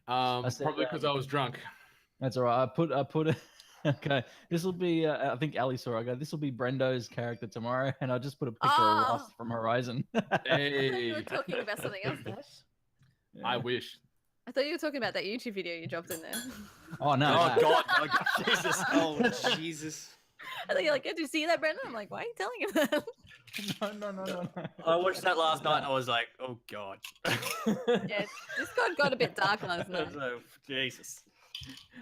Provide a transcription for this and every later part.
Probably because I was drunk. That's all right. I put it. Okay, this will be. I think Ali saw. I go. This will be Brendo's character tomorrow, and I just put a picture of Rust from Horizon. I thought you were Hey, talking about something else, Dash. I wish. I thought you were talking about that YouTube video you dropped in there. Oh no! Oh that. God, no, Jesus. Oh Jesus. I thought you're like, did you see that, Brendan? I'm like, why are you telling him that? No. I watched that last night and I was like, oh God. Yeah, Discord got a bit dark last night. Jesus.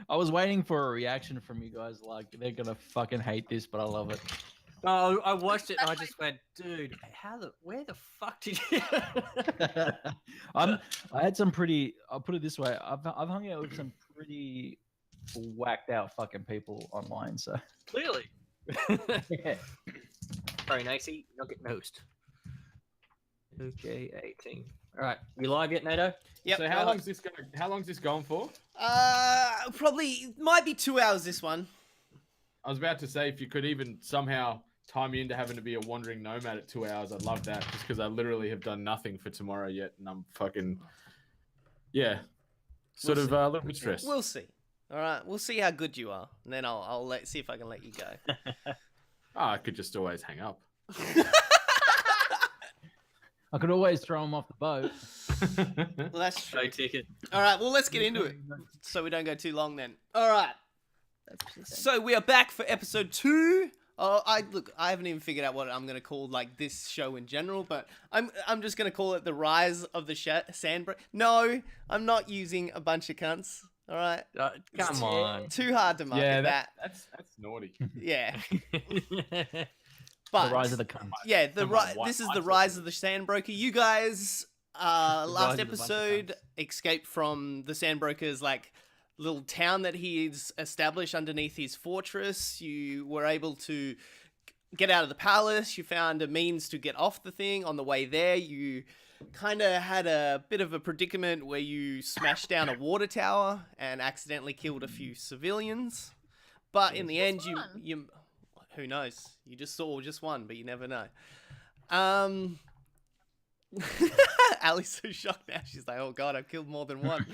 I was waiting for a reaction from you guys. Like they're gonna fucking hate this, but I love it. No, I watched it and I just went, dude, where the fuck did you? I had some pretty. I'll put it this way. I've hung out with some pretty whacked out fucking people online. So Clearly. yeah. Sorry, Nacy, not getting host. Okay, 18. All right, you live yet, NATO? Yep. So how long's this going for? Probably might be 2 hours this one. I was about to say if you could even somehow tie me into having to be a wandering nomad at 2 hours, I'd love that. Just because I literally have done nothing for tomorrow yet, and I'm fucking sort of a little bit stressed. We'll see. All right, we'll see how good you are, and then I'll see if I can let you go. I could just always hang up. I could always throw them off the boat. Well, that's true. No ticket. All right, well, let's get into it so we don't go too long then. All right, That's what she said. so we are back for episode 2. I haven't even figured out what I'm gonna call like this show in general, but I'm just gonna call it the Rise of the Sandbroker. No, I'm not using a bunch of cunts. All right, Come on. too hard to market that. That's naughty. Yeah, The but rise of the cunt. yeah, Come on, what- this is what's the it? Rise of the Sandbroker. You guys, last of the bunch of episode, escaped from the Sandbroker's like little town that he's established underneath his fortress. You were able to get out of the palace. You found a means to get off the thing. On the way there, you kind of had a bit of a predicament where you smashed down a water tower and accidentally killed a few civilians. But in the end, one? you who knows? You just saw just one, but you never know. Ali's so shocked now. She's like, "Oh God, I've killed more than one."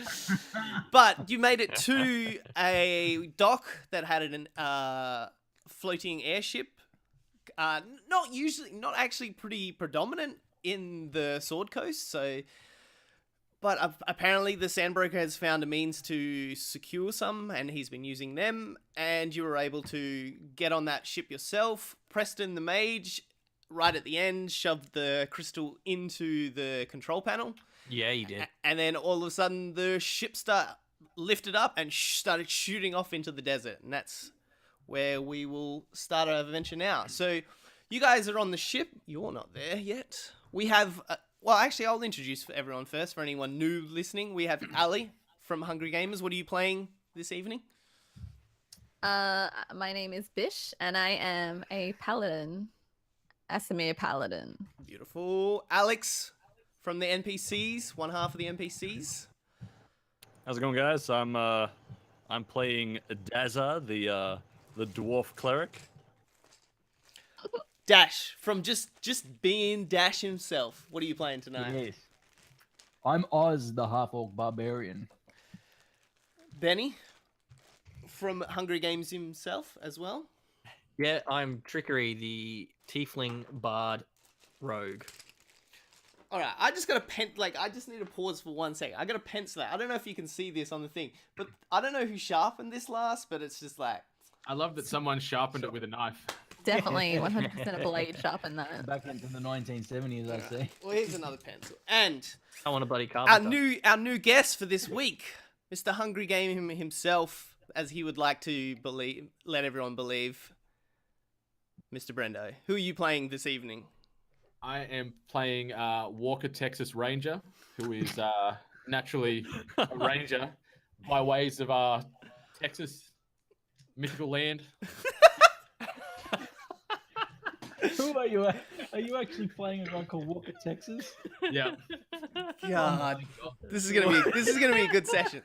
But you made it to a dock that had an floating airship. Not actually pretty predominant in the Sword Coast. So, but apparently the Sandbroker has found a means to secure some, and he's been using them. And you were able to get on that ship yourself. Preston the mage, right at the end, shoved the crystal into the control panel. Yeah, you did. And then all of a sudden, the ship lifted up and started shooting off into the desert. And that's where we will start our adventure now. So you guys are on the ship. You're not there yet. We have... well, actually, I'll introduce for everyone first. For anyone new listening, we have Ali from Hungry Gamers. What are you playing this evening? My name is Bish, and I am a paladin. Asimir paladin. Beautiful. Alex from the NPCs, one half of the NPCs. How's it going, guys? I'm playing Dazza, the dwarf cleric. Dash from just being Dash himself. What are you playing tonight? Yes. I'm Oz, the half-orc barbarian. Benny from Hungry Games himself as well. Yeah, I'm Trickery, the tiefling bard rogue. All right, I just got to I just need to pause for 1 second. I got to pencil that. I don't know if you can see this on the thing, but I don't know who sharpened this last, but it's just like... I love that someone sharpened it with a knife. Definitely 100% a blade sharpen that. Back into the 1970s, I see. Well, here's another pencil. And I want a buddy carpenter. our new guest for this week, Mr. Hungry Game himself, as he would like to let everyone believe, Mr. Brendo. Who are you playing this evening? I am playing Walker, Texas Ranger, who is naturally a ranger by ways of Texas, mythical land. Who are you? Are you actually playing a guy called Walker, Texas? Yeah. God, this is gonna be a good session.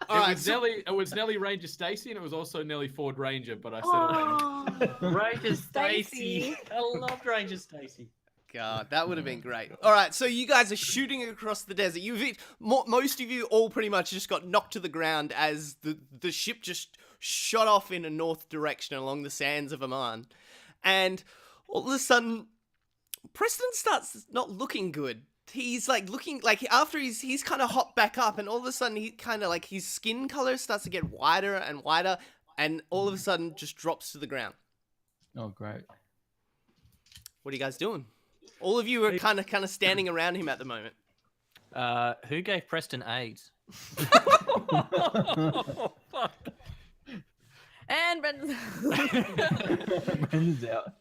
It was Nelly Ranger Stacy, and it was also Nelly Ford Ranger, but I said Ranger Stacey. Stacy. I loved Ranger Stacy. god, that would have been great. All right, so you guys are shooting across the desert. Most of you all pretty much just got knocked to the ground as the ship just shot off in a north direction along the sands of Oman. And all of a sudden, Preston starts not looking good. He's like looking like after he's kind of hopped back up, and all of a sudden he kind of like his skin color starts to get whiter and whiter, and all of a sudden just drops to the ground. Oh, great. What are you guys doing? All of you are kind of standing around him at the moment. Who gave Preston AIDS? Oh, fuck. And Brendan's Brendan's out.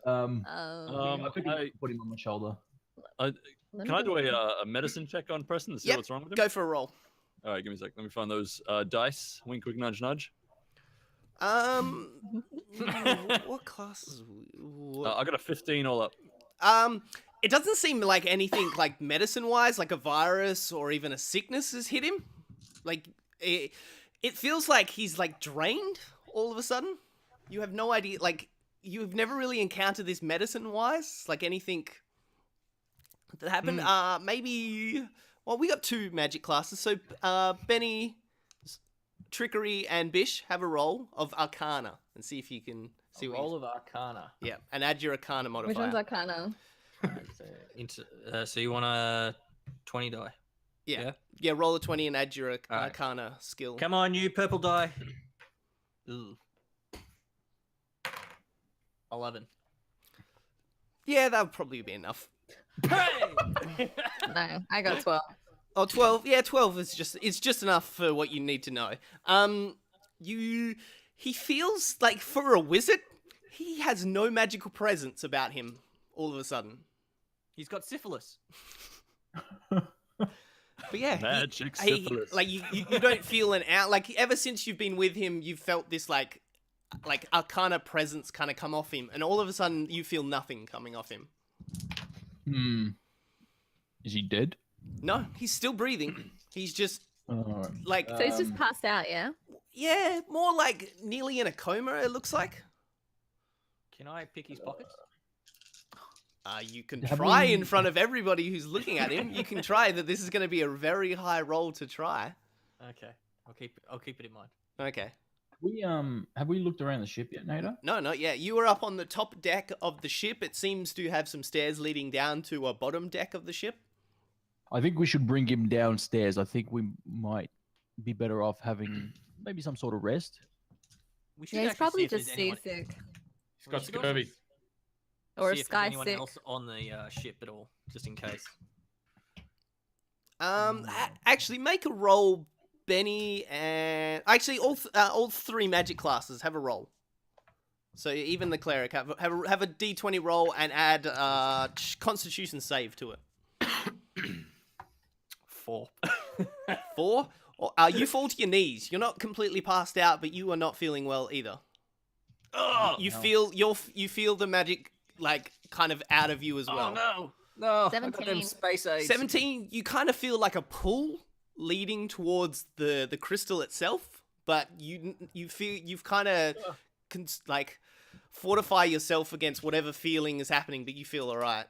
Oh. I quickly put him on my shoulder. Can I do a medicine check on Preston to see Yep, what's wrong with him? Go for a roll. All right, give me a sec. Let me find those dice. Wink, wink, nudge, nudge. What classes? I got a 15 all up. It doesn't seem like anything like medicine-wise, like a virus or even a sickness has hit him. Like it feels like he's like drained all of a sudden. You have no idea. Like you've never really encountered this medicine-wise, like anything that happened. Maybe. Well, we got 2 magic classes, so Benny, Trickery, and Bish have a roll of Arcana and see if you can see what. Roll of Arcana. Yeah, and add your Arcana modifier. Which one's Arcana? So you want a 20 die? Yeah, roll a 20 and add your Arcana skill. Come on, you purple die. Ooh. 11. Yeah, that would probably be enough. Hey! No, I got 12. Oh, 12. Yeah, 12 is just enough for what you need to know. He feels like for a wizard, he has no magical presence about him all of a sudden. He's got syphilis. But yeah, Magic syphilis. like you don't feel an out. Like ever since you've been with him, you've felt this like Arcana presence kind of come off him, and all of a sudden you feel nothing coming off him. Is he dead? No, he's still breathing. He's just like So he's just passed out, yeah? yeah, more like nearly in a coma. It looks like. Can I pick his pockets? You can try in front of everybody who's looking at him. You can try that. This is going to be a very high roll to try. Okay, I'll keep it in mind. Okay. Have we looked around the ship yet, Nader? No, not yet. You were up on the top deck of the ship. It seems to have some stairs leading down to a bottom deck of the ship. I think we should bring him downstairs. I think we might be better off having maybe some sort of rest. We should Yeah, he's actually probably see if just there's anyone- seasick. He's got should also scurvy. Or see if there's sky anyone sick. else on the ship at all, just in case. Actually, make a roll, Benny, and actually all 3 magic classes have a roll. So even the cleric have a D20 roll and add Constitution save to it. 4. 4. You fall to your knees. You're not completely passed out, but you are not feeling well either. You feel the magic like kind of out of you as well. Oh no! 17. Space AIDS. 17. You kind of feel like a pull leading towards the crystal itself, but you feel you've kind of like fortify yourself against whatever feeling is happening, but you feel all right.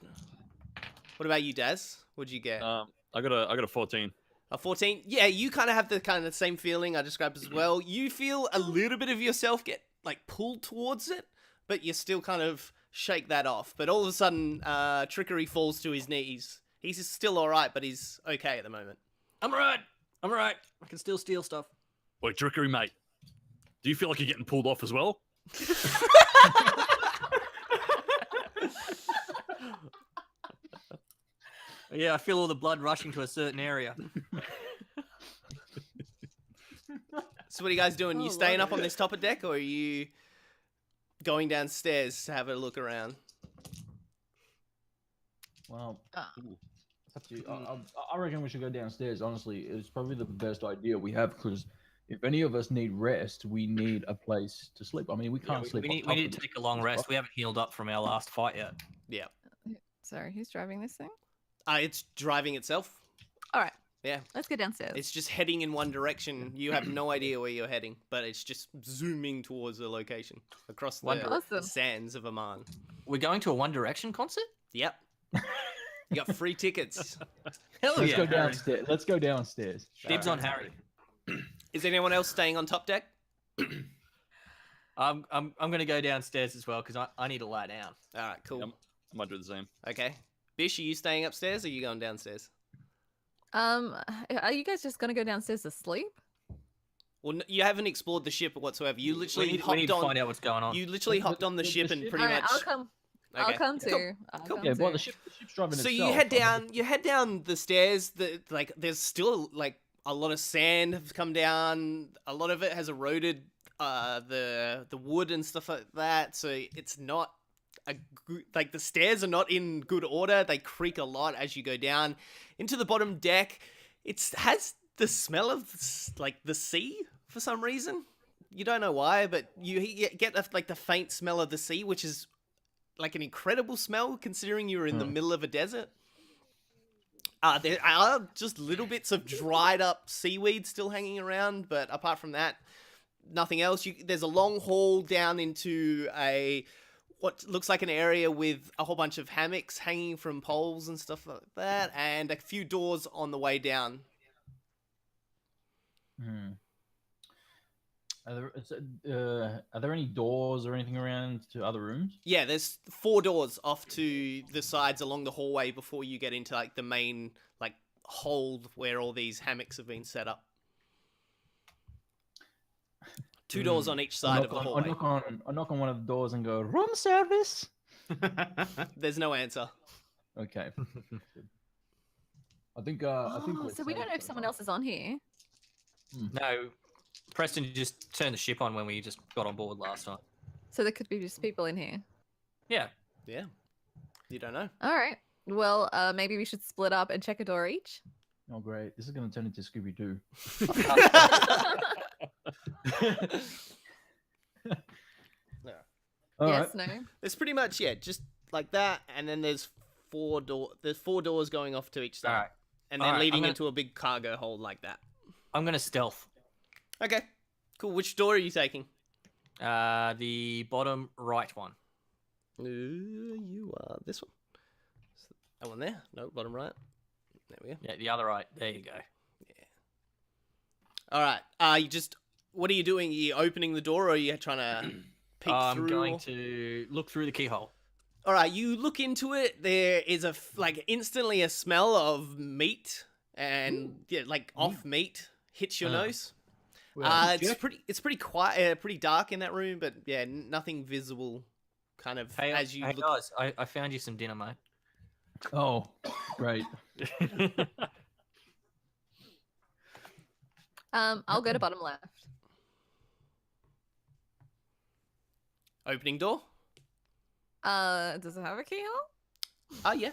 What about you, Daz? What'd you get? I got a 14. A 14? Yeah, you kind of have the same feeling I described as well. You feel a little bit of yourself get like pulled towards it, but you still kind of shake that off. But all of a sudden, Trickery falls to his knees. He's still all right, but he's okay at the moment. I'm alright. I can still steal stuff. Wait, Trickery, mate. Do you feel like you're getting pulled off as well? Yeah, I feel all the blood rushing to a certain area. So what are you guys doing? You staying up on this top of deck, or are you going downstairs to have a look around? Well, it's up to you. I reckon we should go downstairs. Honestly, it's probably the best idea we have because if any of us need rest, we need a place to sleep. I mean, we can't sleep. We need to take a long rest. We haven't healed up from our last fight yet. Yeah. Sorry, who's driving this thing? It's driving itself. All right. Yeah. Let's go downstairs. It's just heading in one direction. You have no idea where you're heading, but it's just zooming towards a location across the Awesome. sands of Oman. We're going to a One Direction concert? Yep. You got free tickets. Hell Let's yeah. go downstairs. Let's go downstairs. Dibs on Harry. Is anyone else staying on top deck? I'm gonna go downstairs as well because I need to lie down. All right, cool. Yep. I might do the same. Okay. Bish, are you staying upstairs or are you going downstairs? Are you guys just gonna go downstairs to sleep? Well, you haven't explored the ship whatsoever. You literally We need hopped to on. find out what's going on. You literally hopped on the ship and pretty Alright, much. I'll come. I'll Okay. come too. Cool. I'll Cool. come Yeah, well, too. the ship's driving So itself. you head down the stairs. Like there's still like a lot of sand have come down. A lot of it has eroded the wood and stuff like that. So it's not like the stairs are not in good order. They creak a lot as you go down into the bottom deck. It has the smell of like the sea for some reason. You don't know why, but you get like the faint smell of the sea, which is like an incredible smell considering you're in the middle of a desert. There are just little bits of dried up seaweed still hanging around, but apart from that, nothing else. There's a long hall down into what looks like an area with a whole bunch of hammocks hanging from poles and stuff like that, and a few doors on the way down. Hmm. Are there any doors or anything around to other rooms? Yeah, there's 4 doors off to the sides along the hallway before you get into like the main like hold where all these hammocks have been set up. 2 doors on each side of the hallway. I knock on one of the doors and go, room service. There's no answer. Okay. I think. So we don't know if someone else is on here. No, Preston just turned the ship on when we just got on board last time. So there could be just people in here. Yeah. Yeah. You don't know. All right. Well, maybe we should split up and check a door each. Oh great! This is going to turn into Scooby Doo. Yes, no. It's pretty much just like that, and then there's 4 doors going off to each side. All right. And then All right, leading I'm gonna- into a big cargo hold like that. I'm gonna stealth. Okay. Cool. Which door are you taking? The bottom right one. You are this one. That one there? No, bottom right. There we go. Yeah, the other right. There you go. All right. What are you doing? Are you opening the door or are you trying to peek I'm through? going to look through the keyhole. All right, you look into it. There is instantly a smell of meat and off meat hits your nose. It's pretty quiet, pretty dark in that room, but yeah, nothing visible. Kind of Hey, as you hey look. guys, I found you some dinner, mate. Oh, great! I'll go to bottom left. Opening door. Does it have a keyhole? Oh yeah,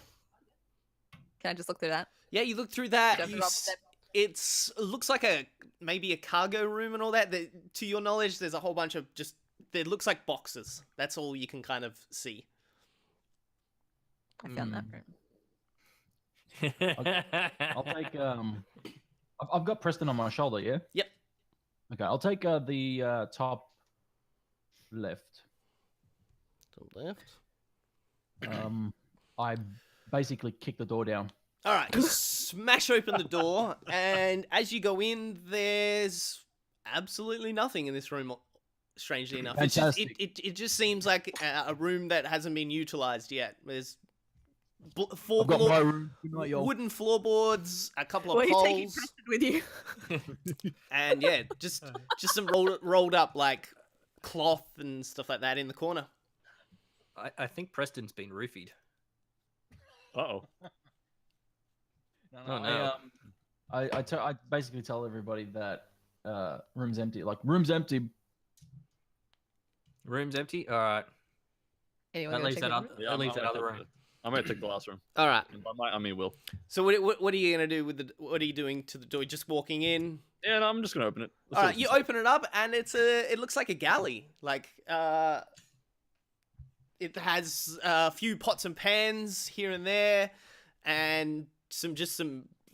Can I just look through that? yeah. You look through that. Jump up step. It looks like maybe a cargo room and all that. To your knowledge, there's a whole bunch of it looks like boxes. That's all you can kind of see. I found that room. I'll take. I've got Preston on my shoulder. Yeah. Yep. Okay, I'll take the top left. To the left. I basically kick the door down. All right, smash open the door, and as you go in, there's absolutely nothing in this room. Strangely enough, Fantastic. it just seems like a room that hasn't been utilized yet. There's I've got my room. Good night, y'all. wooden floorboards, a couple Were of you taking poles, Preston with you? and yeah, just some rolled up like cloth and stuff like that in the corner. I think Preston's been roofied. Uh-oh. Oh, no. I basically tell everybody that room's empty. Like room's empty. Room's empty? Alright. Anyone That gonna leaves check that, the other, room? Yeah, that leaves that I'm other gonna room. I'm gonna take the last room. All right. And I mean, will. So what are you gonna do with the? What are you doing to the door? Just walking in? Yeah, no, I'm just gonna open it. Let's All see right, what's you inside. open it up, and it looks like a galley. It has a few pots and pans here and there, and some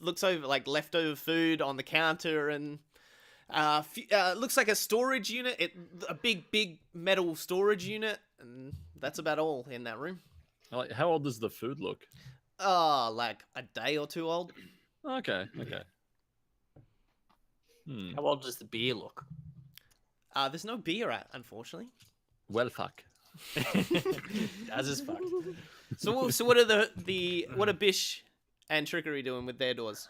looks over like leftover food on the counter, and looks like a storage unit. A big metal storage unit, and that's about all in that room. Like, how old does the food look? Like a day or two old. Okay. How old does the beer look? There's no beer at, unfortunately. Well, fuck. As is fuck. So what are what are Bish and Trickery doing with their doors?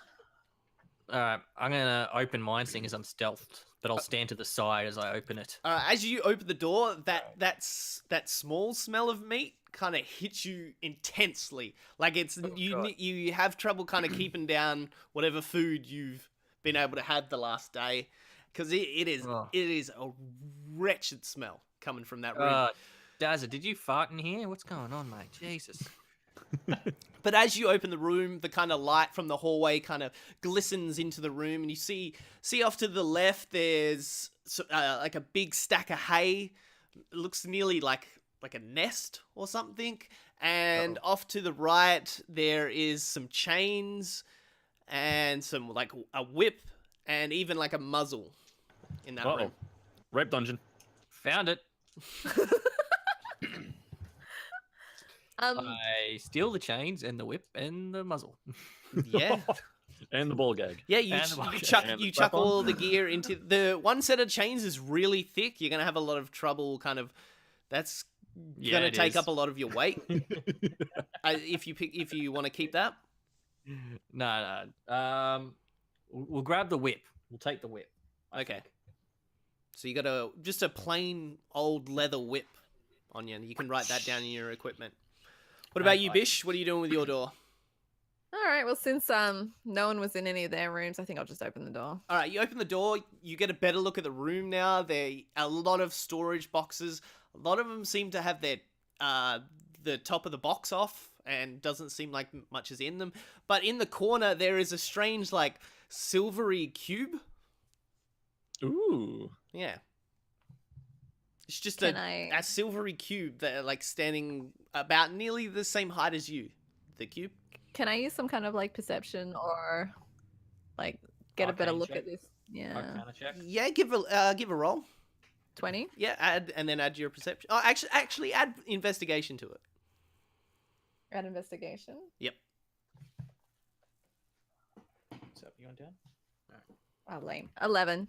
Alright, I'm gonna open mine seeing as I'm stealthed, but I'll stand to the side as I open it. As you open the door, that small smell of meat kind of hits you intensely. Like you have trouble kind of keeping down whatever food you've been able to have the last day, because it is a wretched smell coming from that room. Dazza, did you fart in here? What's going on, mate? Jesus. But as you open the room, the kind of light from the hallway kind of glistens into the room, and you see off to the left there's like a big stack of hay. It looks nearly like a nest or something. And off to the right there is some chains and some like a whip and even like a muzzle in that room. Rape dungeon. Found it. I steal the chains and the whip and the muzzle. Yeah. And the ball gag. Yeah, you chuck all the gear into the one set of chains is really thick. You're gonna have a lot of trouble. That's gonna take up a lot of your weight. If you want to keep that. No. We'll grab the whip. We'll take the whip. Okay. So you got just a plain old leather whip on you. You can write that down in your equipment. What about you, Bish? What are you doing with your door? All right. Well, since no one was in any of their rooms, I think I'll just open the door. All right. You open the door. You get a better look at the room now. There are a lot of storage boxes. A lot of them seem to have their the top of the box off, and doesn't seem like much is in them. But in the corner, there is a strange, like, silvery cube. Ooh. Yeah. It's just Can a silvery cube that like standing about nearly the same height as you. The cube. Can I use some kind of like perception or like get a better Arcane look check? at this? Yeah. Arcana check. Yeah, give a roll. 20. Yeah, add your perception. Oh, actually add investigation to it. Add investigation. Yep. So you going down? Oh, lame. 11.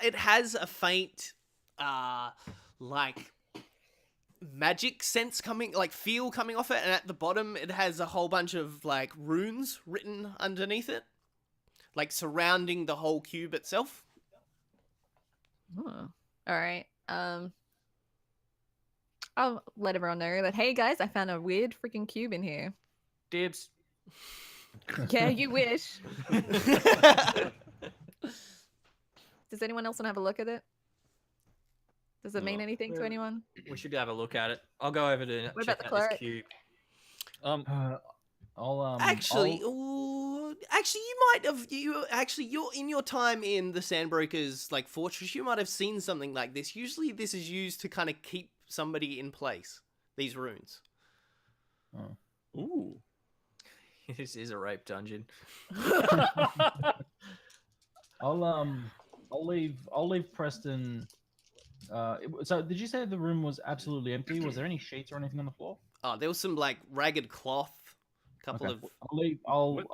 It has a faint like magic sense feel coming off it, and at the bottom it has a whole bunch of like runes written underneath it, like surrounding the whole cube itself. Oh. All right. I'll let everyone know that, hey guys, I found a weird freaking cube in here. Dibs. Yeah, you wish. Does anyone else want to have a look at it? Does it mean anything to anyone? We should have a look at it. I'll go over to What check about the out cleric? this cube. Actually, you might have you're in your time in the Sandbroker's like fortress. You might have seen something like this. Usually, this is used to kind of keep somebody in place. These runes. Ooh. This is a rape dungeon. I'll leave Preston. So did you say the room was absolutely empty? Was there any sheets or anything on the floor? Oh, there was some like ragged cloth. Couple of. I've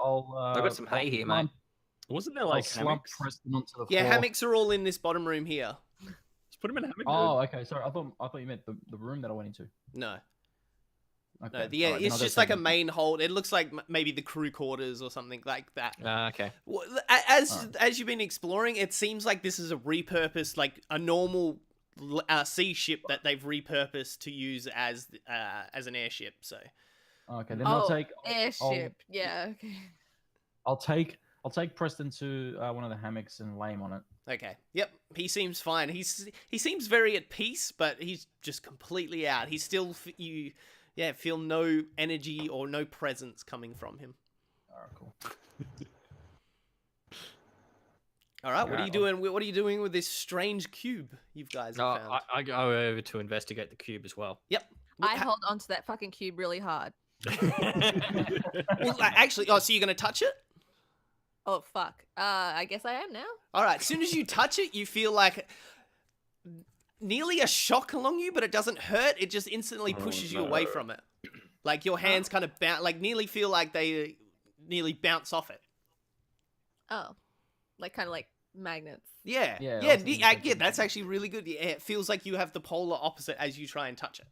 got some hay here, mate. Wasn't there like slump hammocks? Preston onto the Yeah, floor. hammocks are all in this bottom room here. Just put him in a hammock. Oh, okay. Sorry, I thought you meant the room that I went into. No. Okay. No, all yeah, right, it's then I'll just go like a second. main hold. It looks like maybe the crew quarters or something like that. Okay. Well, as you've been exploring, it seems like this is a repurposed, like a normal sea ship that they've repurposed to use as an airship. So. Okay, then I'll take airship. Yeah. Okay. I'll take Preston to one of the hammocks and lay him on it. Okay. Yep. He seems fine. He seems very at peace, but he's just completely out. He's still feel no energy or no presence coming from him. All right, cool. All right. What are you doing? What are you doing with this strange cube you guys have found? I go over to investigate the cube as well. Yep. I hold onto that fucking cube really hard. Well, actually, so you're gonna touch it? Oh fuck. I guess I am now. All right. As soon as you touch it, you feel like nearly a shock along you, but it doesn't hurt. It just instantly pushes you away from it. Like your hands kind of nearly feel like they nearly bounce off it. Oh, like kind of like magnets. Yeah. Yeah, I was Yeah. thinking Yeah. something That's actually really good. Yeah, it feels like you have the polar opposite as you try and touch it.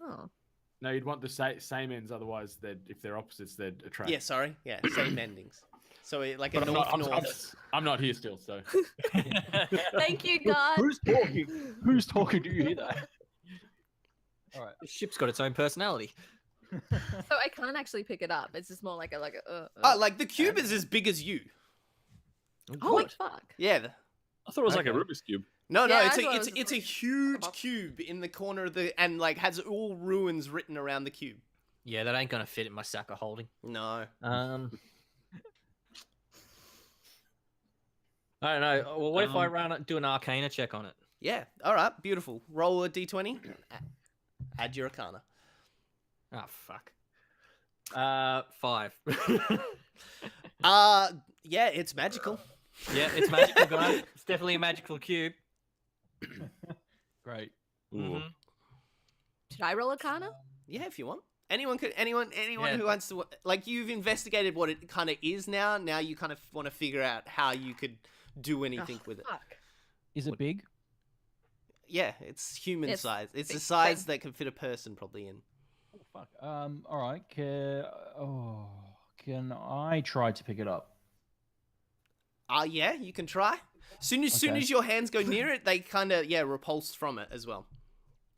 Oh. No, you'd want the same ends, otherwise, if they're opposites, they'd attract. Yeah. Sorry. Yeah. Same endings. So like a But north. I'm not here still, so. Thank you, God. Who's talking? Who's talking? Do you hear that? All right. The ship's got its own personality. So I can't actually pick it up. It's just more like a. Oh, like the cube is as big as you. Holy fuck. Yeah. I thought it was like a Okay. Rubik's cube. No, Yeah, I it's thought it a was it's a like huge above. cube in the corner of the and like has all ruins written around the cube. Yeah, that ain't gonna fit in my sack of holding. No. I don't know. Well, what if I do an Arcana check on it? Yeah. All right. Beautiful. Roll a d20. Add your Arcana. Oh fuck. 5. Yeah, it's magical. Yeah, it's magical, guys. It's definitely a magical cube. Great. Ooh. Mhm. Should I roll Arcana? Yeah, if you want. Anyone Yeah. who wants to like you've investigated what it kind of is now. Now you kind of want to figure out how you could do anything with it. Fuck. Is it big? Yeah, it's human It's size. It's big, a size big. that can fit a person probably in. Oh, fuck. All right. Can I try to pick it up? Yeah, you can try. Soon Okay. as your hands go near it, they kind of repulse from it as well.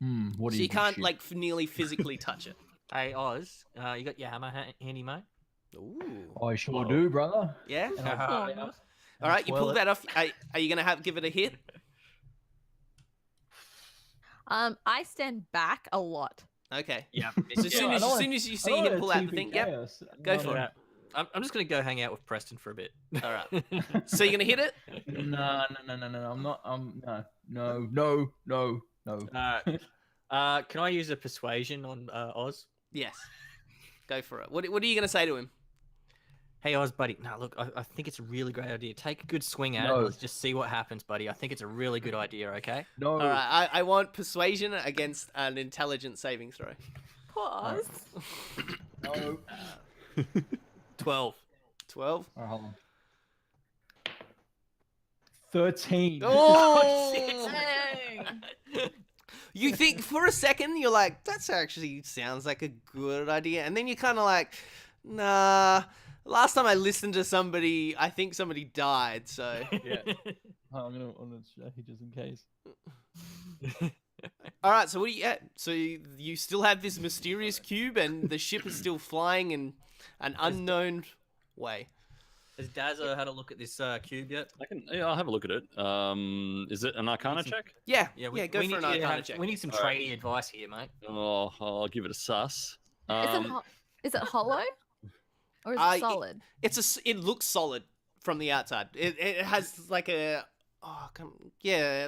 What do So you do, can't shit? like nearly physically touch it. Hey Oz, you got your hammer handy, mate? Ooh. I sure do, brother. Yeah. And I'll Oh, pull it no. out All right, and you twirl pull it. that off. Are you gonna give it a hit? I stand back a lot. Okay. Yeah. So as soon I as, don't as want- soon as you I see don't him want pull a out the TP thing, yep. chaos. Go No, for no. it. I'm just gonna go hang out with Preston for a bit. All right. So you're gonna hit it? No. I'm not. No. Can I use a persuasion on Oz? Yes. Go for it. What are you gonna say to him? Hey Oz, buddy. No, look, I think it's a really great idea. Take a good swing at it. No. Let's just see what happens, buddy. I think it's a really good idea. Okay. No. All right. I want persuasion against an intelligence saving throw. Pause. No. 12. 12. All right, hold on. 13. Oh! Dang. You think for a second you're like, that's actually sounds like a good idea, and then you're kind of like, nah. Last time I listened to somebody, I think somebody died. So Yeah. I'm gonna check just in case. all right. So what do you? Yeah, so you still have this mysterious cube, and the ship is still flying in an unknown way. Has Dazza had a look at this cube yet? I'll have a look at it. Is it an Arcana Some- check? Yeah. Yeah, Yeah. Go we for an need you to Arcana have- check. We need some All right. trading advice here, mate. Oh, I'll give it a sus. Is it hollow? Or is I- it solid? It looks solid from the outside. It has like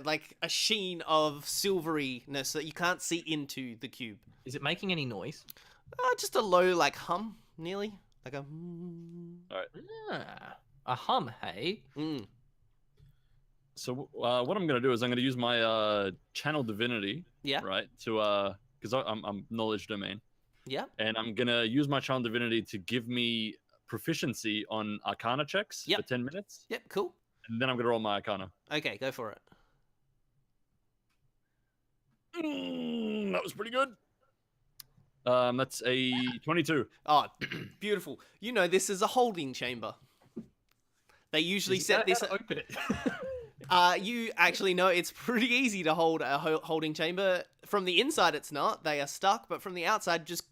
like a sheen of silveryness that you can't see into the cube. Is it making any noise? Just a low like hum, nearly like a. Ah, a hum, hey? Mm. So what I'm gonna do is I'm gonna use my channel divinity, Yeah. right, to because I'm knowledge domain, Yeah. and I'm gonna use my channel divinity to give me proficiency on Arcana checks Yep. for 10 minutes, Yep. Cool. and then I'm gonna roll my Arcana. Okay, go for it. That was pretty good. That's a 22. Oh, beautiful. You know this is a holding chamber. They usually set this. Open it. You actually know it's pretty easy to hold a holding chamber. From the inside, it's not. They are stuck, but from the outside, just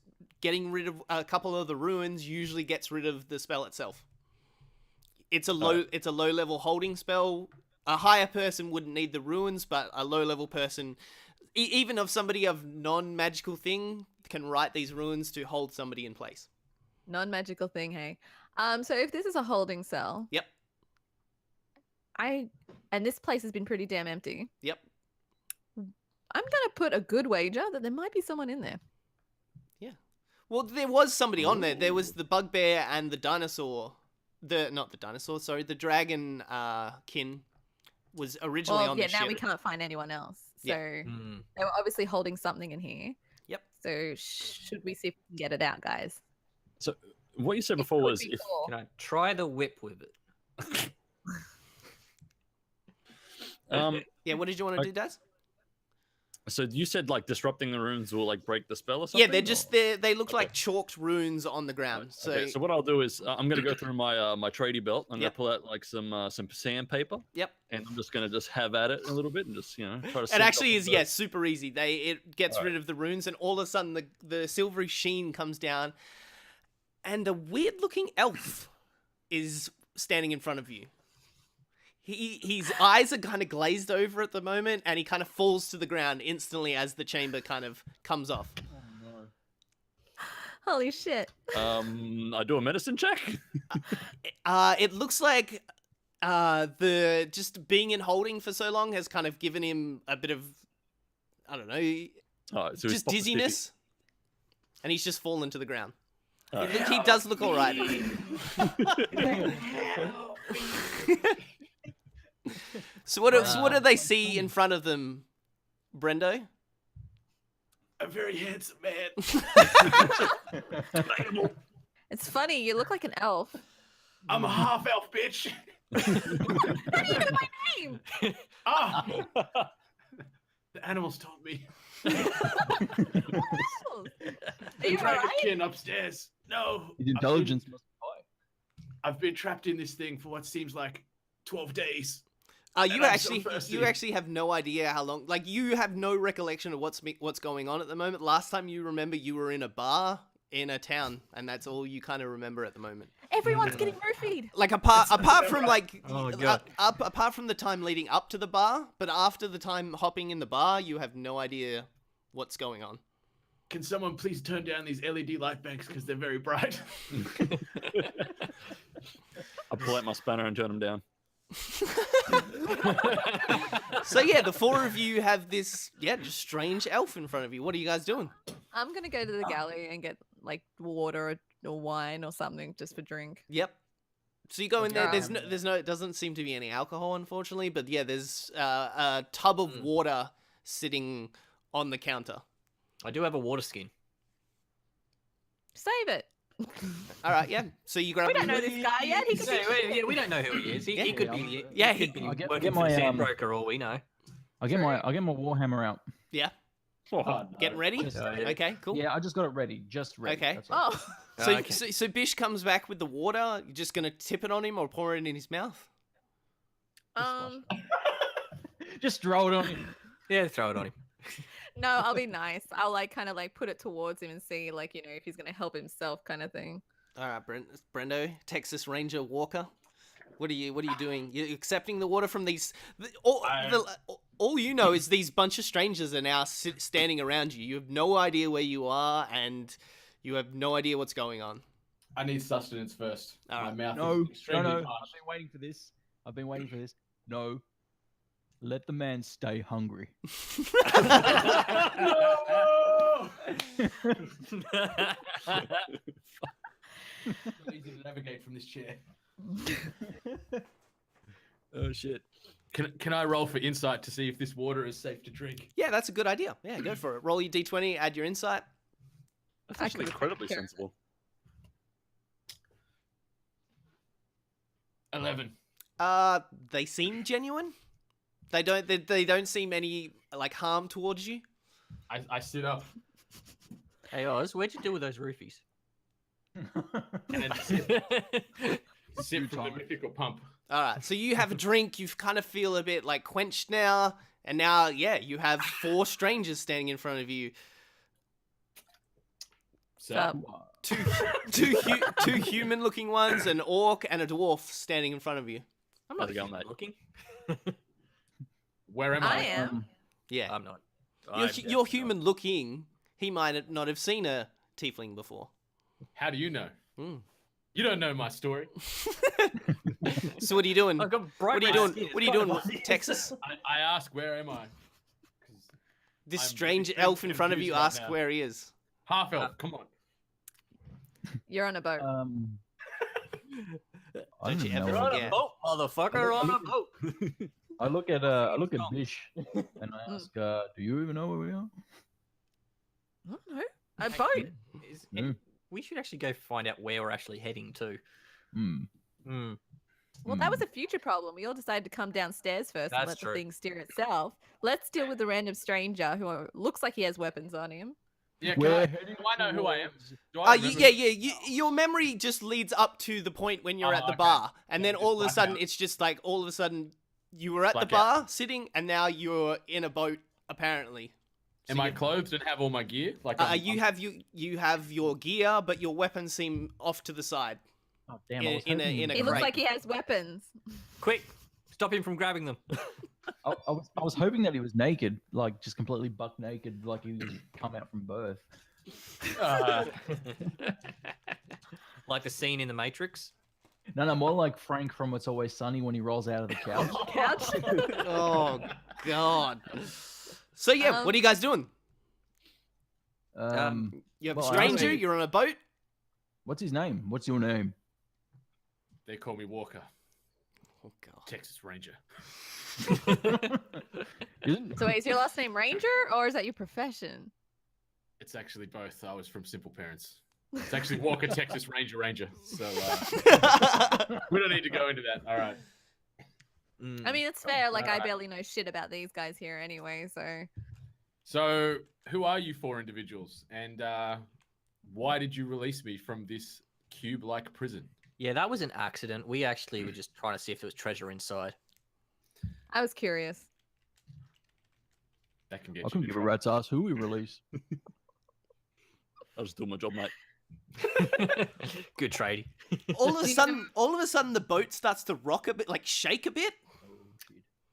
getting rid of a couple of the ruins usually gets rid of the spell itself. It's a low level holding spell. A higher person wouldn't need the ruins, but a low level person, even of somebody of non-magical thing, can write these ruins to hold somebody in place. Non-magical thing, hey. So if this is a holding cell, Yep. and this place has been pretty damn empty. Yep. I'm gonna put a good wager that there might be someone in there. Well, there was somebody on there. There was the bugbear and the dinosaur not the dinosaur, sorry, the dragon kin was originally Well, on yeah, the now ship. we can't find anyone else. So Yeah. they were obviously holding something in here. Yep. So should we see if we can get it out, guys? So what you said It before could was be if Thor. Can I try the whip with it? Yeah, what did you want to do, Daz? so you said like disrupting the runes will like break the spell or something? Yeah, they're just they look Okay. like chalked runes on the ground. So, Okay, so what I'll do is I'm gonna go through my my tradie belt. I'm Yep. gonna pull out like some sandpaper, yep. and I'm just gonna have at it a little bit and just try to. It sync actually up is, with yeah, super easy. It gets Alright. rid of the runes, and all of a sudden the silvery sheen comes down, and a weird looking elf is standing in front of you. His eyes are kind of glazed over at the moment, and he kind of falls to the ground instantly as the chamber kind of comes off. Holy shit. I do a medicine check. It looks like the just being in holding for so long has kind of given him a bit of, I don't know, Alright, so he's just popped a sticky. dizziness, and he's just fallen to the ground. Alright. He does look all right. So what do they see in front of them, Brendo? A very handsome man. It's funny, you look like an elf. I'm a half elf, bitch. How do you know my name? Ah, the animals told me. Are you Dragon alright? kin upstairs. No. His intelligence must be high. I've been trapped in this thing for what seems like 12 days. You And I'm so actually thirsty. have no idea how long. Like, you have no recollection of what's going on at the moment. Last time you remember, you were in a bar in a town, and that's all you kind of remember at the moment. Everyone's getting roofied. Like apart from like Oh, God. apart from the time leading up to the bar, but after the time hopping in the bar, you have no idea what's going on. Can someone please turn down these LED light banks because they're very bright? I pull out my spanner and turn him down. So yeah, the four of you have this just strange elf in front of you. What are you guys doing? I'm gonna go to the galley and get like water or wine or something just for drink. Yep. So you go in there. Okay. There's no. It doesn't seem to be any alcohol, unfortunately. But yeah, there's a tub of water sitting on the counter. I do have a water skin. Save it. All right, yeah. So you grab. We don't know this guy yet. He could be. We don't know who he is. He could be. Yeah, he could be I'll get working my, for the Sandbroker, all we know. I'll get my warhammer out. Yeah. Oh, no. Getting ready. Just- Okay, cool. Yeah, I just got it ready. Just ready. Okay. That's all. Oh, So, Okay. so Bish comes back with the water. You're just gonna tip it on him or pour it in his mouth? Just throw it on him. Yeah, throw it on him. no, I'll be nice. I'll like kind of like put it towards him and see like, you know, if he's gonna help himself kind of thing. All right, Brendo, Texas Ranger Walker. What are you doing? You're accepting the water from these. All you know is these bunch of strangers are now standing around you. You have no idea where you are, and you have no idea what's going on. I need sustenance first. All My right. mouth No, is extremely I've parched. been waiting for this. No. Let the man stay hungry. No! Not easy to navigate from this chair. oh shit. Can I roll for insight to see if this water is safe to drink? Yeah, that's a good idea. Yeah, go for it. Roll your d20, add your insight. That's actually could've incredibly taken care of sensible. 11. They seem genuine. They don't seem any like harm towards you. I sit up Hey Oz, where'd you do with those roofies? and then sip from the mythical pump. All right, so you have a drink. You kind of feel a bit like quenched now, and now, yeah, you have four strangers standing in front of you. So, Two human-looking ones, an orc, and a dwarf standing in front of you. I'm How's not it going, human mate? looking. where am I I? am. Yeah, I'm not. you're human-looking. He might not have seen a tiefling before. How do you know? Hmm. You don't know my story. So what are you doing? I've got What are you bright doing? skin. What are you doing, Texas? I ask, where am I? 'Cause This I'm strange very elf in front of you confused right asks now. where he is. Half elf, come on. You're on a boat. I Don't don't you know. ever You're on a forget. boat, motherfucker, on a boat. I look at Bish and I ask, do you even know where we are? I don't know. A boat. We should actually go find out where we're actually heading to. Hmm. Well, that was a future problem. We all decided to come downstairs first and That's let true. the thing steer itself. Let's deal with the random stranger who looks like he has weapons on him. Yeah, We're do heading I know who I am? towards- Do I You, remember? your memory just leads up to the point when you're Oh, at the okay. bar, and Yeah, then just all of a black sudden out. it's just like all of a sudden you were at the Black bar out. sitting, and now you're in a boat apparently. Am I clothed and have all my gear? Like You have your gear, but your weapons seem off to the side. Oh, damn, I was in a- hoping- in a He looks Great. like he has weapons. Quick, stop him from grabbing them. I was hoping that he was naked, like just completely buck naked, like he was come out from birth. Like the scene in The Matrix. No, more like Frank from It's Always Sunny when he rolls out of the couch. Couch. Oh God. So yeah, what are you guys doing? You have a well, stranger. actually- You're on a boat. What's his name? What's your name? They call me Walker, Oh God. Texas Ranger. Isn't- So wait, is your last name Ranger or is that your profession? It's actually both. I was from simple parents. It's actually Walker, Texas Ranger. So we don't need to go into that. All right. I mean, it's fair. Like, I Alright. barely know shit about these guys here anyway, so. So who are you four individuals, and why did you release me from this cube-like prison? Yeah, that was an accident. We actually were just trying to see if there was treasure inside. I was curious. That can get I you. couldn't in give a trouble. rat's ass who we release. I'll just do my job, mate. Good tradie. all of a sudden, the boat starts to rock a bit, like shake a bit.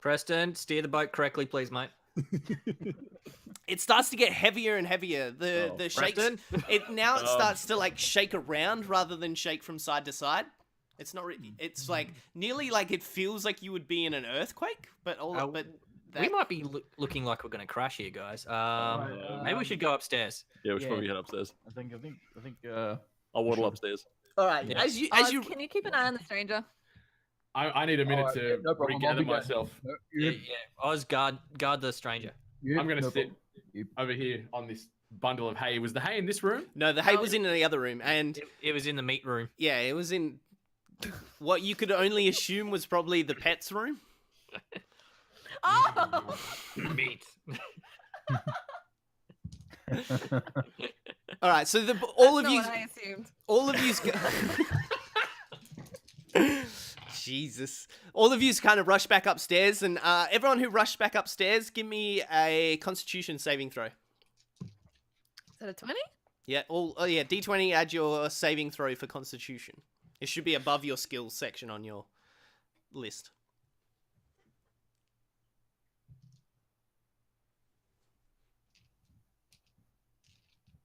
Preston, steer the boat correctly, please, mate. It starts to get heavier and heavier. The shakes. Preston? It starts to like shake around rather than shake from side to side. It's not. It's like nearly like it feels like you would be in an earthquake, but We might be looking like we're going to crash here, guys. Maybe we should go upstairs. Yeah, we should Yeah. probably head upstairs. I think. I'll waddle upstairs. All right. Yeah. As you Can you keep an eye on the stranger? I need a minute Alright, to yeah, no problem, I'll regather be back. myself. Yeah. Oz, guard the stranger. I'm going to sit over here on this bundle of hay. Was the hay in this room? no, the hay was in the other room, and It was in the meat room. yeah, it was in what you could only assume was probably the pets room. Oh! Meat. All right, so all of That's you, not what I assumed. all of you. Jesus. All of you's kind of rush back upstairs, and everyone who rushed back upstairs, give me a Constitution saving throw. Is that a 20? Yeah, D20, add your saving throw for Constitution. It should be above your skills section on your list.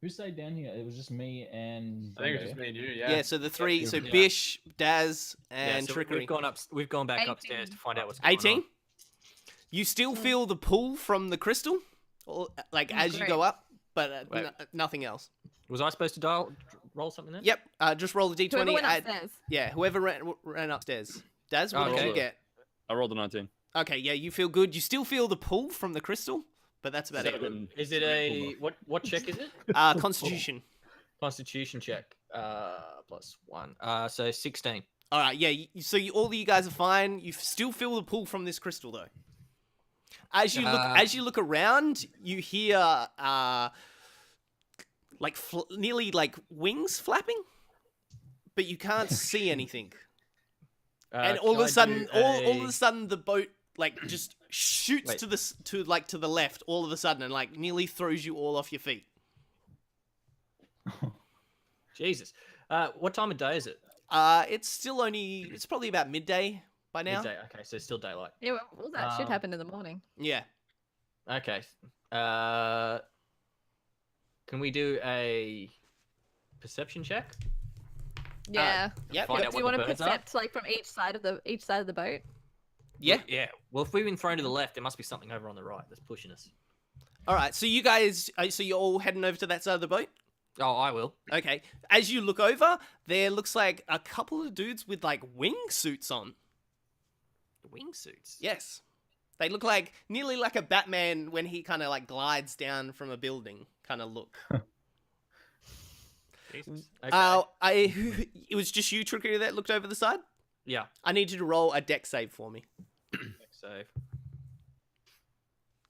Who stayed down here? It was just me and. I think it was just me and you. Yeah. Yeah, so the three, so Yeah. Bish, Daz, and so Trickery. we've gone back 18. upstairs to find out what's going 18? on. You still feel the pull from the crystal, or, like, Oh, as you great. go up, but Wait. nothing else. Was I supposed to roll something then? Yep, just roll the Whoever D20. went Add, upstairs. yeah, whoever ran upstairs. Daz, what did Okay. you get? I rolled a 19. Okay, yeah, you feel good. You still feel the pull from the crystal, but that's about it. Is it a what check is it? Constitution. Constitution check. +1. So 16. All right, yeah. All of you guys are fine. You still feel the pull from this crystal, though. As you look around, you hear nearly like wings flapping, but you can't see anything. And all of a sudden, all of a sudden, the boat like just shoots Wait. to the left. All of a sudden, and like nearly throws you all off your feet. Jesus. What time of day is it? It's probably about midday by now. Midday. Okay, so it's still daylight. Yeah, well, all that shit happened in the morning. Yeah. Okay. Can we do a perception check? Yeah. Yep. Find out Do you what want the to birds are? percept like from each side of the boat? Yeah. Yeah. Well, if we've been thrown to the left, there must be something over on the right that's pushing us. All right. So you guys, so you're all heading over to that side of the boat. Oh, I will. Okay. As you look over, there looks like a couple of dudes with like wingsuits on. Wingsuits. Yes. They look like nearly like a Batman when he kind of like glides down from a building kind of look. Jesus. Okay. It was just you, Trickery, that looked over the side? Yeah. I need you to roll a deck save for me. Next save.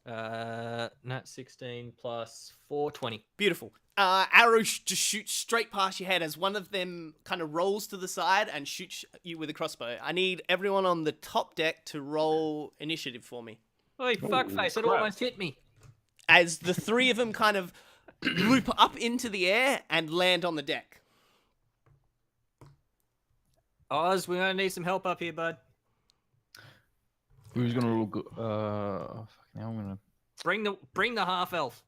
Nat 16 plus 4, 20. Beautiful. Arrow just shoots straight past your head as one of them kind of rolls to the side and shoots you with a crossbow. I need everyone on the top deck to roll initiative for me. Oi, fuckface, it crap. almost hit me. As the three of them kind of loop up into the air and land on the deck. Oz, we're gonna need some help up here, bud. Who's gonna look? Fucking hell, I'm gonna. Bring the half elf.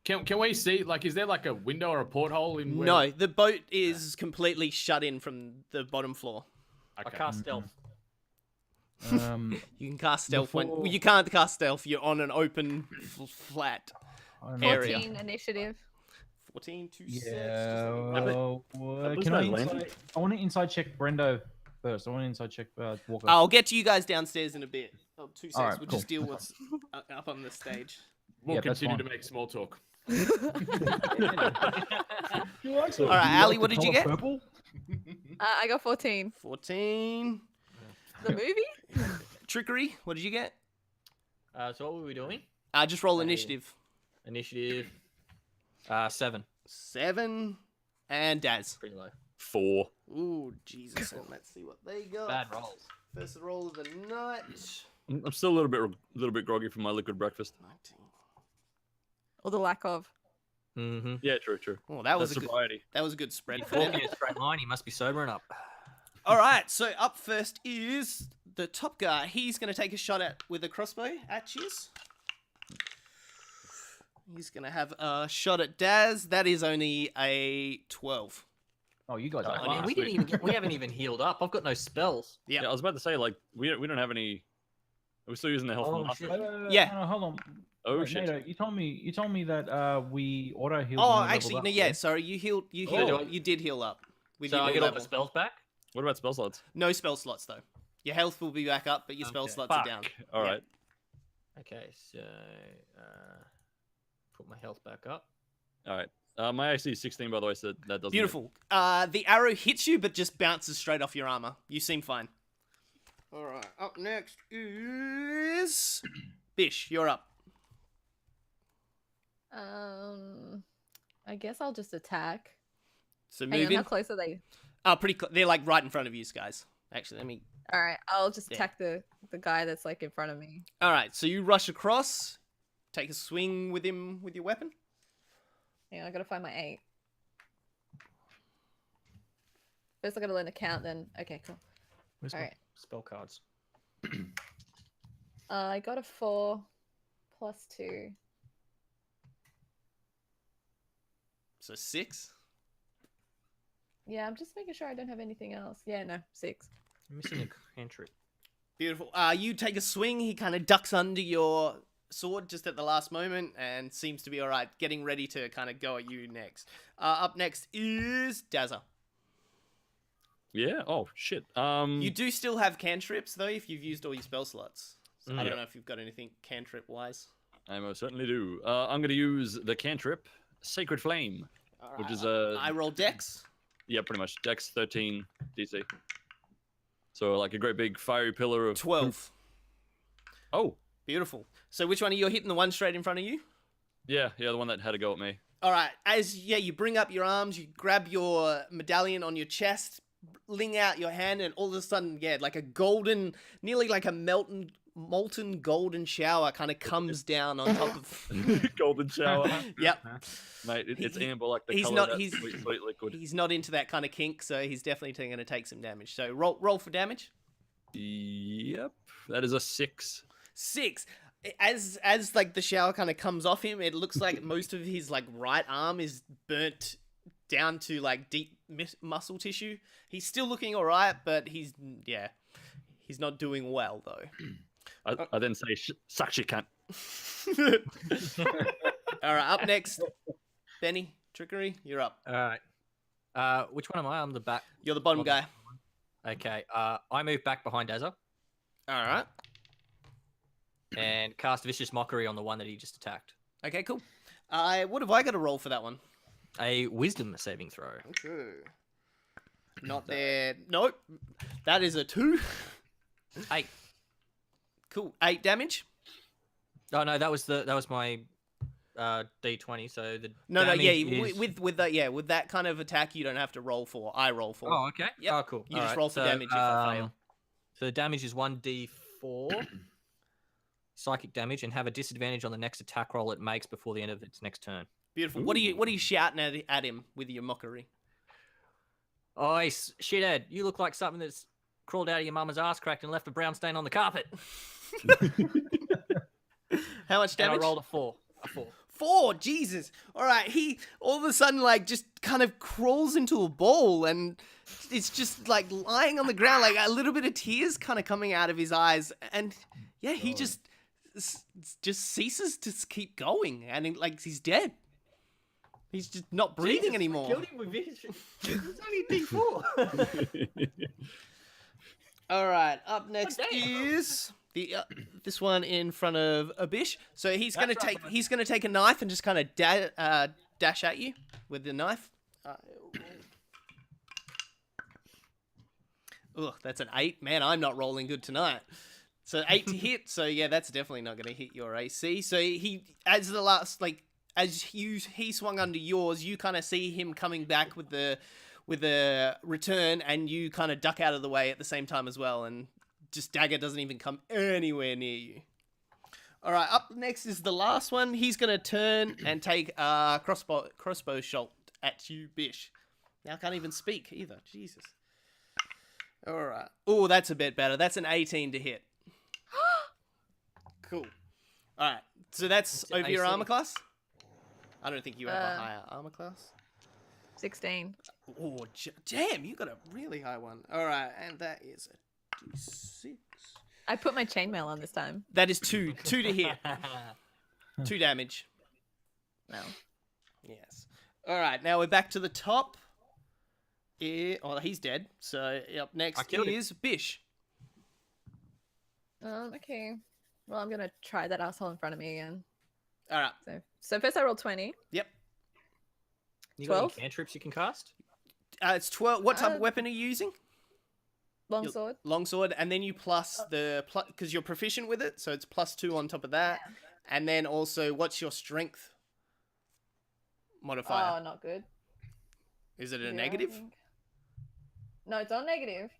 Can we see, like, is there like a window or a porthole in where... No, the boat is completely shut in from the bottom floor. I Okay. cast stealth. You can cast stealth Before- when you can't cast stealth. You're on an open, flat I don't know. area. 14 initiative. 14 to Yeah. 6. Well, was can I? my lantern. I want to inside check Brendo first. I want to inside check Walker. I'll get to you guys downstairs in a bit. Oh, 2 seconds. Alright, we'll cool. just deal with up on the stage. We'll Yeah, that's continue to fine. make small talk. All right, Ali, what did you get? Purple? I got 14. 14. The movie? Trickery, what did you get? So what were we doing? Just roll initiative. Initiative. 7. 7. And Daz. Pretty low. 4. Ooh, Jesus. And let's see what they got. Bad rolls. First roll of the night. I'm still a little bit groggy from my liquid breakfast. 19. Or the lack of. Mm-hmm. Yeah, true. Oh, that was That's a good. sobriety. That was a good spread for them. Walking a straight line, he must be sobering up. All right, so up first is the top guy. He's going to take a shot with a crossbow at Cheers. He's going to have a shot at Daz. That is only a 12. Oh, you guys Oh, are. yeah, fast. we haven't even healed up. I've got no spells. Yeah. Yeah, I was about to say, like, we don't have any. Are we still using the health Oh, from last shit. week? Yeah. No, hold on. Oh Wait, shit. Nato, you told me that we auto healed. Oh, when we actually, leveled no, up, yeah, sorry. You healed. Oh. You did heal up. With So your I new get all level. the spells back? What about spell slots? No spell slots, though. Your health will be back up, but your spell Okay. slots are Fuck. down. All Yeah. right. Okay, so put my health back up. All right. My AC is 16, by the way, so that doesn't. Beautiful. The arrow hits you, but just bounces straight off your armor. You seem fine. All right. Up next is Bish. You're up. I guess I'll just attack. So Hang move on, in. how close are they? Pretty. They're like right in front of you guys. Actually, let me. All right, I'll just Yeah. attack the guy that's like in front of me. All right. So you rush across, take a swing with him with your weapon. Hang on, I gotta find my 8. First, I gotta learn to count. Then, okay, cool. Where's All my right. spell cards? I got a 4 plus 2. So 6. Yeah, I'm just making sure I don't have anything else. Yeah, no, 6. I'm missing a cantrip. Beautiful. You take a swing. He kind of ducks under your sword just at the last moment and seems to be all right, getting ready to kind of go at you next. Up next is Dazza. Yeah. Oh shit. You do still have cantrips though, if you've used all your spell slots. So I Yeah. don't know if you've got anything cantrip wise. I most certainly do. I'm gonna use the cantrip, Sacred Flame, which is a I roll dex. yeah, pretty much Dex 13 DC. So like a great big fiery pillar of 12. Oh Beautiful. So which one are you hitting? The one straight in front of you? yeah, the one that had a go at me. All right. You bring up your arms, you grab your medallion on your chest, ling out your hand, and all of a sudden, like a golden, nearly like a molten golden shower kind of comes down on top of. Golden shower, Yep. mate. It's He- amber like the he's color not- of that he's- sweet liquid. He's not into that kind of kink, so he's definitely going to take some damage. So roll for damage. Yep, that is a 6. 6. As like the shower kind of comes off him, it looks like most of his like right arm is burnt down to like deep muscle tissue. He's still looking all right, but he's not doing well though. I then say, suck you cunt. All right, up next, Benny. Trickery, you're up. All right. Which one am I? I'm the back. You're the bottom guy. Okay. I move back behind Dazza All right. and cast Vicious Mockery on the one that he just attacked. Okay, cool. What have I got to roll for that one? A Wisdom saving throw. Okay. Not there. Nope. That is a 2. 8. Cool. 8 damage. Oh no, that was my D20. So the No, damage yeah. is... With that kind of attack, you don't have to roll for. I roll for. Oh, okay. Yep. Oh, cool. You All just right. roll for damage if I fail. So the damage is 1d4 psychic damage, and have a disadvantage on the next attack roll it makes before the end of its next turn. Beautiful. What are you shouting at him with your mockery? Oh, shithead! You look like something that's crawled out of your mama's ass crack and left a brown stain on the carpet. How much damage? And I rolled a 4. A 4. 4, Jesus. All right, he all of a sudden like just kind of crawls into a ball and it's just like lying on the ground, like a little bit of tears kind of coming out of his eyes, and yeah, he just ceases to keep going, and like he's dead. He's just not breathing anymore. Killed him with vision. It's only D4. All right, up next damn. is the this one in front of Abish. So he's gonna That's right, bro. he's gonna take a knife and just kind of dash at you with the knife. Ugh, that's an 8. Man, I'm not rolling good tonight. So 8 to hit. So yeah, that's definitely not gonna hit your AC. So he, as the last, like as he swung under yours, you kind of see him coming back with the return, and you kind of duck out of the way at the same time as well, and just dagger doesn't even come anywhere near you. All right, up next is the last one. He's gonna turn and take a crossbow shot at you, Bish. Now I can't even speak either. Jesus. All right. Oh, that's a bit better. That's an 18 to hit. Cool. All right. So that's over your AC? armor class. I don't think you have a higher armor class. 16. Oh, damn! You got a really high one. All right, and that is a D6. I put my chainmail on this time. That is 2 to hit. 2 damage. No. Yes. All right, now we're back to the top. Oh, he's dead. So up next killed him. is Bish. Okay. Well, I'm gonna try that asshole in front of me again. All right. So first I rolled 20. Yep. You got any 12? cantrips you can cast? It's 12. What type of weapon are you using? Longsword. Longsword, and then you plus because you're proficient with it, so it's +2 on top of that. And then also, what's your strength modifier? Oh, not good. Is it a 0, I negative? think. No, it's not negative.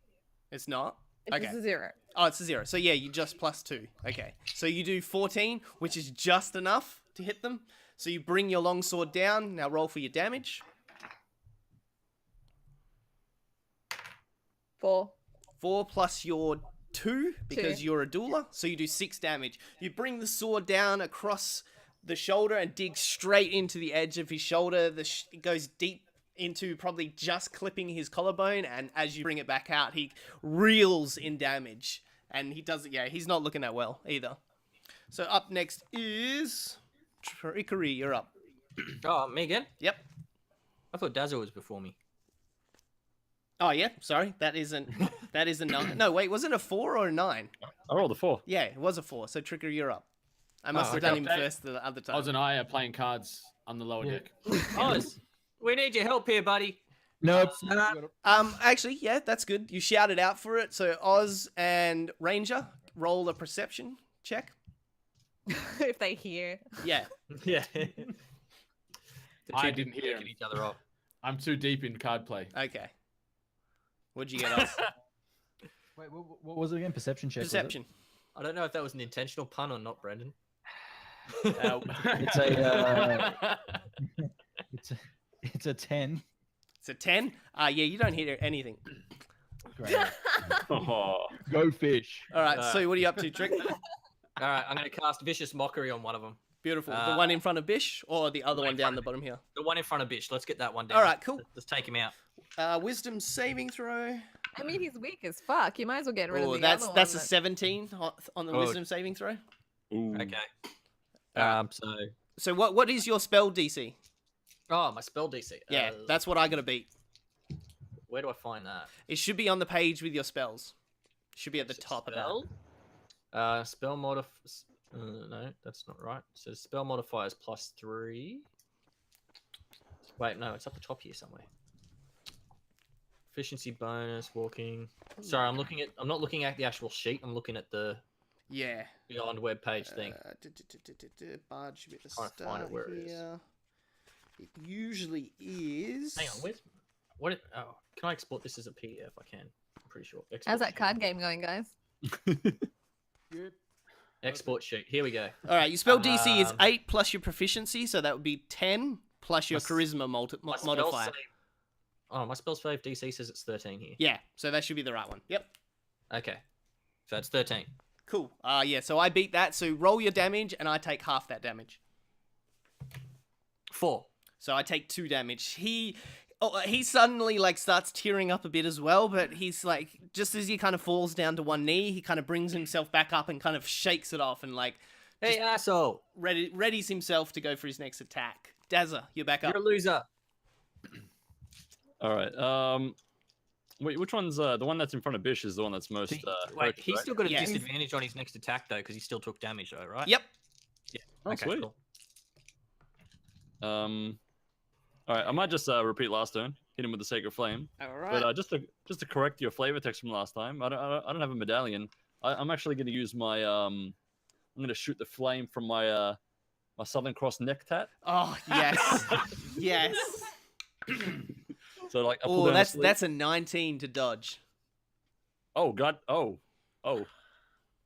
It's not. It's Okay. just a 0. Oh, it's a 0. So yeah, you just +2. Okay. So you do 14, which is just enough to hit them. So you bring your longsword down. Now roll for your damage. 4. 4 plus your 2 because 2. you're a dueler. So you do 6 damage. You bring the sword down across the shoulder and dig straight into the edge of his shoulder. It goes deep into probably just clipping his collarbone, and as you bring it back out, he reels in damage. And he doesn't, he's not looking that well either. So up next is Trickery. You're up. Oh, me again? Yep. I thought Dazzle was before me. Oh yeah, sorry. That is a 9. No, wait, was it a 4 or a 9? I rolled a 4. Yeah, it was a 4. So Trickery, you're up. I must have okay. done him first the other time. Oz and I are playing cards on the lower deck. Oz, we need your help here, buddy. Nope. Actually, yeah, that's good. You shouted out for it. So Oz and Ranger roll a perception check. If they hear. Yeah. Yeah. I didn't hear him. each other off. I'm too deep in card play. Okay. What'd you get, Oz? Wait, what was it again? Perception check. was it? Perception. I don't know if that was an intentional pun or not, Brendan. It's a it's a 10. It's a 10. Yeah, you don't hear anything. Great. Oh. Go fish. All right. So what are you up to, Trick? All right, I'm going to cast Vicious Mockery on one of them. Beautiful. The one in front of Bish, or the other one one in down front the of bottom here. The one in front of Bish. Let's get that one down. All right. Cool. Let's take him out. Wisdom saving throw. I mean, he's weak as fuck. You might as well get rid Oh, of the other that's a one. 17 on the Oh. wisdom saving throw. Ooh. Okay. Alright. So So what is your spell DC? Oh, my spell DC. Yeah, that's what I gotta beat. Where do I find that? It should be on the page with your spells. Should be at the top of that. Spell no, that's not right. So spell modifiers +3. Wait, no, it's up the top here somewhere. Efficiency bonus, walking. Sorry, I'm not looking at the actual sheet. I'm looking at the beyond web page thing. Bard should be at the Trying start to find it where it is. here. It usually is. Hang on, oh, can I export this as a PDF? I can. I'm pretty sure. How's that sheet. card game going, guys? Export sheet. Here we go. All right, your spell DC is 8 plus your proficiency, so that would be 10 plus your charisma My spell modifier. save- Oh, my spell save DC says it's 13 here. Yeah, so that should be the right one. Yep. Okay. So it's 13. Cool. Yeah, so I beat that. So roll your damage, and I take half that damage. 4. So I take 2 damage. He suddenly like starts tearing up a bit as well, but he's like, just as he kind of falls down to one knee, he kind of brings himself back up and kind of shakes it off and like, Hey, asshole! readies himself to go for his next attack. Dazza, you're back up. You're a loser. All right. Wait, which one's the one that's in front of Bish is the one that's most? Wait, he's still got a Yeah. disadvantage on his next attack though, because he still took damage though, right? Yep. Yeah. Oh, Okay. sweet. Cool. All right. I might just repeat last turn. Hit him with the Sacred Flame. All right. But just to correct your flavor text from last time, I don't have a medallion. I'm actually going to use my I'm going to shoot the flame from my my Southern Cross neck tat. Oh yes, yes. So like, I pull Oh, down the that's sleeve. that's a 19 to dodge. Oh god. Oh. Well,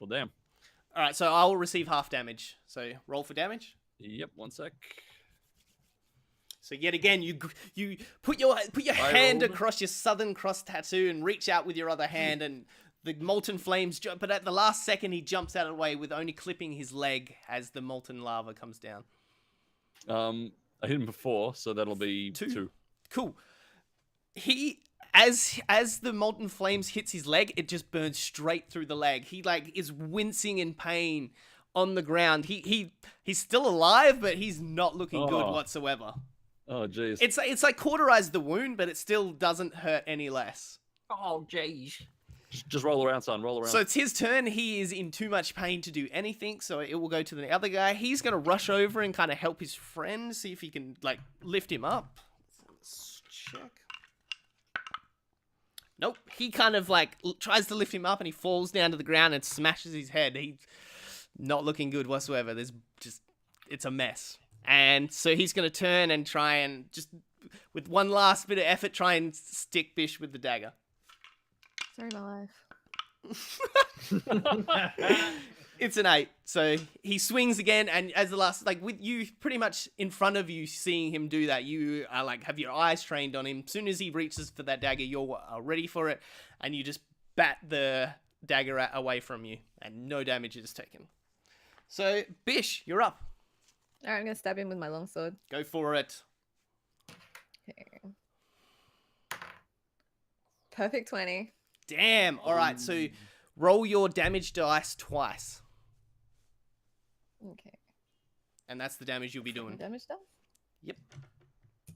damn. All right, so I will receive half damage. So roll for damage. Yep. One sec. So yet again, you put your hand rolled. across your Southern Cross tattoo and reach out with your other hand, and the molten flames jump. But at the last second, he jumps out of the way with only clipping his leg as the molten lava comes down. I hit him before, so that'll be 2. Cool. He as the molten flames hits his leg, it just burns straight through the leg. He like is wincing in pain on the ground. He's still alive, but he's not looking good Oh. whatsoever. Oh jeez. It's like cauterized the wound, but it still doesn't hurt any less. Oh, jeez. Just roll around, son. Roll around. So it's his turn. He is in too much pain to do anything, so it will go to the other guy. He's gonna rush over and kind of help his friend, see if he can like lift him up. Let's check. Nope. He kind of like tries to lift him up, and he falls down to the ground and smashes his head. He's not looking good whatsoever. It's a mess. And so he's gonna turn and try and just with one last bit of effort, try and stick Bish with the dagger. Sorry, my life. It's an 8. So he swings again, and as the last, like with you pretty much in front of you seeing him do that, you are like have your eyes trained on him. As soon as he reaches for that dagger, you're ready for it, and you just bat the dagger away from you, and no damage is taken. So Bish, you're up. All right, I'm gonna stab him with my longsword. Go for it. Okay. Perfect 20. Damn. All right. So roll your damage dice twice, Okay. and that's the damage you'll be My doing. damage stuff? Yep.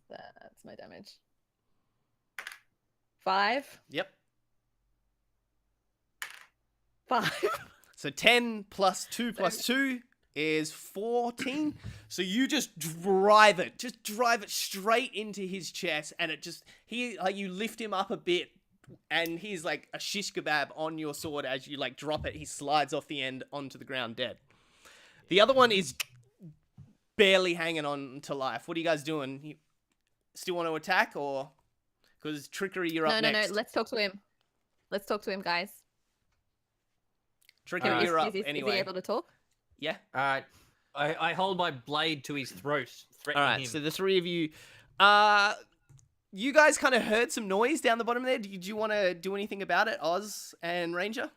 That's my damage. 5. Yep. 5. So 10 plus 2 plus 2 is 14. So you just drive it straight into his chest, and it just you lift him up a bit, and he's like a shish kebab on your sword as you like drop it. He slides off the end onto the ground dead. The other one is barely hanging on to life. What are you guys doing? You still want to attack, or because Trickery, you're up No. next. Let's talk to him. Let's talk to him, guys. Trickery, you're up Is he anyway. able to talk? Yeah. I hold my blade to his throat, All threatening right, him. so the three of you, you guys kind of heard some noise down the bottom there. Did you want to do anything about it, Oz and Ranger?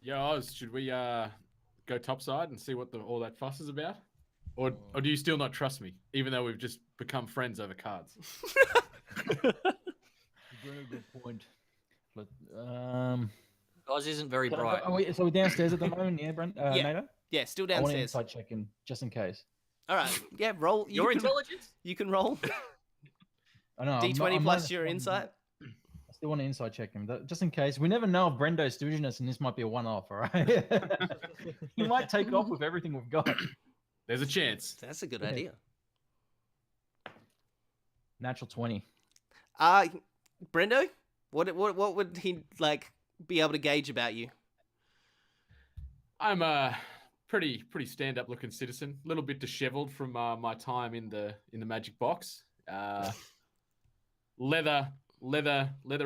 Yeah, Oz, should we go topside and see what all that fuss is about? Or do you still not trust me, even though we've just become friends over cards? Very good point. But Oz isn't very so, bright. so we're downstairs at the moment, yeah, Brent? Yeah. Nato? Yeah, still I want to downstairs. inside check in just in case. All right, yeah, roll. Your can, intelligence? you can roll. I know. D20 plus your insight. I still want to inside check him, just in case. We never know if Brendo's stooginess, and this might be a one-off. All right. He might take off with everything we've got. There's a chance. That's a good Yeah. idea. Natural 20. Brendo, what would he like be able to gauge about you? I'm a pretty stand-up looking citizen. A little bit disheveled from my time in the magic box. Leather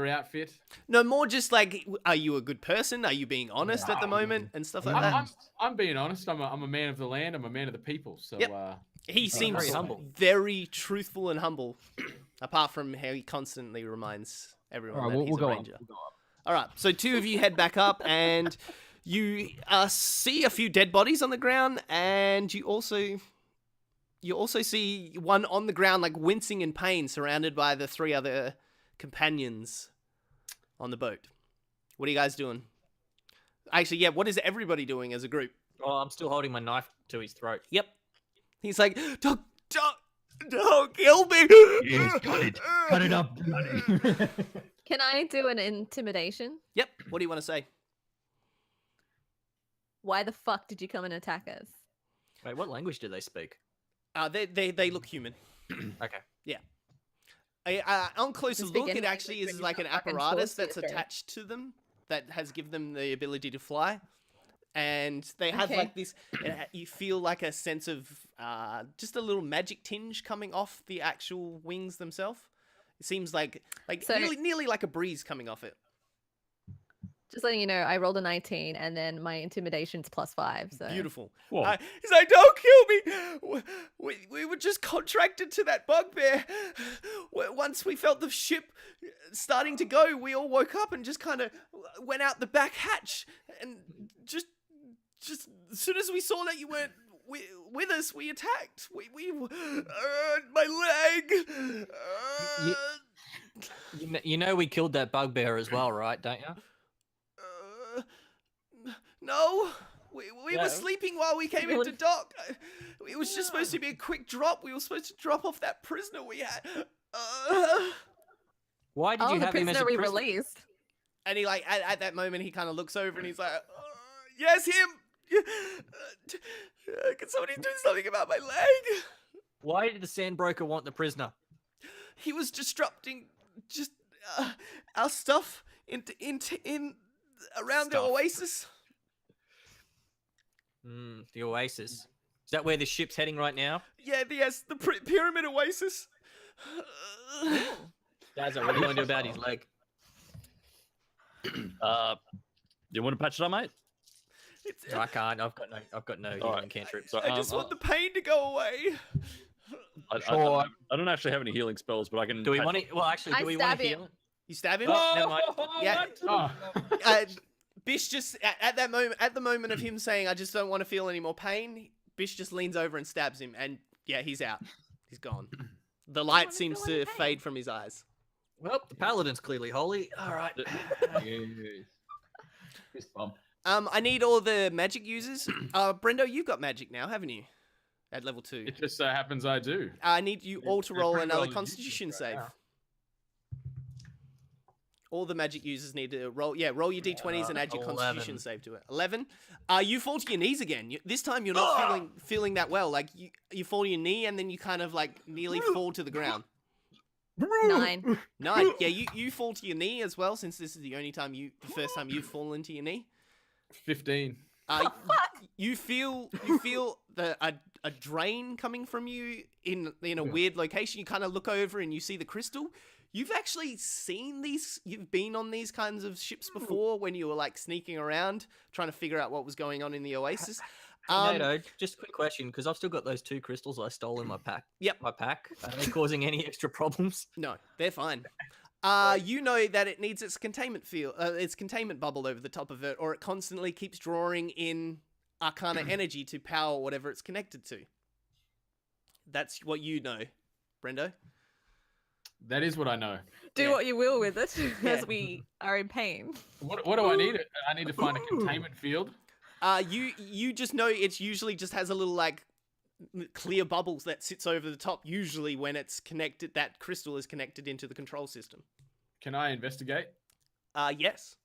outfit. No, more just like, are you a good person? Are you being honest at the moment and stuff like that? I'm being honest. I'm a man of the land. I'm a man of the people. So Yep. He seems very humble. very truthful and humble, apart from how he constantly reminds everyone All right, that he's we'll a go ranger. up. We'll go up. All right, so two of you head back up, and you see a few dead bodies on the ground, and you also see one on the ground, like wincing in pain, surrounded by the three other companions on the boat. What are you guys doing? Actually, yeah, what is everybody doing as a group? Oh, I'm still holding my knife to his throat. Yep. He's like, don't kill me. Yes, cut it up, bloody. Can I do an intimidation? Yep. What do you want to say? Why the fuck did you come and attack us? Wait, what language do they speak? They look human. Okay. On closer Speak look, it any actually language is when like you're an not fucking apparatus forced to, that's sorry. attached to them that has given them the ability to fly. And they have Okay. like this, you feel like a sense of just a little magic tinge coming off the actual wings themselves. It seems like So- nearly like a breeze coming off it. Just letting you know, I rolled a 19 and then my intimidation's +5. So Beautiful. Whoa. He's like, don't kill me. We were just contracted to that bugbear. Once we felt the ship starting to go, we all woke up and just kind of went out the back hatch. And just as soon as we saw that you weren't with us, we attacked. My leg. You know we killed that bugbear as well, right? Don't you? No. We Yeah. were sleeping while we came into dock. It was just supposed to be a quick drop. We were supposed to drop off that prisoner we had. Why did oh, you the have him as prisoner a we prisoner? released. And he like at that moment he kind of looks over and he's like, "Yes, him. Can somebody do something about my leg?" Why did the Sandbroker want the prisoner? He was disrupting just our stuff in around the Stuff. oasis. The Oasis. Is that where the ship's heading right now? Yeah, yes, the pyramid oasis. Guys, what are you going to do about his leg? You want to patch it up, mate? It's, No, I can't. I've got no All healing right. cantrips. So, I just want the pain to go away. I don't actually have any healing spells, but I can. Do we patch- want to? Well, actually, I do we want stab to him. heal? You stab him. Oh, never mind. Yeah. Oh. Bish just at the moment of him saying, "I just don't want to feel any more pain," Bish just leans over and stabs him, and yeah, he's out. He's gone. The light wanna seems feel any to pain. fade from his eyes. Well, the paladin's clearly holy. All right. Fist bump. I need all the magic users. Brendo, you've got magic now, haven't you? At level 2. It just so happens I do. I need you all to They're roll pretty another well used Constitution right save. now. All the magic users need to roll. Yeah, roll your d20s and add your 11. Constitution save to it. 11. You fall to your knees again. This time you're not feeling that well. Like you fall to your knee and then you kind of like nearly fall to the ground. 9. 9. Yeah, you fall to your knee as well, since this is the first time you've fallen to your knee. 15. You feel a drain coming from you in a weird location. You kind of look over and you see the crystal. You've actually seen these. You've been on these kinds of ships before when you were like sneaking around trying to figure out what was going on in the oasis. No, just a quick question, because I've still got those 2 crystals I stole in my pack. Yep. My pack. Are they causing any extra problems? No, they're fine. You know that it needs its containment its containment bubble over the top of it, or it constantly keeps drawing in arcana energy to power whatever it's connected to. That's what you know, Brendo. That is what I know. Do Yeah. what you will with it, Yeah. as we are in pain. What do I need? I need to find a containment field. You just know it's usually just has a little like clear bubbles that sits over the top. Usually, when it's connected, that crystal is connected into the control system. Can I investigate? Yes.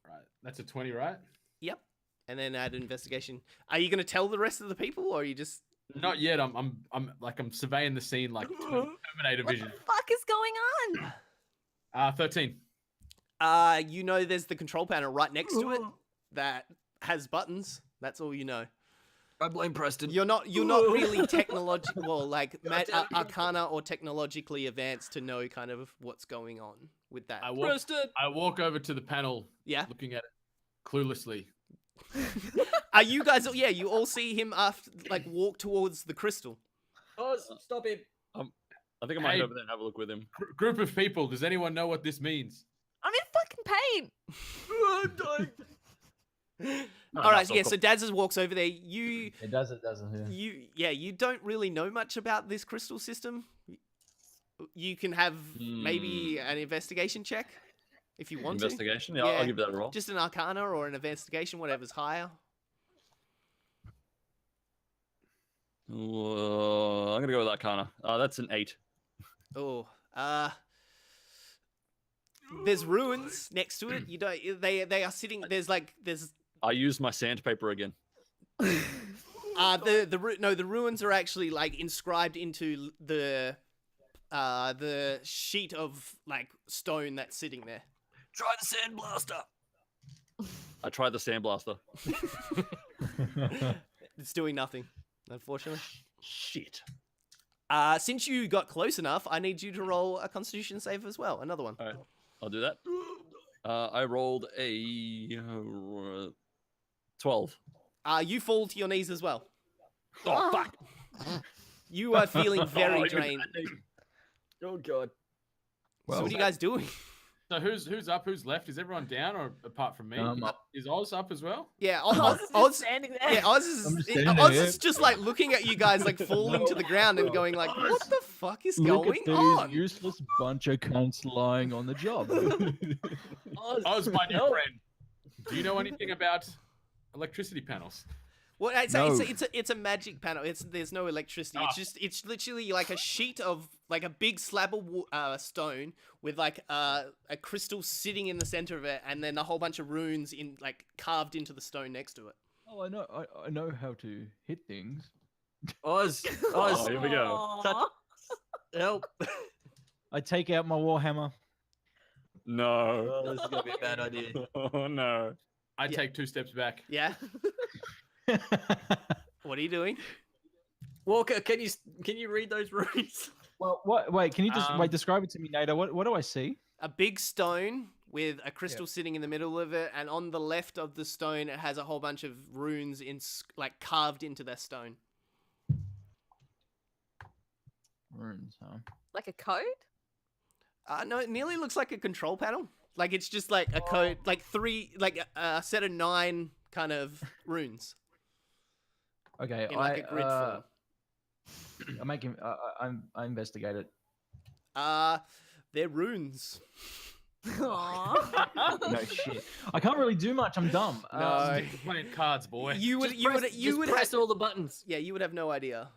Right, that's a 20, right? Yep. And then add investigation. Are you going to tell the rest of the people, or are you just? Not yet. I'm surveying the scene like Terminator What vision. the fuck is going on? 13. You know, there's the control panel right next to it that has buttons. That's all you know. I blame Preston. You're not really technological, well, like arcana or technologically advanced to know kind of what's going on with that. I walk over to the panel, Yeah. looking at it cluelessly. Are you guys? Yeah, you all see him after like walk towards the crystal. Oz, stop him. I think I might Hey. head over there and have a look with him. Group of people. Does anyone know what this means? I'm in fucking pain. All right, yeah. So Daz walks over there. It doesn't. Yeah. You don't really know much about this crystal system. You can have maybe an investigation check if you want Investigation? to. Yeah, I'll give that a roll. Just an arcana or an investigation, whatever's higher. I'm gonna go with Arcana. That's an 8. Oh, there's ruins next to it. You don't. They are sitting. There's. I used my sandpaper again. The ruins are actually like inscribed into the sheet of like stone that's sitting there. Try the sandblaster. I tried the sandblaster. It's doing nothing, unfortunately. Shit. Since you got close enough, I need you to roll a Constitution save as well. Another one. All right, I'll do that. I rolled a 12. You fall to your knees as well. Oh fuck! You are feeling very Oh, drained. Oh god. So what are you guys doing? So who's up? Who's left? Is everyone down, or apart from me? Is Oz up as well? Yeah, Oz is Oz. standing there. Yeah, Oz I'm is. just standing Oz there. is just like looking at you guys, like falling to the ground and going like, "What the fuck is Look going at these on?" useless bunch of cunts lying on the job. Oz, my new friend. Do you know anything about electricity panels? Well, No. it's a magic panel. There's no electricity. It's literally like a sheet of like a big slab of stone with like a crystal sitting in the center of it, and then a whole bunch of runes in like carved into the stone next to it. Oh, I know how to hit things. Oz. Oh, here we go. Aw. Help. I take out my warhammer. No. Oh, this is gonna be a bad idea. Oh no. I take 2 steps back. Yeah. What are you doing? Walker, can you read those runes? Well, what? Wait, can you just Um, describe it to me, Nader? What do I see? A big stone with a crystal sitting in the middle of it, and on the left of the stone, it has a whole bunch of runes like carved into that stone. Runes, huh? Like a code? No, it nearly looks like a control panel. Like it's just like a code, like a set of 9 kind of runes Okay, in like a grid form. I'm making. I investigate it. They're runes. Aww. No shit. I can't really do much. I'm dumb. No. Stick to playing cards, boy. You would press have all the buttons. yeah, you would have no idea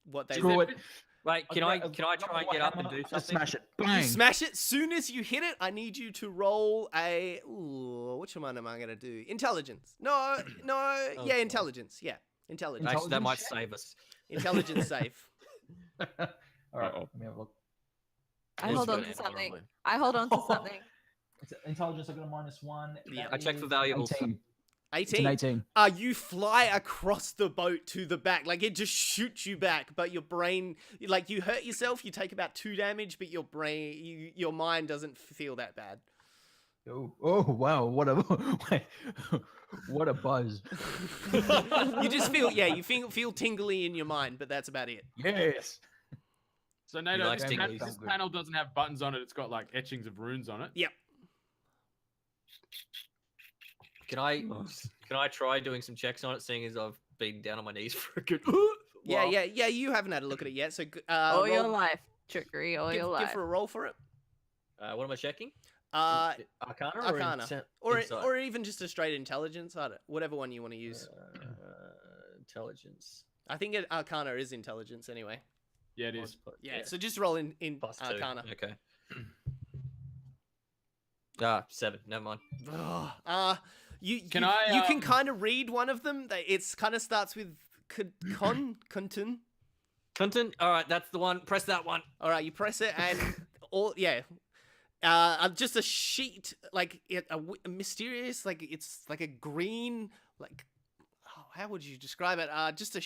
what they Screw were. it. Wait, can I try and get up and do Just something? smash it. You Bang. smash it. Soon as you hit it, I need you to roll a. Ooh, which one am I gonna do? Intelligence. No. Yeah, intelligence. Yeah, intelligence. Actually, that might Intelligence? save us. Intelligence save. All right. Uh-oh. Let me have a look. I It's hold on gonna to end something. horribly. I hold on to something. It's intelligence. I got a -1. Yeah, That I checked for is valuables. 18. It's 18. an 18. You fly across the boat to the back. Like, it just shoots you back, but your brain, like, you hurt yourself, you take about 2 damage, but your brain, your mind doesn't feel that bad. Oh wow! What a what a buzz! You just feel, you feel tingly in your mind, but that's about it. Yes. So Nato, like this, stinglies. this panel doesn't have buttons on it. It's got like etchings of runes on it. Yep. Can I try doing some checks on it, seeing as I've been down on my knees for a good Yeah, while? yeah. You haven't had a look at it yet, so All your roll- life. Trickery all your give life. for a roll for it. What am I checking? Arcana Arcana or insight? or even just a straight intelligence. Whatever one you want to use. Intelligence. I think Arcana is intelligence anyway. Yeah, it is. Yeah, so just roll in Plus 2. Arcana. Okay. 7. Never mind. You I, can kind of read one of them. It's kind of starts with Kuntun. Clinton. All right, that's the one. Press that one. All right, you press it and just a sheet like a mysterious, like it's like a green, like how would you describe it? Just a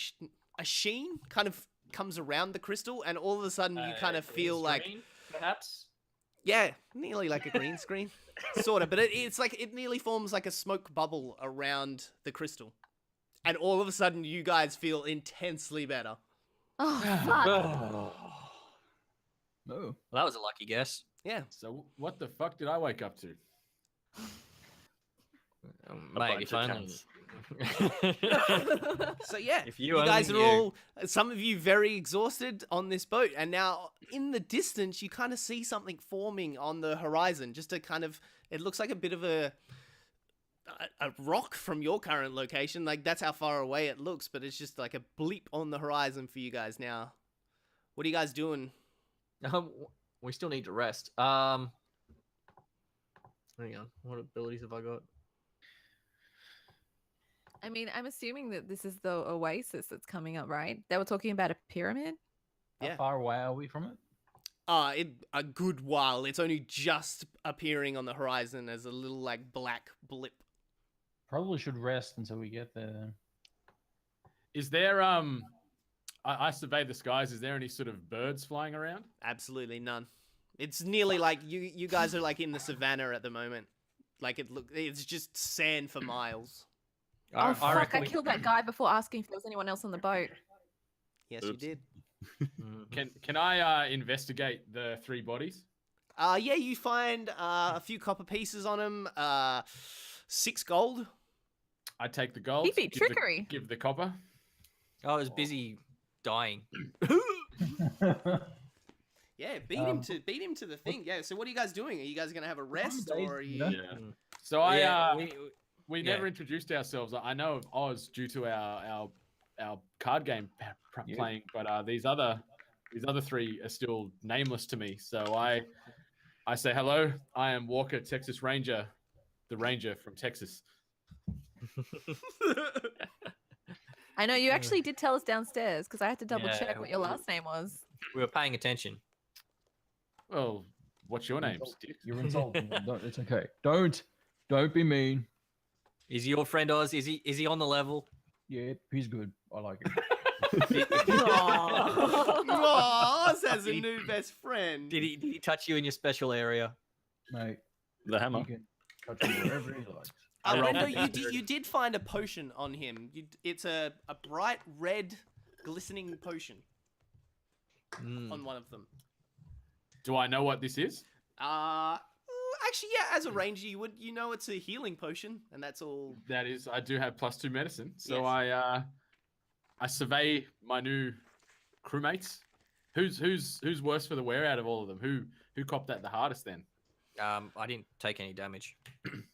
sheen kind of comes around the crystal, and all of a sudden you kind of feel like Screen, perhaps. yeah, nearly like a green screen, sort of, but it's like it nearly forms like a smoke bubble around the crystal, and all of a sudden you guys feel intensely better. Oh, fuck. No. Well, that was a lucky guess. Yeah. So what the fuck did I wake up to? Mate, bunch if of only. So yeah, If you guys are only knew. all, some of you very exhausted on this boat, and now in the distance you kind of see something forming on the horizon. Just a kind of, it looks like a bit of a rock from your current location. Like that's how far away it looks, but it's just like a bleep on the horizon for you guys now. What are you guys doing? We still need to rest. Hang on. What abilities have I got? I mean, I'm assuming that this is the oasis that's coming up, right? They were talking about a pyramid. How Yeah. far away are we from it? A good while. It's only just appearing on the horizon as a little like black blip. Probably should rest until we get there. Is there I surveyed the skies. Is there any sort of birds flying around? Absolutely none. It's nearly like you guys are like in the savannah at the moment. Like it's just sand for miles. Oh, fuck. reckon I we- killed that guy before asking if there was anyone else on the boat. Yes, you Oops. did. Can I investigate the 3 bodies? Yeah, you find a few copper pieces on them. 6 gold. I take the gold. He beat trickery. Give the copper. I was busy dying. Yeah, beat him to the thing. Yeah. So what are you guys doing? Are you guys gonna have a rest days, or are you? yeah. Yeah. So I Yeah, we yeah. never introduced ourselves. I know of Oz due to our card game Yeah. playing, but these other 3 are still nameless to me. So I say hello. I am Walker, Texas Ranger, the Ranger from Texas. I know you actually did tell us downstairs because I had to double Yeah, check what your last name was. We were paying attention. Well, what's your name, Stick? You're insulting them. Don't, it's okay. Don't be mean. Is he your friend Oz? Is he on the level? Yeah, he's good. I like him. Aw, Oz has a new best friend. Did he touch you in your special area? Mate, The he hammer. can touch him wherever he likes. Yeah. Brendo, you did find a potion on him. It's a bright red, glistening potion Mm. on one of them. Do I know what this is? Actually, yeah. As a ranger, you know it's a healing potion, and that's all. That is, I do have +2 medicine. So Yes. I survey my new crewmates. Who's worse for the wear out of all of them? Who copped that the hardest then? I didn't take any damage.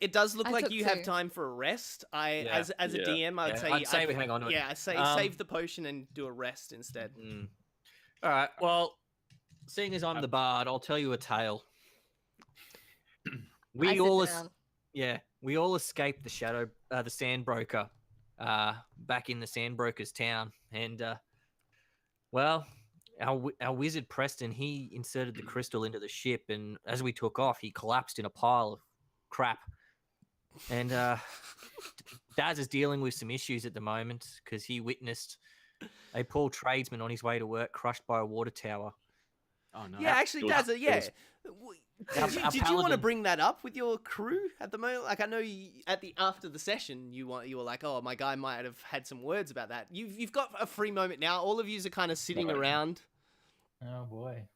It does look I like took you have 2. time for a rest. Yeah. As a Yeah. DM, I'd Yeah, say I'd say we hang on to it. Yeah, I say Um, save the potion and do a rest instead. Mm. All right. Well, seeing as I'm the bard, I'll tell you a tale. I We sit all, down. we all escaped the the Sandbroker, back in the Sandbroker's town, and well, our wizard Preston, he inserted the crystal into the ship, and as we took off, he collapsed in a pile of crap. And Daz is dealing with some issues at the moment because he witnessed a poor tradesman on his way to work crushed by a water tower. Oh no. Yeah, actually, It was- does it? it Yeah. was- Did you want to paladin- bring that up with your crew at the moment? Like, I know after the session, you were like, "Oh, my guy might have had some words about that." You've got a free moment now. All of yous are kind of sitting Right. around. Oh boy.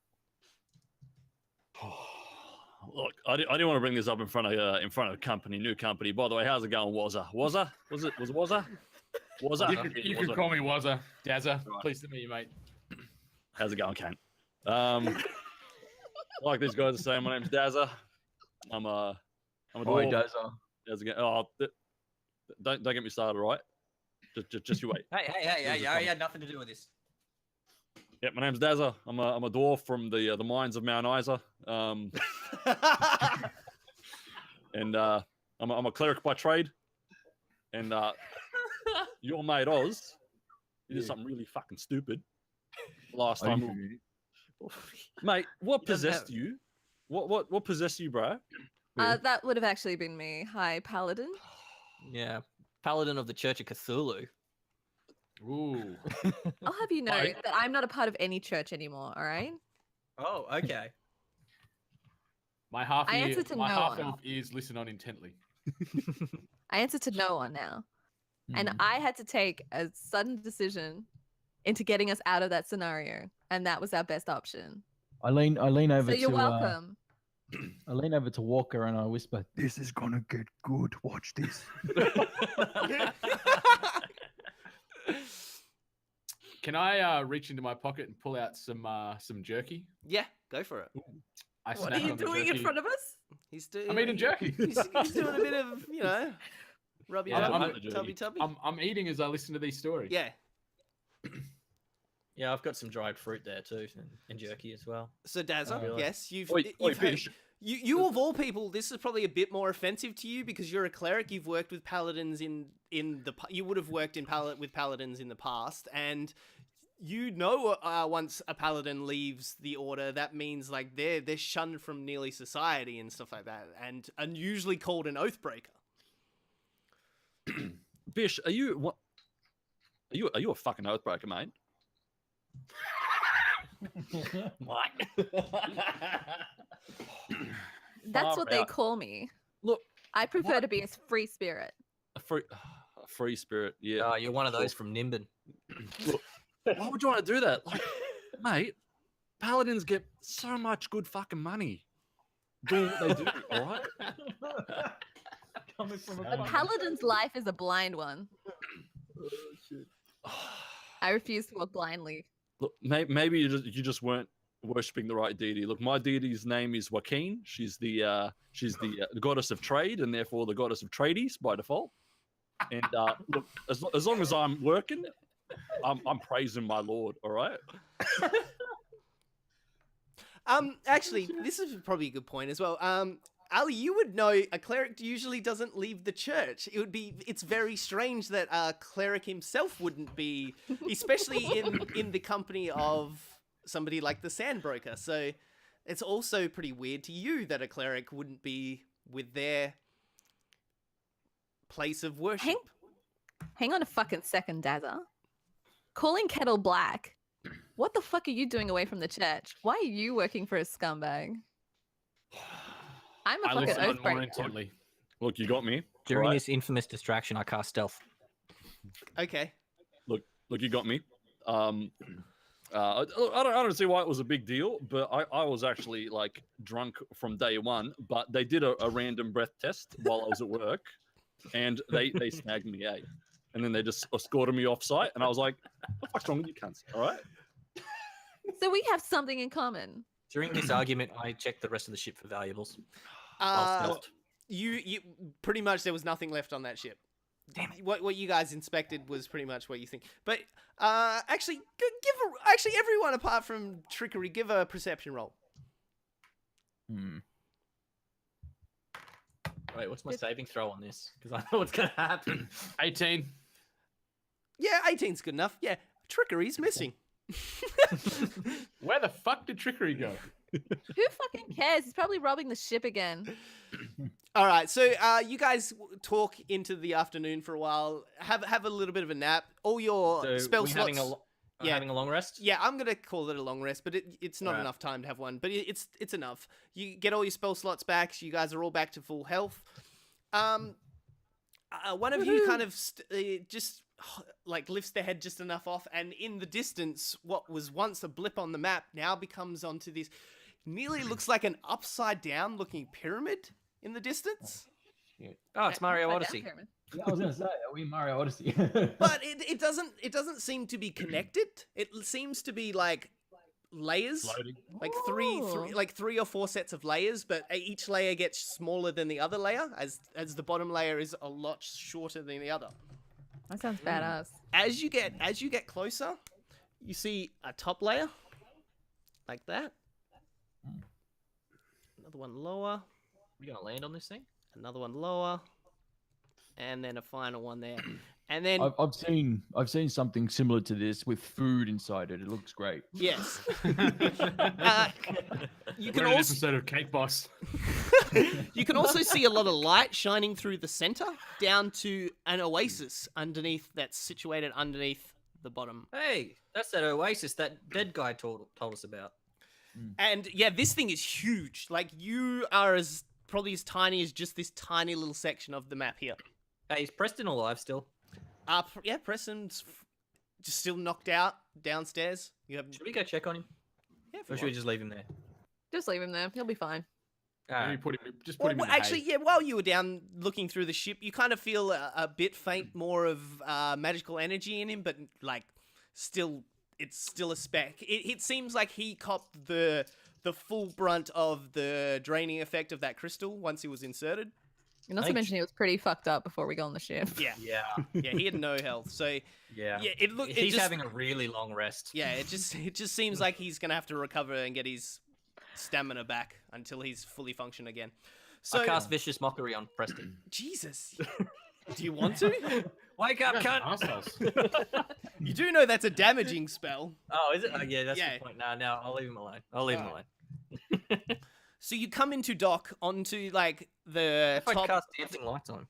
Look, I didn't want to bring this up in front of company, new company. By the way, how's it going, Wazza? Wazza? Was it Wazza? Wazza? You can Wazza. call me Wazza, Dazza. Right. Pleased to meet you, mate. How's it going, Kane? Like these guys are saying, my name's Dazza. I'm a Boy, dwarf. Dazza. How's it going? Oh, don't get me started, right? Just you wait. Hey, I had nothing to do with this. Yeah, my name's Dazza. I'm a dwarf from the mines of Mount Isa. And I'm a cleric by trade. And your mate Oz, he did something really fucking stupid last time. Mate, what possessed you? What possessed you, bro? That would have actually been me. Hi, Paladin. Yeah, Paladin of the Church of Cthulhu. Ooh. I'll have you know Right. that I'm not a part of any church anymore, all right? Oh, okay. My half I ear, answer to my no half one. elf ears listen on intently. I answer to no one now. And Hmm. I had to take a sudden decision into getting us out of that scenario. And that was our best option. I lean over So you're to welcome. I lean over to Walker and I whisper, "This is gonna get good. Watch this." Can I reach into my pocket and pull out some jerky? Yeah, go for it. I What snack are you on the doing in jerky. front of us? He's doing. I'm eating jerky. He's doing a bit of, rub your Yeah, tummy, I'm- tubby tubby. I'm eating as I listen to these stories. Yeah. Yeah, I've got some dried fruit there too, and jerky as well. So Dazza, Really? yes, you've Oi, you've heard, Fish. you of all people, this is probably a bit more offensive to you because you're a cleric. You've worked with paladins you would have worked with paladins in the past, and once a paladin leaves the order, that means like they're shunned from nearly society and stuff like that, and usually called an oathbreaker. Bish, are you a fucking oathbreaker, mate? What? That's Far what they out. call me. Look, I prefer to be a free spirit. a free spirit. Yeah. You're one of those from Nimbin. Why would you want to do that? Like, mate, paladins get so much good fucking money doing what they do, all right? Coming from A paladin's life is a blind one. I refuse to walk blindly. Look, maybe you just weren't worshipping the right deity. Look, my deity's name is Joaquin. She's the goddess of trade, and therefore the goddess of tradies by default. And look, as long as I'm working, I'm praising my lord. All right. Actually, this is probably a good point as well. Ali, you would know a cleric usually doesn't leave the church. It's very strange that a cleric himself wouldn't be, especially in the company of somebody like the Sandbroker. So it's also pretty weird to you that a cleric wouldn't be with their place of worship. Hang on a fucking second, Dazza. Calling kettle black. What the fuck are you doing away from the church? Why are you working for a scumbag? I'm a I fucking listen on more oathbreaker. intently. Look, you got me. During all right? this infamous distraction, I cast stealth. Okay. Look, you got me. I don't see why it was a big deal, but I was actually like drunk from day one. But they did a random breath test while I was at work, and they snagged me, and then they just escorted me off site, and I was like, "What the fuck's wrong with you cunts?" All right. So we have something in common. During this argument, I checked the rest of the ship for valuables. While Uh, stealthed. you pretty much there was nothing left on that ship. Damn it. What you guys inspected was pretty much what you think. But actually, everyone apart from Trickery, give a perception roll. Wait, what's my saving throw on this? Because I know what's going to happen. 18. Yeah, 18's good enough. Yeah, Trickery's missing. Where the fuck did Trickery go? Who fucking cares? He's probably robbing the ship again. All right, so you guys talk into the afternoon for a while. Have a little bit of a nap. All your So spell we're slots. having a long rest? Yeah, I'm gonna call it a long rest, but it's not Right. enough time to have one. But it's enough. You get all your spell slots back. So you guys are all back to full health. One of you kind of just like lifts their head just enough off, and in the distance, what was once a blip on the map now becomes onto this. Nearly looks like an upside down looking pyramid in the distance. Oh, it's Mario Upside down Odyssey. pyramid. Yeah, I was gonna say, are we Mario Odyssey? But it doesn't seem to be connected. It seems to be like layers, Loading. like Ooh. three or four sets of layers, but each layer gets smaller than the other layer, as the bottom layer is a lot shorter than the other. That sounds badass. As you get closer, you see a top layer like that. Another one lower. We gonna land on this thing? Another one lower. And then a final one there. And then I've seen something similar to this with food inside it. It looks great. yes. You can We're in an also episode of Cake Boss. you can also see a lot of light shining through the center down to an oasis underneath that's situated underneath the bottom. Hey, that's that oasis that dead guy told us about. And yeah, this thing is huge. Like you are probably as tiny as just this tiny little section of the map here. Hey, is Preston alive still? Yeah, Preston's just still knocked out downstairs. You have Should we go check on him? yeah, if Or you should we want. just leave him there? Just leave him there. He'll be fine. Maybe Alright. put him, just put Well, him in the actually, hay. yeah. While you were down looking through the ship, you kind of feel a bit faint, more of magical energy in him, but like still, it's still a speck. It seems like he copped the full brunt of the draining effect of that crystal once he was inserted. And not to Thanks. mention he was pretty fucked up before we got on the ship. Yeah, Yeah. yeah. He had no health, so Yeah. yeah. It He's just, having a really long rest. yeah. It just seems like he's gonna have to recover and get his stamina back until he's fully functioned again. So I cast Vicious Mockery on Preston. Jesus, do you want to? Wake up, You guys cunt! are assholes. You do know that's a damaging spell. Oh, is it? Oh, yeah, that's Yeah. the point. No, I'll leave him alone. I'll leave him alone. Alright. So you come into dock onto like the If I top. cast dancing lights on him,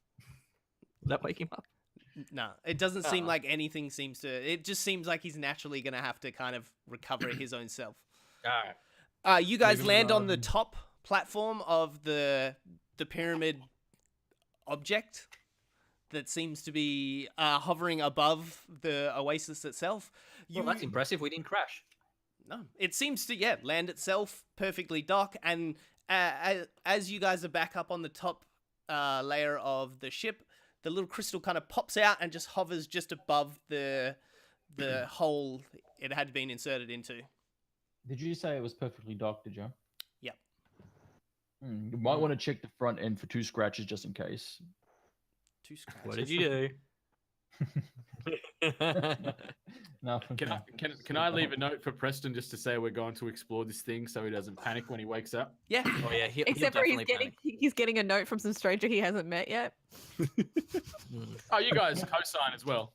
will that wake him up? No, it doesn't seem Oh. like anything seems to. It just seems like he's naturally gonna have to kind of recover his own self. Alright. You guys Leave him land on the alone. top platform of the pyramid object that seems to be hovering above the oasis itself. Well, that's impressive. We didn't crash. No, it seems to land itself perfectly dock, and as you guys are back up on the top layer of the ship, the little crystal kind of pops out and just hovers just above the hole it had been inserted into. Did you say it was perfectly docked, did you? Yep. You might want to check the front end for 2 scratches just in case. 2 scratches. What did you do? No, Can I leave a note for Preston just to say we're going to explore this thing so he doesn't panic when he wakes up? Yeah. Oh yeah, he'll Except for definitely he's getting a note from some stranger he hasn't met yet. panic. Oh, you guys co-sign as well.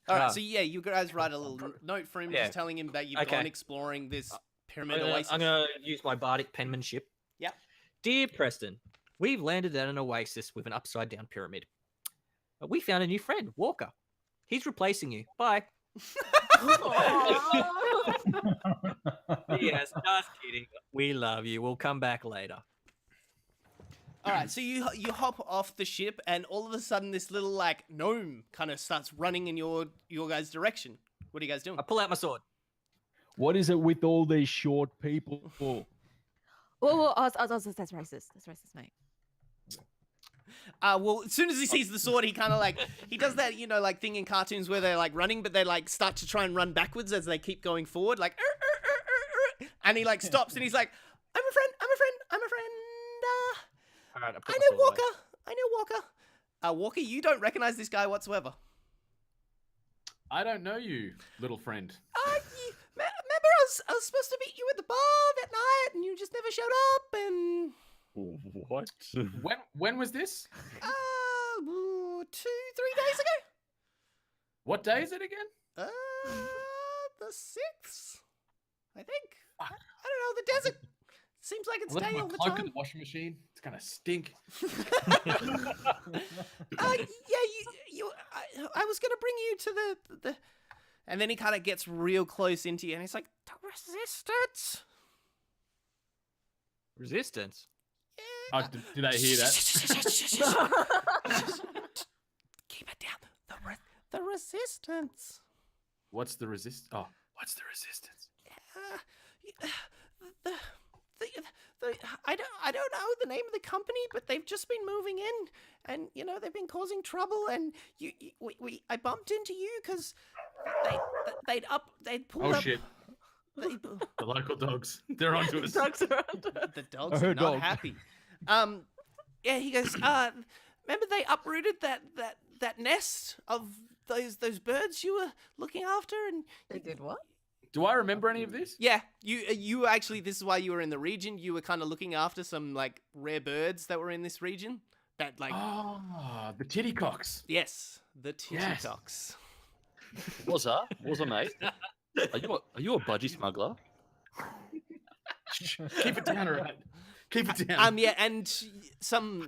All right. Ah. So yeah, you guys write a little note for him, Yeah. just telling him that you've Okay. gone exploring this pyramid I'm oasis. gonna use my bardic penmanship. Yep. Dear Preston, we've landed at an oasis with an upside down pyramid. We found a new friend, Walker. He's replacing you. Bye. Yes, just kidding. We love you. We'll come back later. All right, so you hop off the ship, and all of a sudden, this little like gnome kind of starts running in your guys' direction. What are you guys doing? I pull out my sword. What is it with all these short people? Whoa, that's racist. That's racist, mate. Well, as soon as he sees the sword, he kind of like he does that like thing in cartoons where they're like running, but they like start to try and run backwards as they keep going forward, like, and he like stops and he's like, I'm a friend. All right, I put I my know sword away. Walker. Walker, you don't recognize this guy whatsoever. I don't know you, little friend. Remember I was supposed to meet you at the bar that night, and you just never showed up, and What? When was this? 2-3 days ago. What day is it again? The 6th, I think. I don't know. The desert seems like it's I left day my all the cloak in time. the washing machine. It's gonna stink. Yeah, I was gonna bring you to the, and then he kind of gets real close into you, and he's like, the resistance. Resistance. Oh, did I hear that? Keep it down. The resistance. What's the resist? Oh, what's the resistance? I don't know the name of the company, but they've just been moving in, and they've been causing trouble. And I bumped into you because they'd pulled Oh up. shit! They, The local dogs. They're onto us. Dogs are under. the dogs I are heard not dog. happy. Yeah, he goes. Remember they uprooted that nest of those birds you were looking after, and They did what? Do I remember any of this? yeah, you actually, this is why you were in the region. You were kind of looking after some like rare birds that were in this region. That like The tittycocks. yes, the Yes. tittycocks. Was that? Was a mate? Are you a budgie smuggler? Keep it down, alright. Keep it down. Yeah, and some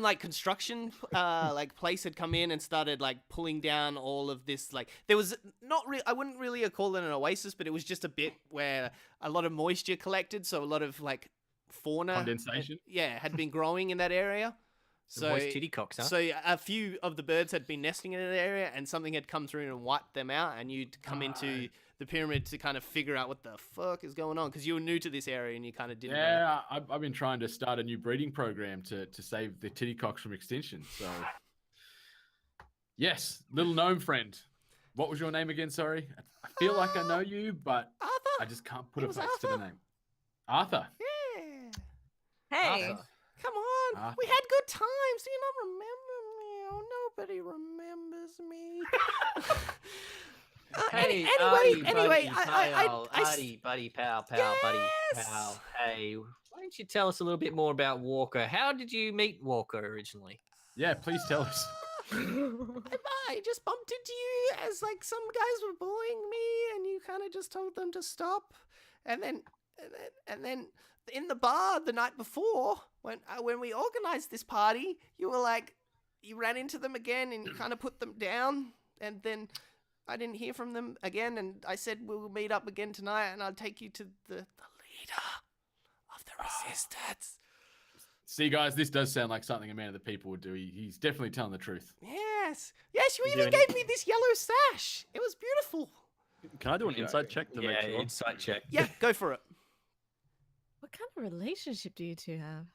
like construction like place had come in and started like pulling down all of this. Like there was not really, I wouldn't really call it an oasis, but it was just a bit where a lot of moisture collected, so a lot of like fauna Condensation. had been growing in that area. Some moist titty cocks, huh? So a few of the birds had been nesting in that area, and something had come through and wiped them out, and you'd come into the pyramid to kind of figure out what the fuck is going on, because you were new to this area and you kind of didn't know. Yeah, I've been trying to start a new breeding program to save the tittycocks from extinction. So, yes, little gnome friend. What was your name again? Sorry, I feel like I know you, but Arthur? I just can't put It a was face to the Arthur. name. Arthur. Yeah. Hey. Arthur. Come on. Arthur. We had good times. Do you not remember me? Oh, nobody remembers me. Anyway, buddy, pal, buddy, pal. Hey, why don't you tell us a little bit more about Walker? How did you meet Walker originally? Yeah, please tell us. I just bumped into you as like some guys were bullying me, and you kind of just told them to stop. And then in the bar the night before, when we organized this party, you were like, you ran into them again and you kind of put them down, and then I didn't hear from them again, and I said we'll meet up again tonight, and I'll take you to the leader of the resistance. See, guys, this does sound like something a man of the people would do. He's definitely telling the truth. Yes, you even doing gave me this yellow sash. It was beautiful. Can I do an insight check to make sure? insight check. Yeah, go for it. What kind of relationship do you two have?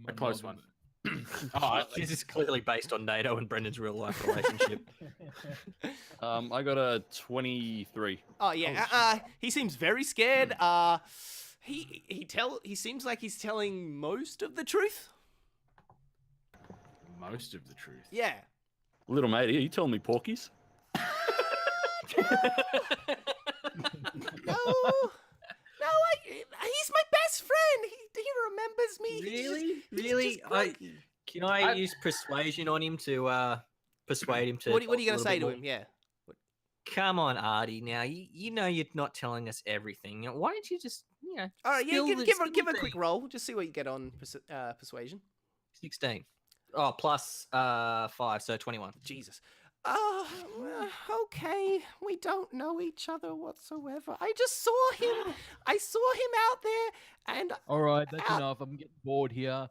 A close one. This is clearly based on NATO and Brendan's real life relationship. I got a 23. Oh yeah, he seems very scared. He seems like he's telling most of the truth. Most of the truth. Yeah. Little mate, are you telling me porkies? No, he's my best friend. He remembers me. Really? Can I use persuasion on him to persuade him to? What are you talk going a to little say bit to more? him? Yeah. Come on, Artie. Now you know you're not telling us everything. Why don't you just All right. Yeah. spill Give the a quick thing? roll. Just see what you get on persuasion. 16. Oh, plus 5, so 21. Jesus. Okay. We don't know each other whatsoever. I just saw him. I saw him out there, and All right, that's enough. I'm getting bored here.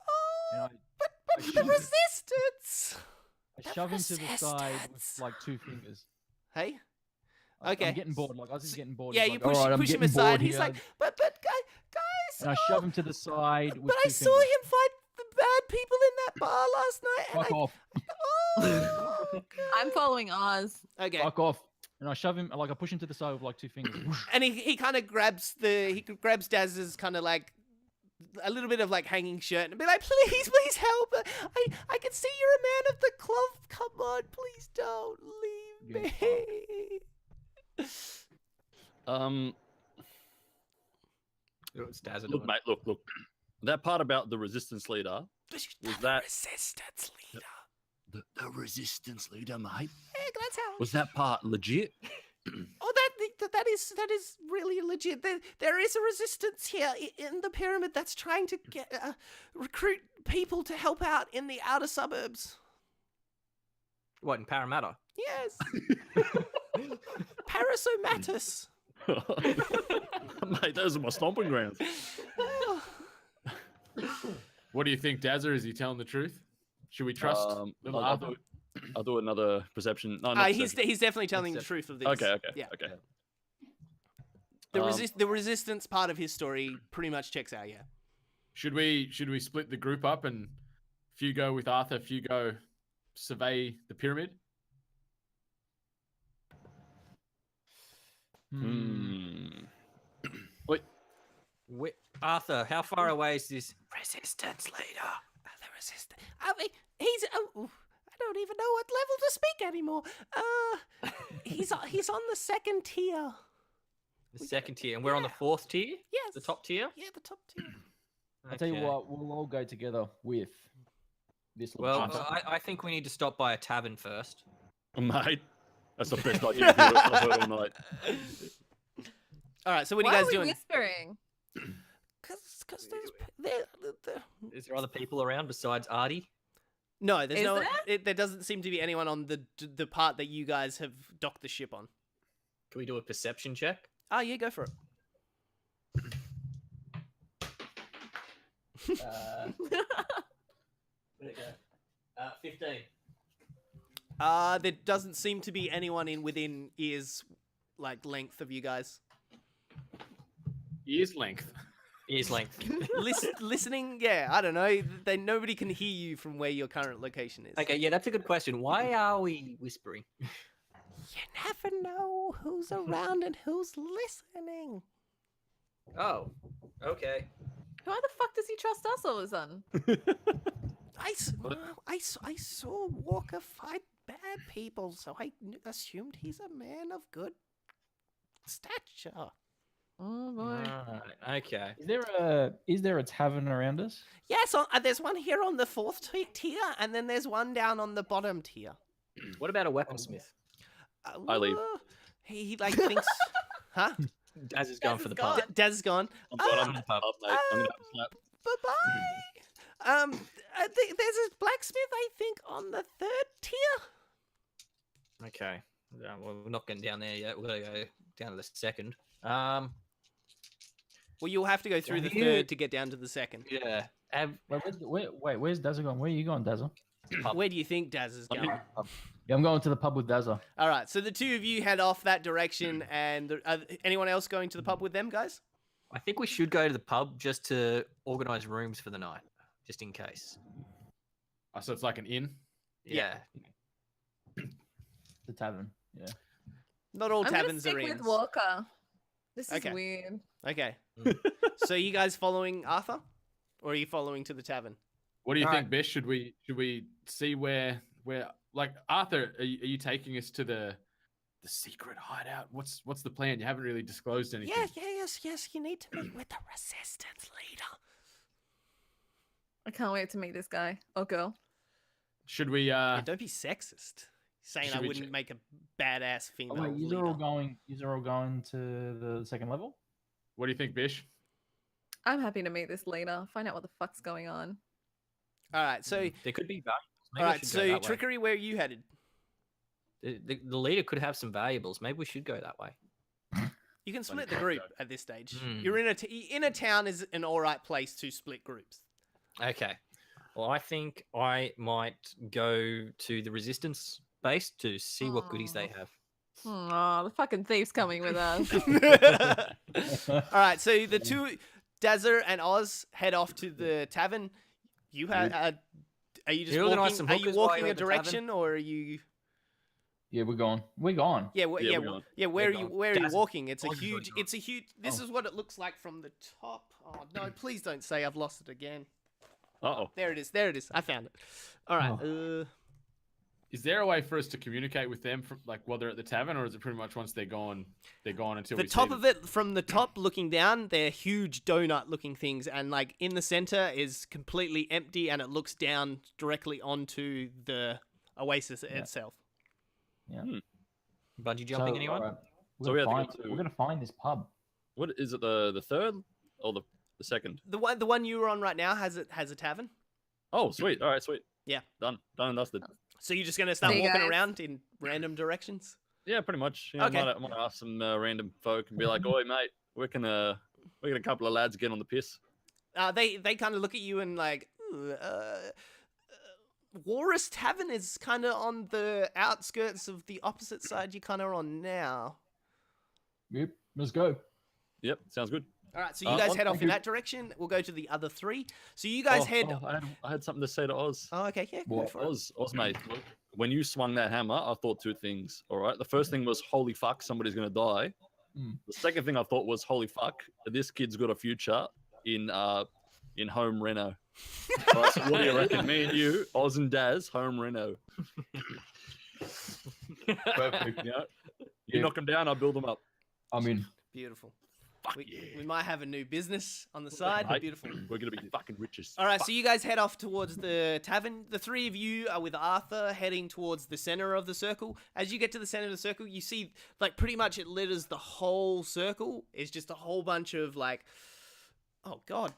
And but I the shove- resistance. I shove him to the side with resistance. like 2 fingers. Hey. I'm Okay. getting bored. Like I was just getting bored. Yeah, He's you like, "All right, I'm push him getting aside. bored He's here." like, but guys. And I shove him to the side with But 2 I saw fingers. him fight the bad people in that bar last night. And Fuck off. Oh, I'm following Oz. okay. Fuck off. And I shove him, like I push him to the side with like 2 fingers. Whoosh. And he kind of grabs Daz's kind of like a little bit of like hanging shirt and be like, please help. I can see you're a man of the cloth. Come on, please don't leave me. It's Daz Look, mate, look. That part about the resistance leader, Was that- resistance leader? the resistance leader, mate, Yeah, that's how. was that part legit? Oh, that is really legit. There is a resistance here in the pyramid that's trying to get recruit people to help out in the outer suburbs. What, in Parramatta? Yes. Parasomatus. Mate, those are my stomping grounds. What do you think, Dazza? Is he telling the truth? Should we trust little I'll Arthur? I'll do another perception. No, not He's perception. definitely telling the truth of this. Okay. Yeah. Okay. The resistance part of his story pretty much checks out. Yeah. Should we split the group up and few go with Arthur, few go survey the pyramid? Arthur, how far away is this resistance leader? The resistance. I mean, He's. I don't even know what level to speak anymore. He's on the second tier. The second tier, and we're on the fourth tier. Yes. The top tier. Yeah, the top tier. I'll tell you Okay. what, we'll all go together with this. little Well, chapter. I think we need to stop by a tavern first. Mate, that's the best idea I've heard all night. All right. So what are Why you guys are we doing? whispering? Because Is there other people around besides Artie? no, there's Is no. there? There doesn't seem to be anyone on the part that you guys have docked the ship on. Can we do a perception check? Oh yeah, go for it. Where'd it go? 15. There doesn't seem to be anyone within ears length of you guys. Ears length. Ears length. Listening, yeah, I don't know. Nobody can hear you from where your current location is. Okay, yeah, that's a good question. Why are we whispering? You never know who's around and who's listening. Oh, okay. Why the fuck does he trust us all of a sudden? I saw Walker fight bad people, so I assumed he's a man of good stature. Oh boy. Right, okay. Is there a tavern around us? Yes, there's one here on the fourth tier, and then there's one down on the bottom tier. What about a weaponsmith? I leave. He thinks, huh? Daz is going for the gone. pub. Daz is gone. I'm in the pub, mate. I'm gonna slap. Bye-bye. I think there's a blacksmith, I think, on the third tier. Okay. Yeah, well, we're not getting down there yet. We're going to go down to the second. Well, you'll have to go through the Have you- third to get down to the second. Yeah. Where's Dazza going? Where are you going, Dazza? Where do you think Daz is going? Yeah, I'm going to the pub with Dazza. All right, so the two of you head off that direction, and anyone else going to the pub with them, guys? I think we should go to the pub just to organise rooms for the night, just in case. Oh, so it's like an inn. Yeah. The tavern. Yeah. Not all I'm gonna taverns stick are with inns. Walker. This is Okay. weird. Okay. Mm. So you guys following Arthur, or are you following to the tavern? What do you All think, Bish? Should we see where like Arthur? Are you taking us to the secret hideout? What's the plan? You haven't really disclosed anything. Yes. You need to meet with the resistance leader. I can't wait to meet this guy or girl. Should we? Yeah, don't be sexist. Saying should I we wouldn't check- make a badass Oh, female wait, leader. you're all going to the second level? What do you think, Bish? I'm happy to meet this leader. Find out what the fuck's going on. All right, so There could be valuables. Maybe all we right, should so go that way. trickery. Where are you headed? The leader could have some valuables. Maybe we should go that way. You can split the group at this stage. Hmm. You're in a town is an all right place to split groups. Okay. Well, I think I might go to the resistance base to see what goodies they have. Oh, the fucking thief's coming with us. All right, so the two, Dazzer and Oz, head off to the tavern. You have. Are you just You organise walking? some Are you hookers while walking you're a at the tavern? direction, or are you? Yeah, we're gone. We're gone. Yeah, Yeah, we're gone. yeah. Where are We're you? gone. Where are you Dazzer- walking? It's a Oz is already huge. gone. It's a huge. This Oh. is what it looks like from the top. Oh no! Please don't say I've lost it again. Uh-oh. There it is. There it is. I found it. All right. Is there a way for us to communicate with them from like while they're at the tavern, or is it pretty much once they're gone until The we top see of it, from the top looking down, they're huge donut-looking things, and like in the center is completely empty, and it looks down directly onto the oasis itself. Bungee jumping, anyone? alright, So we have to go we're gonna find this pub. What is it? The third or the second? The one you were on right now has a tavern. Oh, sweet. All right, sweet. Yeah. Done and dusted. So you're just gonna start See you walking guys. around in random directions. Yeah, pretty much. You know, Okay. I might ask some random folk and be like, "Oi, mate, we're gonna a couple of lads get on the piss." They kind of look at you and like, "Ooh, Walrus Tavern is kind of on the outskirts of the opposite side you kind of on now. Yep, let's go. Yep, sounds good. All right, so you guys head off thank in you. that direction. We'll go to the other three. So you guys head. I had something to say to Oz. Oh, okay, yeah. Go What? for it. Oz, mate. Look, when you swung that hammer, I thought two things. All right, the first thing was, "Holy fuck, somebody's gonna die." Mm. The second thing I thought was, "Holy fuck, this kid's got a future in in home reno. Right, so what do you reckon? Me and you, Oz and Daz, home reno. Perfect. You know, you Yeah. knock them down, I build them up. I mean, Beautiful. Fuck We, yeah. we might have a new business on the side. Mate, Beautiful. We're gonna be fucking riches. All right, so you guys head off towards the tavern. The three of you are with Arthur heading towards the center of the circle. As you get to the center of the circle, you see like pretty much it litters the whole circle. It's just a whole bunch of like, oh god,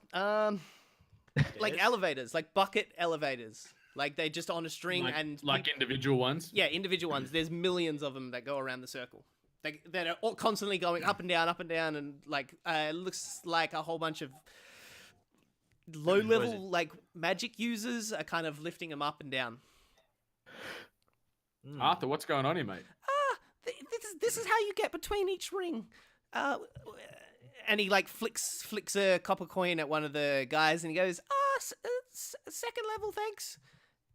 like elevators, like bucket elevators. Like they're just on a string and like individual ones. yeah, individual ones. There's millions of them that go around the circle. That are all constantly going up and down, and like it looks like a whole bunch of low-level like magic users are kind of lifting them up and down. Arthur, what's going on here, mate? This is how you get between each ring. And he like flicks a copper coin at one of the guys, and he goes, second level, thanks.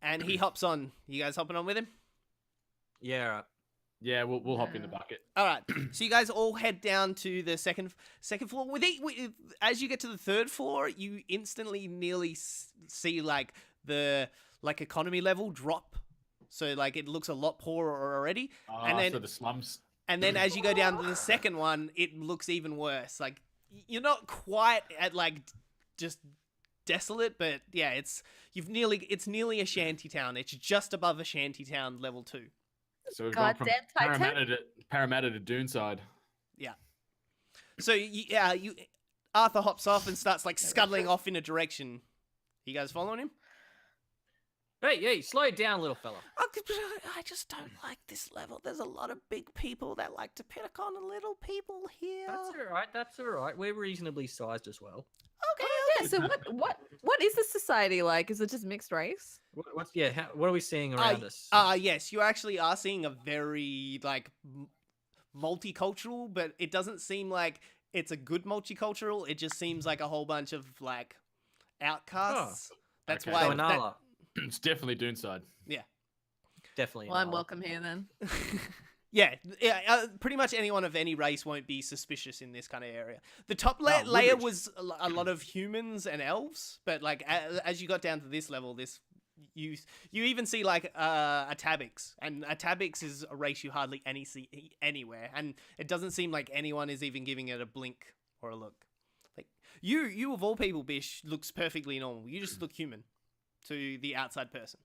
And he hops on. You guys hopping on with him? Yeah, right. Yeah, we'll hop in the bucket. All right. So you guys all head down to the second floor. As you get to the third floor, you instantly nearly see like the economy level drop. So like it looks a lot poorer already. And then So the slums. and then as you go down to the second one, it looks even worse. Like you're not quite at like just desolate, but yeah, it's nearly a shanty town. It's just above a shanty town level 2. So we've gone from Goddamn Titan. Parramatta to Doonside. Yeah. So Arthur hops off and starts like scuttling off in a direction. You guys following him? Hey, slow down, little fella. I just don't like this level. There's a lot of big people that like to pick on little people here. That's all right. We're reasonably sized as well. Okay. Yeah, so what is the society like? Is it just mixed race? What are we seeing around us? Yes, you actually are seeing a very like multicultural, but it doesn't seem like it's a good multicultural. It just seems like a whole bunch of like outcasts. That's Okay. why. So Nala, It's definitely Doonside. definitely. Well, I'm Nala. welcome here then. Yeah. Pretty much anyone of any race won't be suspicious in this kind of area. The top layer woodridge. was a lot of humans and elves, but like as you got down to this level, you even see like Atabix, and Atabix is a race you hardly see anywhere, and it doesn't seem like anyone is even giving it a blink or a look. Like you of all people, Bish, looks perfectly normal. You just look human to the outside person.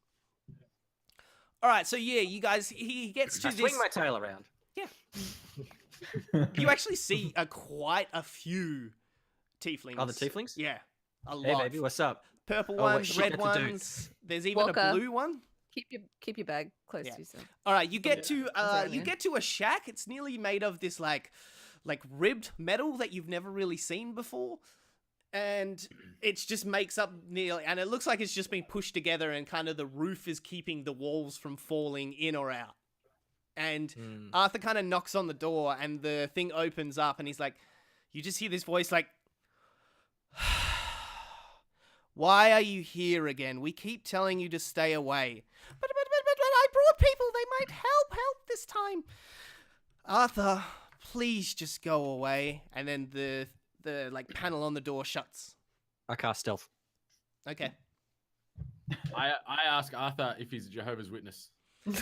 All right, so yeah, you guys, he gets to I this. swing my tail around. You actually see quite a few tieflings. Other tieflings? Yeah, a Hey, lot. baby, what's up? Purple Oh, wait, ones, shit, red that's a dude. ones. There's even Walker. a blue one. Keep your bag close Yeah. to yourself. All right, you get to Sorry, you man. get to a shack. It's nearly made of this like ribbed metal that you've never really seen before, and it just makes up nearly. And it looks like it's just been pushed together, and kind of the roof is keeping the walls from falling in or out. And Arthur kind of knocks on the door, and the thing opens up, and he's like, you just hear this voice like, "Why are you here again? We keep telling you to stay away." But I brought people. They might help this time. Arthur, please just go away. And then the like panel on the door shuts. I cast stealth. Okay. I ask Arthur if he's a Jehovah's Witness. I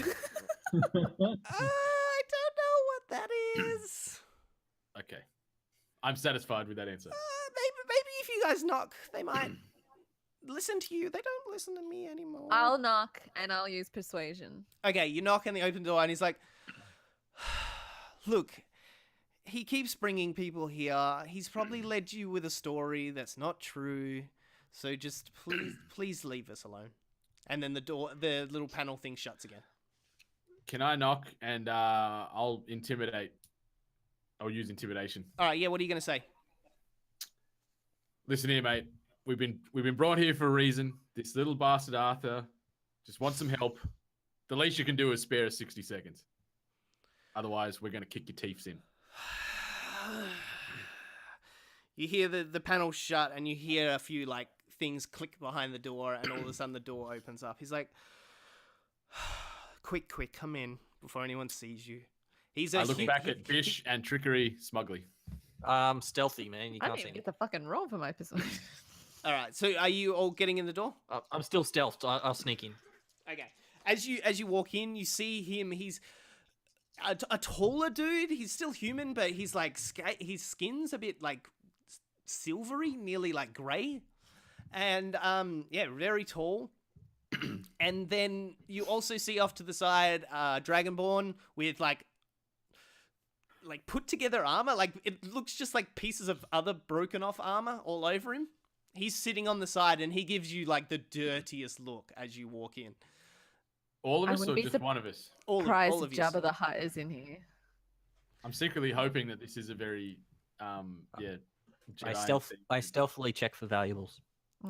don't know what that is. Okay. I'm satisfied with that answer. Maybe if you guys knock, they might listen to you. They don't listen to me anymore. I'll knock and I'll use persuasion. Okay, you knock on the open door, and he's like, "Look, he keeps bringing people here. He's probably led you with a story that's not true. So just please leave us alone." And then the little panel thing shuts again. Can I knock and I'll intimidate? I'll use intimidation. All right, yeah. What are you gonna say? Listen here, mate. We've been brought here for a reason. This little bastard Arthur just wants some help. The least you can do is spare us 60 seconds. Otherwise, we're gonna kick your teeth in. You hear the panel shut, and you hear a few like things click behind the door, and all of a sudden the door opens up. He's like, quick, come in before anyone sees you. I look back at Bish and Trickery smugly. Stealthy, man. You I can't didn't see even me. get the fucking roll for my persuasion. All right. So are you all getting in the door? I'm still stealthed. I'll sneak in. Okay. As you walk in, you see him. He's a taller dude. He's still human, but he's like his skin's a bit like silvery, nearly like grey, and yeah, very tall. And then you also see off to the side, Dragonborn with like put together armor. Like it looks just like pieces of other broken off armor all over him. He's sitting on the side, and he gives you like the dirtiest look as you walk in. All of I us, or wouldn't be just one of us? Surprised all if of you. Jabba the Hutt is in here. I'm secretly hoping that this is a very, yeah. I stealthily check for valuables.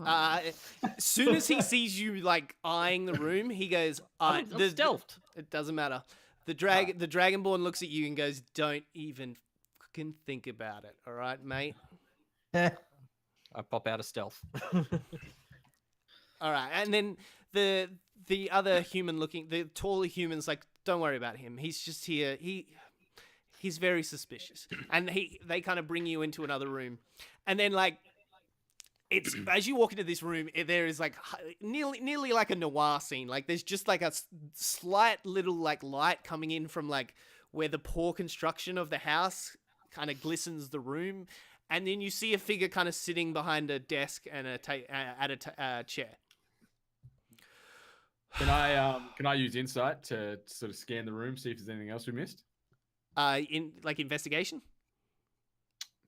As soon as he sees you like eyeing the room, he goes, I'm stealthed. It doesn't matter. The Dragonborn looks at you and goes, "Don't even fucking think about it, all right, mate." I pop out of stealth. All right, and then the other human looking, the taller human's like, "Don't worry about him. He's just here. He's very suspicious." And they kind of bring you into another room, and then like. It's as you walk into this room, there is like nearly like a noir scene. Like there's just like a slight little like light coming in from like where the poor construction of the house kind of glistens the room, and then you see a figure kind of sitting behind a desk and at a chair. Can I use insight to sort of scan the room, see if there's anything else we missed? In like investigation.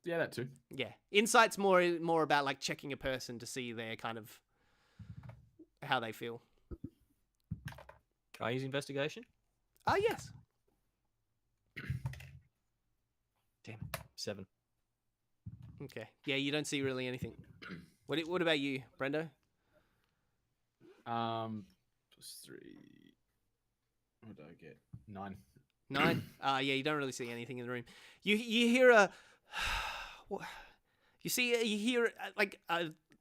Yeah, that too. Yeah, insight's more about like checking a person to see their kind of how they feel. Can I use investigation? Yes. Damn, 7. Okay. Yeah, you don't see really anything. What about you, Brendo? +3. What did I get? 9. 9. Yeah, you don't really see anything in the room. You hear a. You hear like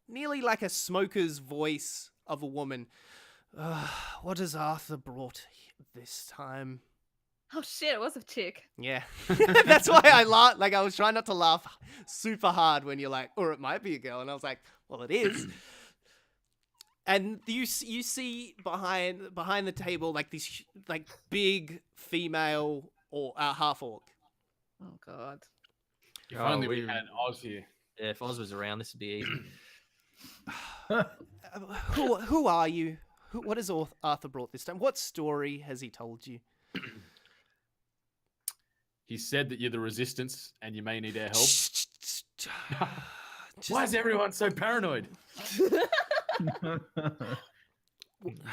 nearly like a smoker's voice of a woman. What has Arthur brought this time? Oh shit! It was a chick. Yeah, that's why I laughed. Like I was trying not to laugh super hard when you're like, or it might be a girl, and I was like, well, it is. And you see behind the table like this like big female or half orc. Oh god. If only we had Oz here. Yeah, if Oz was around, this would be easy. Who are you? What has Arthur brought this time? What story has he told you? He said that you're the resistance and you may need our help. Just- Why is everyone so paranoid?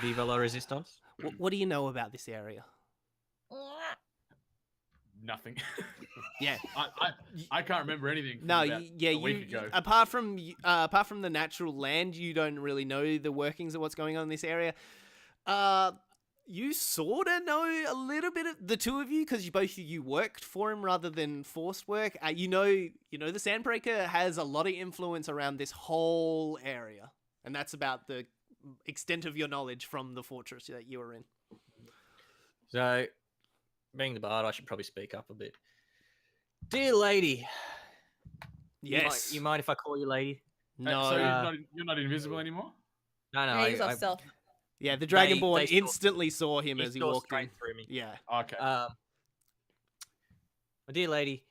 Viva la resistance. What do you know about this area? Nothing. Yeah. I can't remember anything. From No, about yeah, a week ago. apart from the natural land, you don't really know the workings of what's going on in this area. You sort of know a little bit of the two of you because both of you worked for him rather than forced work. You know the Sandbroker has a lot of influence around this whole area, and that's about the extent of your knowledge from the fortress that you were in. So, being the bard, I should probably speak up a bit. Dear lady. Yes. You mind if I call you lady? No. So you're not invisible anymore? No, Yeah, he's off stealth. Yeah, the Dragonborn they instantly saw him he as he saw walked straight in. through me. Yeah. Okay. My dear lady,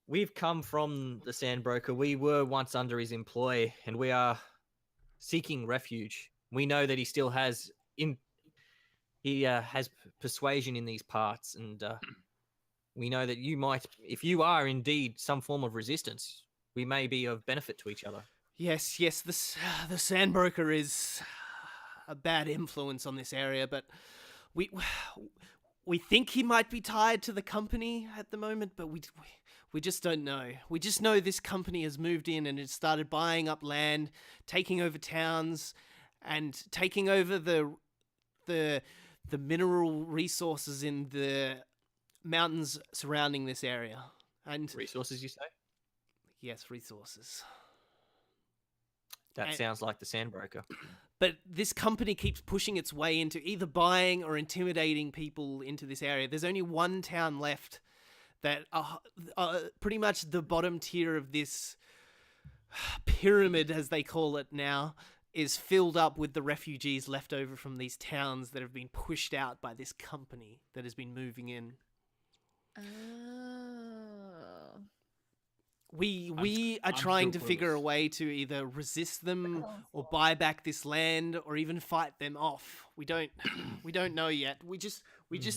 we've come from the Sandbroker. We were once under his employ, and we are seeking refuge. We know that he still has has persuasion in these parts, and we know that you might, if you are indeed some form of resistance, we may be of benefit to each other. Yes. The Sandbroker is a bad influence on this area, but we think he might be tied to the company at the moment, but we just don't know. We just know this company has moved in and has started buying up land, taking over towns, and taking over the mineral resources in the mountains surrounding this area. And Resources, you say? yes, resources. That sounds like the Sandbroker. But this company keeps pushing its way into either buying or intimidating people into this area. There's only one town left that pretty much the bottom tier of this pyramid, as they call it now, is filled up with the refugees left over from these towns that have been pushed out by this company that has been moving in. Oh. We are I'm trying to still figure a clueless. way to either resist them or buy back this land or even fight them off. We don't know yet. We just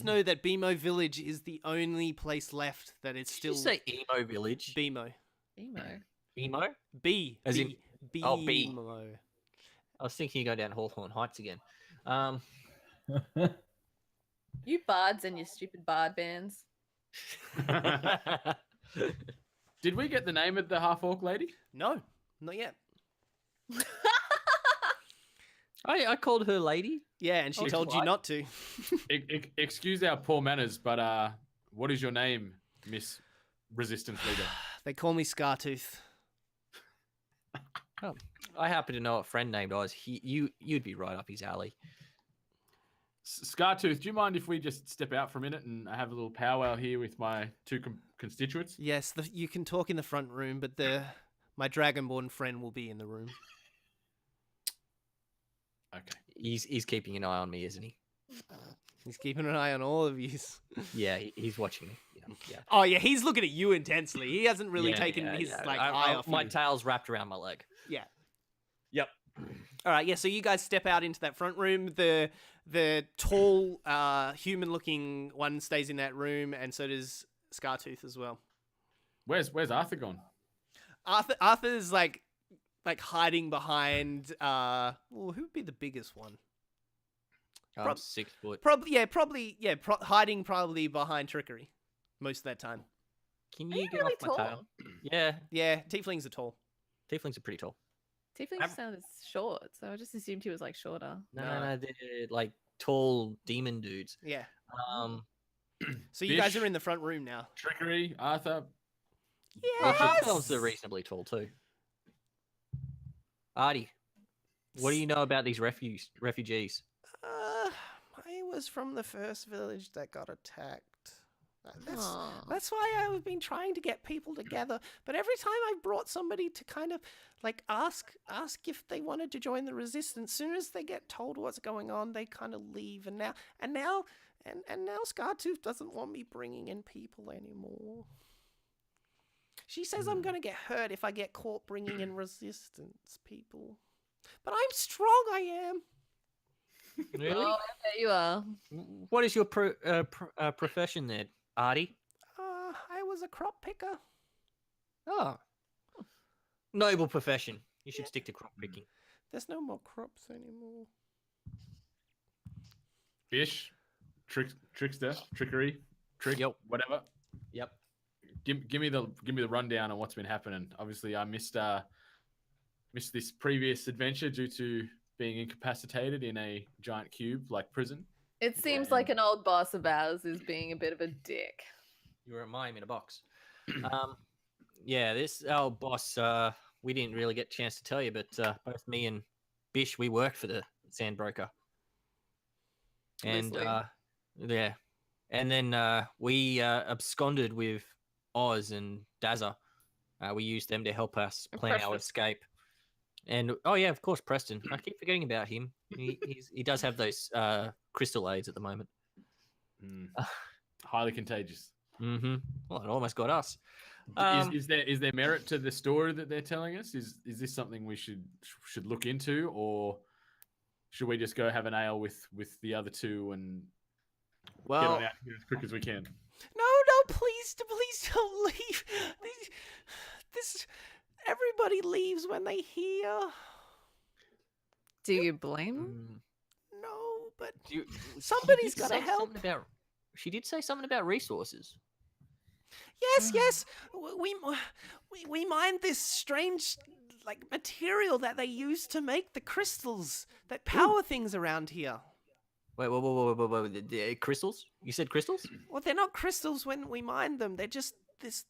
know that Bemo Village is the only place left that is Did still you say emo village? Bemo. Emo. Emo? B. As B. in- oh, B. Bemo. I was thinking you go down Hawthorne Heights again. You bards and your stupid bard bands. Did we get the name of the half orc lady? No, not yet. I called her lady. Yeah, and she Oh, told you what? not to. Excuse our poor manners, but what is your name, Miss Resistance Leader? They call me Scartooth. I happen to know a friend named Oz. You'd be right up his alley. Scartooth, do you mind if we just step out for a minute and have a little powwow here with my two constituents? Yes, you can talk in the front room, but my dragonborn friend will be in the room. Okay. He's keeping an eye on me, isn't he? He's keeping an eye on all of you. Yeah, he's watching me. Yeah. Oh yeah, he's looking at you intensely. He hasn't really Yeah, taken yeah, his yeah. eye off my you. tail's wrapped around my leg. Yeah. Yep. All right, yeah, so you guys step out into that front room. The tall, human-looking one stays in that room, and so does Scartooth as well. Where's Arthur gone? Arthur's like hiding behind. Well, who would be the biggest one? I'm Prob- 6 foot. Hiding probably behind trickery most of that time. Can Are you you get really off my tall? tail? Yeah, Yeah, tieflings are tall. tieflings are pretty tall. Tiefling sounds short, so I just assumed he was like shorter. No, they're like tall demon dudes. Yeah. Um, So you guys Bish. are in the front room now. Trickery, Arthur. well, Yes. elves are reasonably tall too. Artie, what do you know about these refugees? I was from the first village that got attacked. Aw. That's why I've been trying to get people together. But every time I brought somebody to kind of like ask if they wanted to join the resistance, soon as they get told what's going on, they kind of leave. And now Scartooth doesn't want me bringing in people anymore. She says I'm gonna get hurt if I get caught bringing in resistance people. But I'm strong, I am. Really? Oh, I bet you are. What is your profession there, Artie? I was a crop picker. Oh, noble profession. You should stick to crop picking. There's no more crops anymore. Bish, trickster, trickery, trick, Yep. whatever. Yep. Give me the rundown on what's been happening. Obviously, I missed this previous adventure due to being incapacitated in a giant cube like prison. It seems like an old boss of ours is being a bit of a dick. You were a mime in a box. Yeah, this our boss. We didn't really get a chance to tell you, but both me and Bish, we worked for the Sandbroker. And Loosely. yeah, and then we absconded with Oz and Dazza. We used them to help us And plan our Preston. escape. And oh yeah, of course, Preston. I keep forgetting about him. He does have those crystal aids at the moment. Mm. Highly contagious. Mm-hmm. Well, it almost got us. Is there merit to the story that they're telling us? Is this something we should look into, or should we just go have an ale with the other two and get Well, on out here as quick as we can? no, please don't leave. This everybody leaves when they hear. Do you blame him? Mm, No, but you- somebody's she did gotta say help. something about- She did say something about resources. Yes. We mined this strange like material that they use to make the crystals that power things around here. Wait. The crystals? You said crystals? Well, they're not crystals when we mine them. They're just this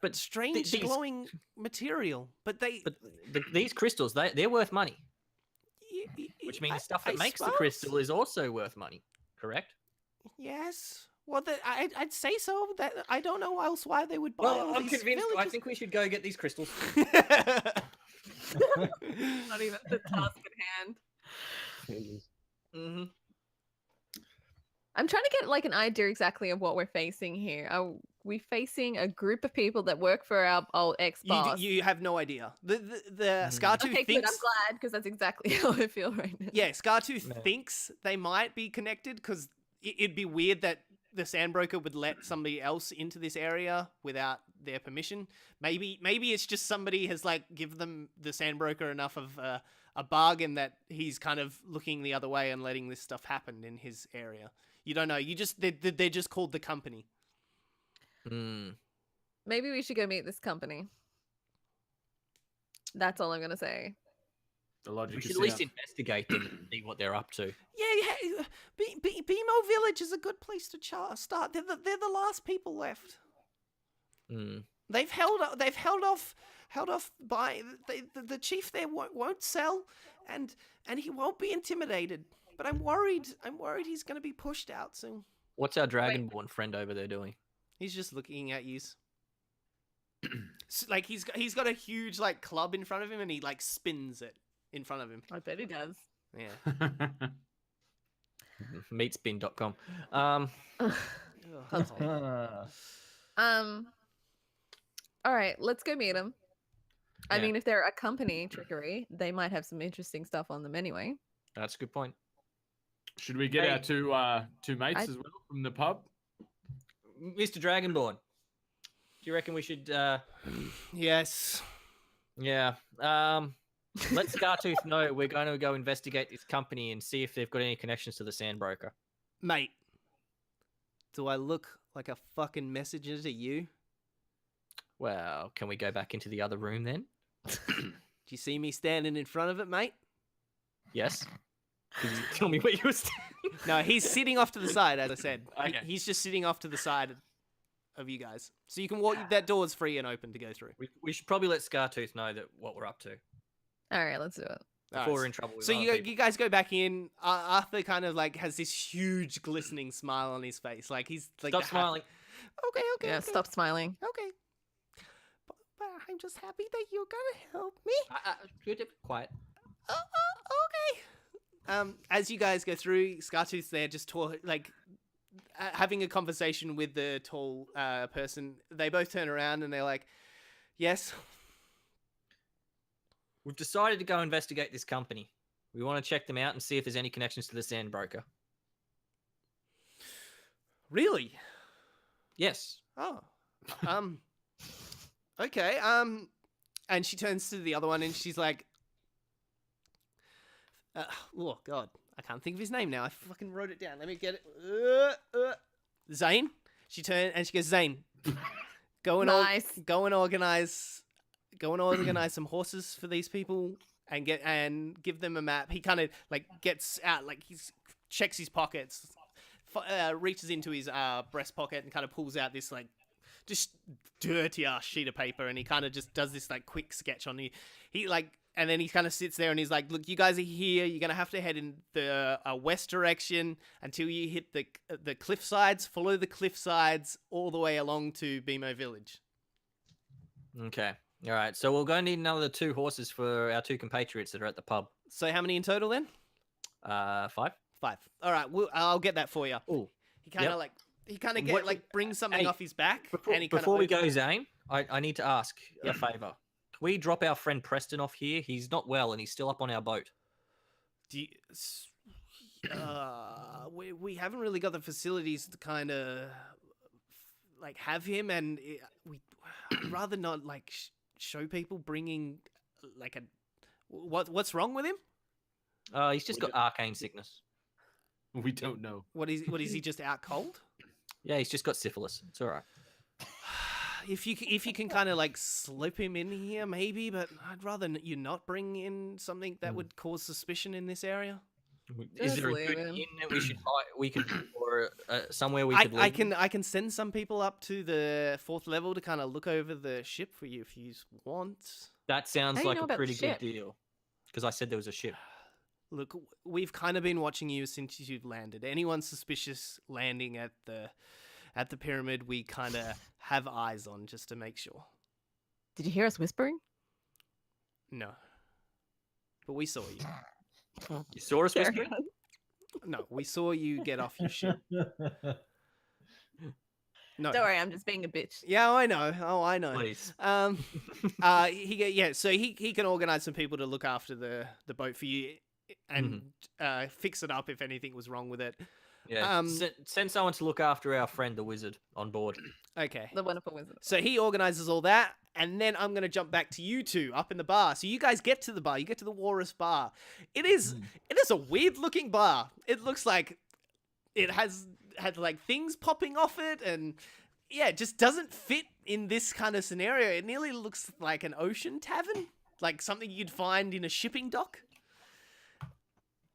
But strange these- glowing material. But they But these crystals, they're worth money, y- y- which means I- stuff that I makes the suppose. crystal is also worth money. Correct? Yes, Well, I'd say so. That I don't know else why they would buy Well, all I'm these convinced. I villages. think we should go get these crystals. Not even the task at hand. Mm-hmm. I'm trying to get like an idea exactly of what we're facing here. Are we facing a group of people that work for our old ex-boss? You have no idea. The Scartooth Okay, good. thinks. I'm glad because that's exactly how I feel right now. Yeah, Scartooth Man. thinks they might be connected because it'd be weird that the Sandbroker would let somebody else into this area without their permission. Maybe it's just somebody has like given them the Sandbroker enough of a bargain that he's kind of looking the other way and letting this stuff happen in his area. You don't know. They're just called the company. Maybe we should go meet this company. That's all I'm gonna say. The logic We is should at least sound. investigate them and see what they're up to. Yeah. BMO Village is a good place to start. They're the last people left. Mm. They've held off by the chief there won't sell, and he won't be intimidated. But I'm worried he's going to be pushed out soon. What's our Dragonborn friend over there doing? He's just looking at you. Like he's got a huge like club in front of him, and he like spins it in front of him. I bet he does. Yeah. Meatspin.com. All right, let's go meet them. I Yeah. mean, if they're a company trickery, they might have some interesting stuff on them anyway. That's a good point. Should we get Hey. our two mates as well from the pub? Mr. Dragonborn, do you reckon we should? Yes. Yeah. Let Scartooth know we're going to go investigate this company and see if they've got any connections to the Sandbroker. Mate. Do I look like a fucking messenger to you? Well, can we go back into the other room then? Do you see me standing in front of it, mate? Yes. Could you tell me where you were standing? No, he's sitting off to the side, as I said. Okay. He's just sitting off to the side of you guys. So you can walk, that door's free and open to go through. We should probably let Scartooth know that what we're up to All right, let's do it. before Alright, we're in trouble with So other you people. guys go back in. Arthur kind of like has this huge glistening smile on his face. Like he's like Stop smiling. Okay. Yeah, okay. stop smiling. Okay. But I'm just happy that you're gonna help me. Good, quiet. Okay. As you guys go through, Scartooth's there just having a conversation with the tall person. They both turn around and they're like, "Yes." We've decided to go investigate this company. We want to check them out and see if there's any connections to the Sandbroker. Really? Yes. Oh. Okay. And she turns to the other one and she's like, oh God, I can't think of his name now. I fucking wrote it down. Let me get it. Zane. She turned and she goes, Zane, go and Nice. go and organize some horses for these people and give them a map. He kind of like gets out, like he's checks his pockets, reaches into his breast pocket and kind of pulls out this like just dirty ass sheet of paper, and he kind of just does this like quick sketch on he like, and then he kind of sits there and he's like, look, you guys are here, you're gonna have to head in the west direction until you hit the cliff sides, follow the cliff sides all the way along to BMO Village. Okay. All right. So we're going to need another 2 horses for our 2 compatriots that are at the pub. So how many in total then? 5. 5. All right, I'll get that for you. Oh. He kind of brings something Hey, off his back, Before, and he kind before we of go, Zane, I need to ask a favor. Can we drop our friend Preston off here? He's not well and he's still up on our boat. We haven't really got the facilities to kind of like have him, and I'd rather not like show people bringing like what's wrong with him? He's just got arcane sickness. We don't know. What is he just out cold? Yeah, he's just got syphilis. It's all right. If you can kind of like slip him in here, maybe, but I'd rather you not bring in something that would cause suspicion in this area. Is Just there a leave good him. inn that we could or somewhere we could I leave? I can send some people up to the 4th level to kind of look over the ship for you if you want. That sounds How do you like know a about the pretty good ship? deal. Because I said there was a ship. look, we've kind of been watching you since you've landed. Anyone suspicious landing at the pyramid, we kind of have eyes on just to make sure. Did you hear us whispering? No, but we saw you. You saw us Sorry. whispering? No, we saw you get off your ship. No. Don't worry, I'm just being a bitch. Yeah, I know. Oh, I know. Please. So he can organize some people to look after the boat for you and fix it up if anything was wrong with it. Yeah. Send someone to look after our friend the wizard on board. Okay. The wonderful wizard. So he organizes all that, and then I'm gonna jump back to you two up in the bar. So you guys get to the bar. You get to the Walrus bar. It is a weird looking bar. It looks like it has like things popping off it, and yeah, it just doesn't fit in this kind of scenario. It nearly looks like an ocean tavern, like something you'd find in a shipping dock.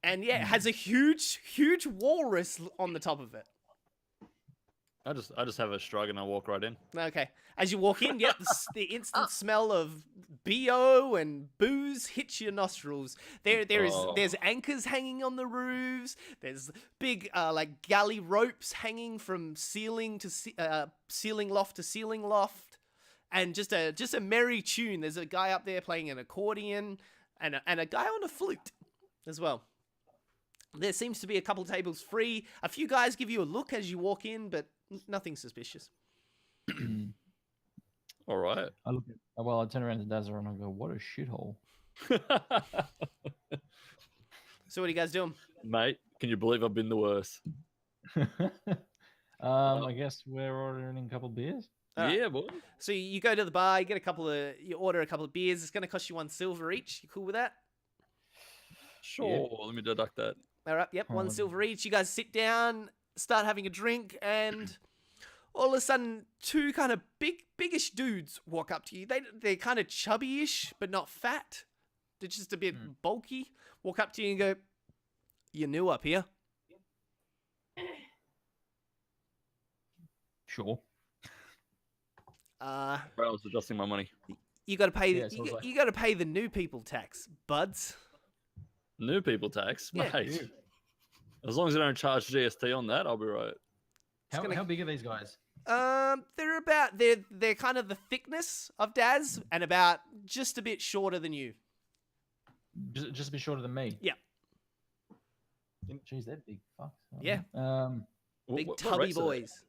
And yeah, it has a huge walrus on the top of it. I just have a shrug and I walk right in. Okay. As you walk in, yep, the instant smell of BO and booze hits your nostrils. There's anchors hanging on the roofs. There's big like galley ropes hanging from ceiling loft to ceiling loft, and just a merry tune. There's a guy up there playing an accordion, and a guy on a flute as well. There seems to be a couple tables free. A few guys give you a look as you walk in, but nothing suspicious. All right. I turn around to Dazza and I go, "What a shithole." So what are you guys doing? Mate, can you believe I've been the worst? I guess we're ordering a couple beers. Yeah, boy. So you go to the bar, you order a couple of beers. It's going to cost you 1 silver each. You cool with that? Sure. Let me deduct that. All right. Yep. 1 silver each. You guys sit down, start having a drink, and all of a sudden, two kind of biggish dudes walk up to you. They're kind of chubby-ish, but not fat. They're just a bit bulky. Walk up to you and go, "You're new up here." Sure. I was adjusting my money. You got to pay. Yeah, so was I. You got to pay the new people tax, buds. New people tax, Yeah. mate. As long as you don't charge GST on that, I'll be right. How big are these guys? They're kind of the thickness of Daz and about just a bit shorter than you. Just a bit shorter than me. Yeah. Jeez, they're big fucks. Yeah. Big What tubby race are they? boys.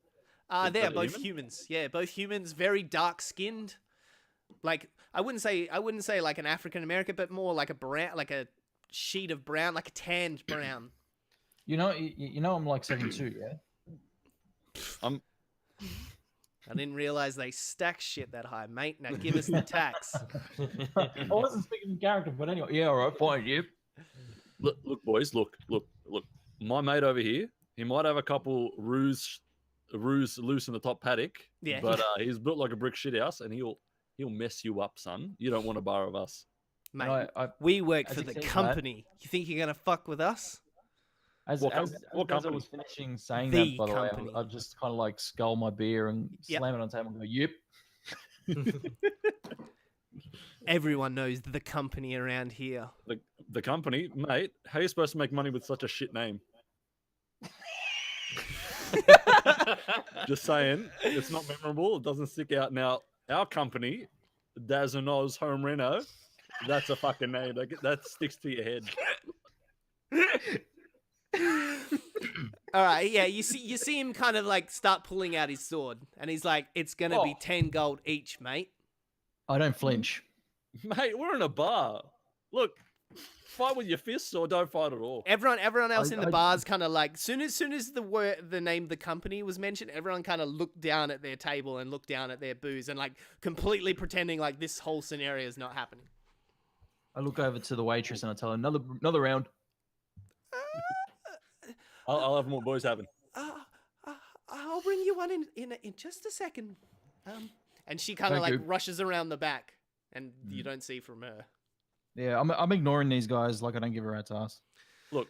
They're they both human? humans. Yeah, both humans, very dark skinned. Like I wouldn't say like an African American, but more like a brown, like a sheet of brown, like a tanned brown. You know, I'm like 7'2", yeah. I didn't realize they stack shit that high, mate. Now give us the tax. I wasn't speaking in character, but anyway, yeah, all right, fine, yep. Look, boys, look. My mate over here, he might have a couple roos loose in the top paddock. Yeah. But he's built like a brick shithouse, and he'll mess you up, son. You don't want a bar of us. Mate, I we work as for he the says that- company. You think you're gonna fuck with us? As What as company? I was finishing saying The that, by the way, company. I just kind of like scull my beer and Yep. slam it on the table and go, "Yep." Everyone knows the company around here. The company, mate. How are you supposed to make money with such a shit name? Just saying, it's not memorable. It doesn't stick out. Now, our company, Daz and Oz Home Reno, that's a fucking name. That sticks to your head. All right, yeah, you see him kind of like start pulling out his sword, and he's like, "It's gonna be 10 gold each, mate." I don't flinch. Mate, we're in a bar. Look, fight with your fists or don't fight at all. Everyone else in the I- bar's kind of like, soon as the name the company was mentioned, everyone kind of looked down at their table and looked down at their booze and like completely pretending like this whole scenario is not happening. I look over to the waitress and I tell her, another round. I'll have more boys having. I'll bring you one in just a second. And she kind of Thank like you. rushes around the back, and you don't see from her. Yeah, I'm ignoring these guys like I don't give a rat's ass. Look,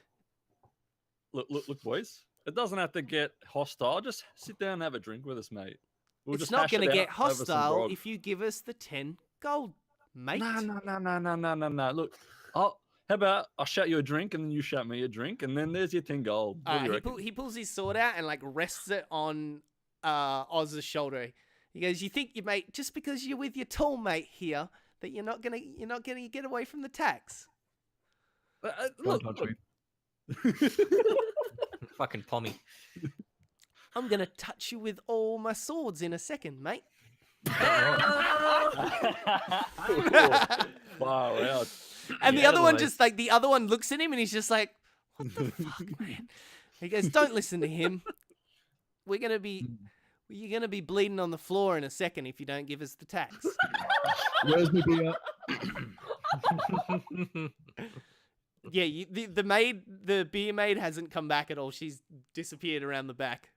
boys. It doesn't have to get hostile. Just sit down and have a drink with us, mate. We'll It's just not hash going it to out get over some hostile grog. if you give us the 10 gold, mate. No. Look, How about I shout you a drink and then you shout me a drink and then there's your 10 gold. What do you reckon? He pulls his sword out and like rests it on Oz's shoulder. He goes, "You think you mate just because you're with your tall mate here that you're not gonna get away from the tax?" Look, Don't touch me. Fucking pommy. I'm gonna touch you with all my swords in a second, mate. Wow, out. And the Yeah, other one boy. just like the other one looks at him and he's just like, "What the fuck, man?" He goes, "Don't listen to him. You're gonna be bleeding on the floor in a second if you don't give us the tax." Where's my beer? Yeah, the beer maid hasn't come back at all. She's disappeared around the back.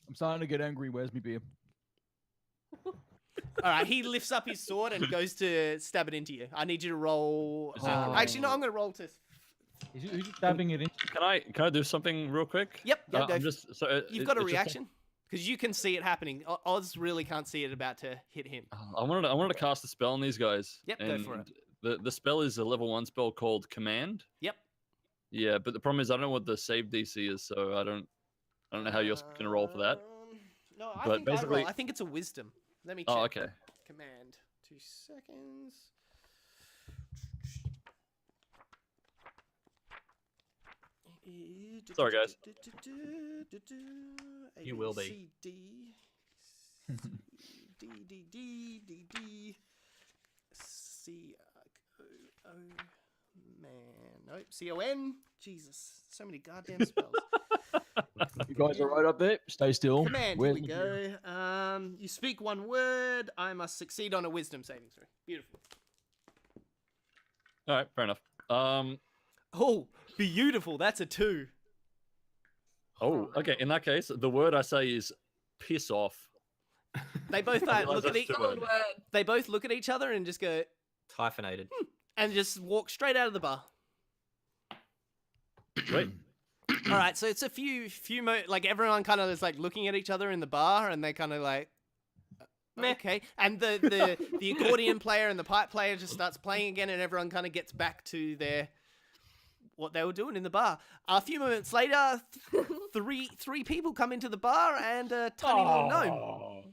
I'm starting to get angry. Where's my beer? All right, he lifts up his sword and goes to stab it into you. I need you to roll. Actually, no, I'm gonna roll to. Who's stabbing it in? Can I do something real quick? Yep, go. I'm just so You've got a reaction because you can see it happening. Oz really can't see it about to hit him. I wanted to cast a spell on these guys. Yep, go for it. The spell is a level 1 spell called Command. Yep. Yeah, but the problem is I don't know what the save DC is, so I don't know how you're gonna roll for that. No, But basically- I think it's a wisdom. Let me check. Oh, okay. Command. 2 seconds. Sorry, guys. You will be. D C O man. Nope. CON. Jesus, so many goddamn spells. You guys are right up there. Stay still. Command. Where's Here we my go. beer? You speak one word. I must succeed on a wisdom saving throw. Beautiful. All right, fair enough. Oh, beautiful. That's a 2. Oh, okay. In that case, the word I say is piss off. They both realize look at that's each. two words. They both look at each other and just go Hyphenated. and just walk straight out of the bar. Wait. All right, so it's a few like everyone kind of is like looking at each other in the bar, and they kind of like, okay. And the accordion player and the pipe player just starts playing again, and everyone kind of gets back to their what they were doing in the bar. A few moments later, three people come into the bar and a tiny little gnome.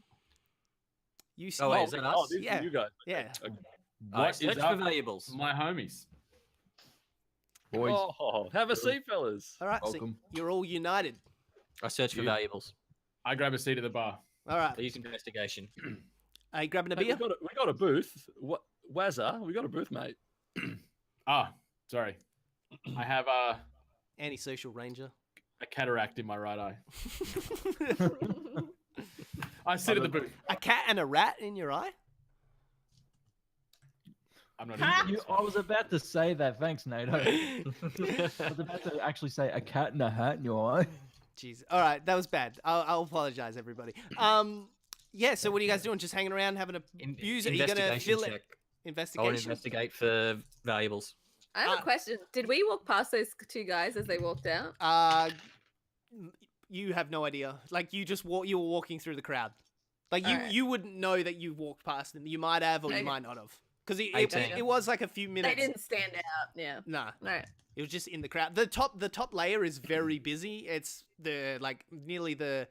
You see, Oh, wait, is that us? these Yeah. are you guys. yeah. What Search is for up, valuables. my homies? Boys, Oh, have a seat, fellas. All right, so welcome. you're all united. I search for You- valuables. I grab a seat at the bar. All right, Please investigation. are you grabbing a Hey, beer? we got a booth. What, Wazza? We got a booth, mate. Sorry. I have Antisocial ranger. a cataract in my right eye. I sit at the booth. A cat and a rat in your eye? I'm not. I was about to say that. Thanks, Nato. I was about to actually say a cat in a hat in your eye. Jeez. All right, that was bad. I'll apologize, everybody. Yeah. So what are you guys doing? Just hanging around, having a booze? Are you gonna Investigation fill it? check. I want to Investigation. investigate for valuables. I have a question. Did we walk past those 2 guys as they walked out? You have no idea. Like you just you were walking through the crowd. Like Alright. you wouldn't know that you walked past them. You might have, or you Okay. might not have. Because it 18. was like a few minutes. They didn't stand out. Yeah. Nah. All right. It was just in the crowd. The top layer is very busy. It's the like nearly the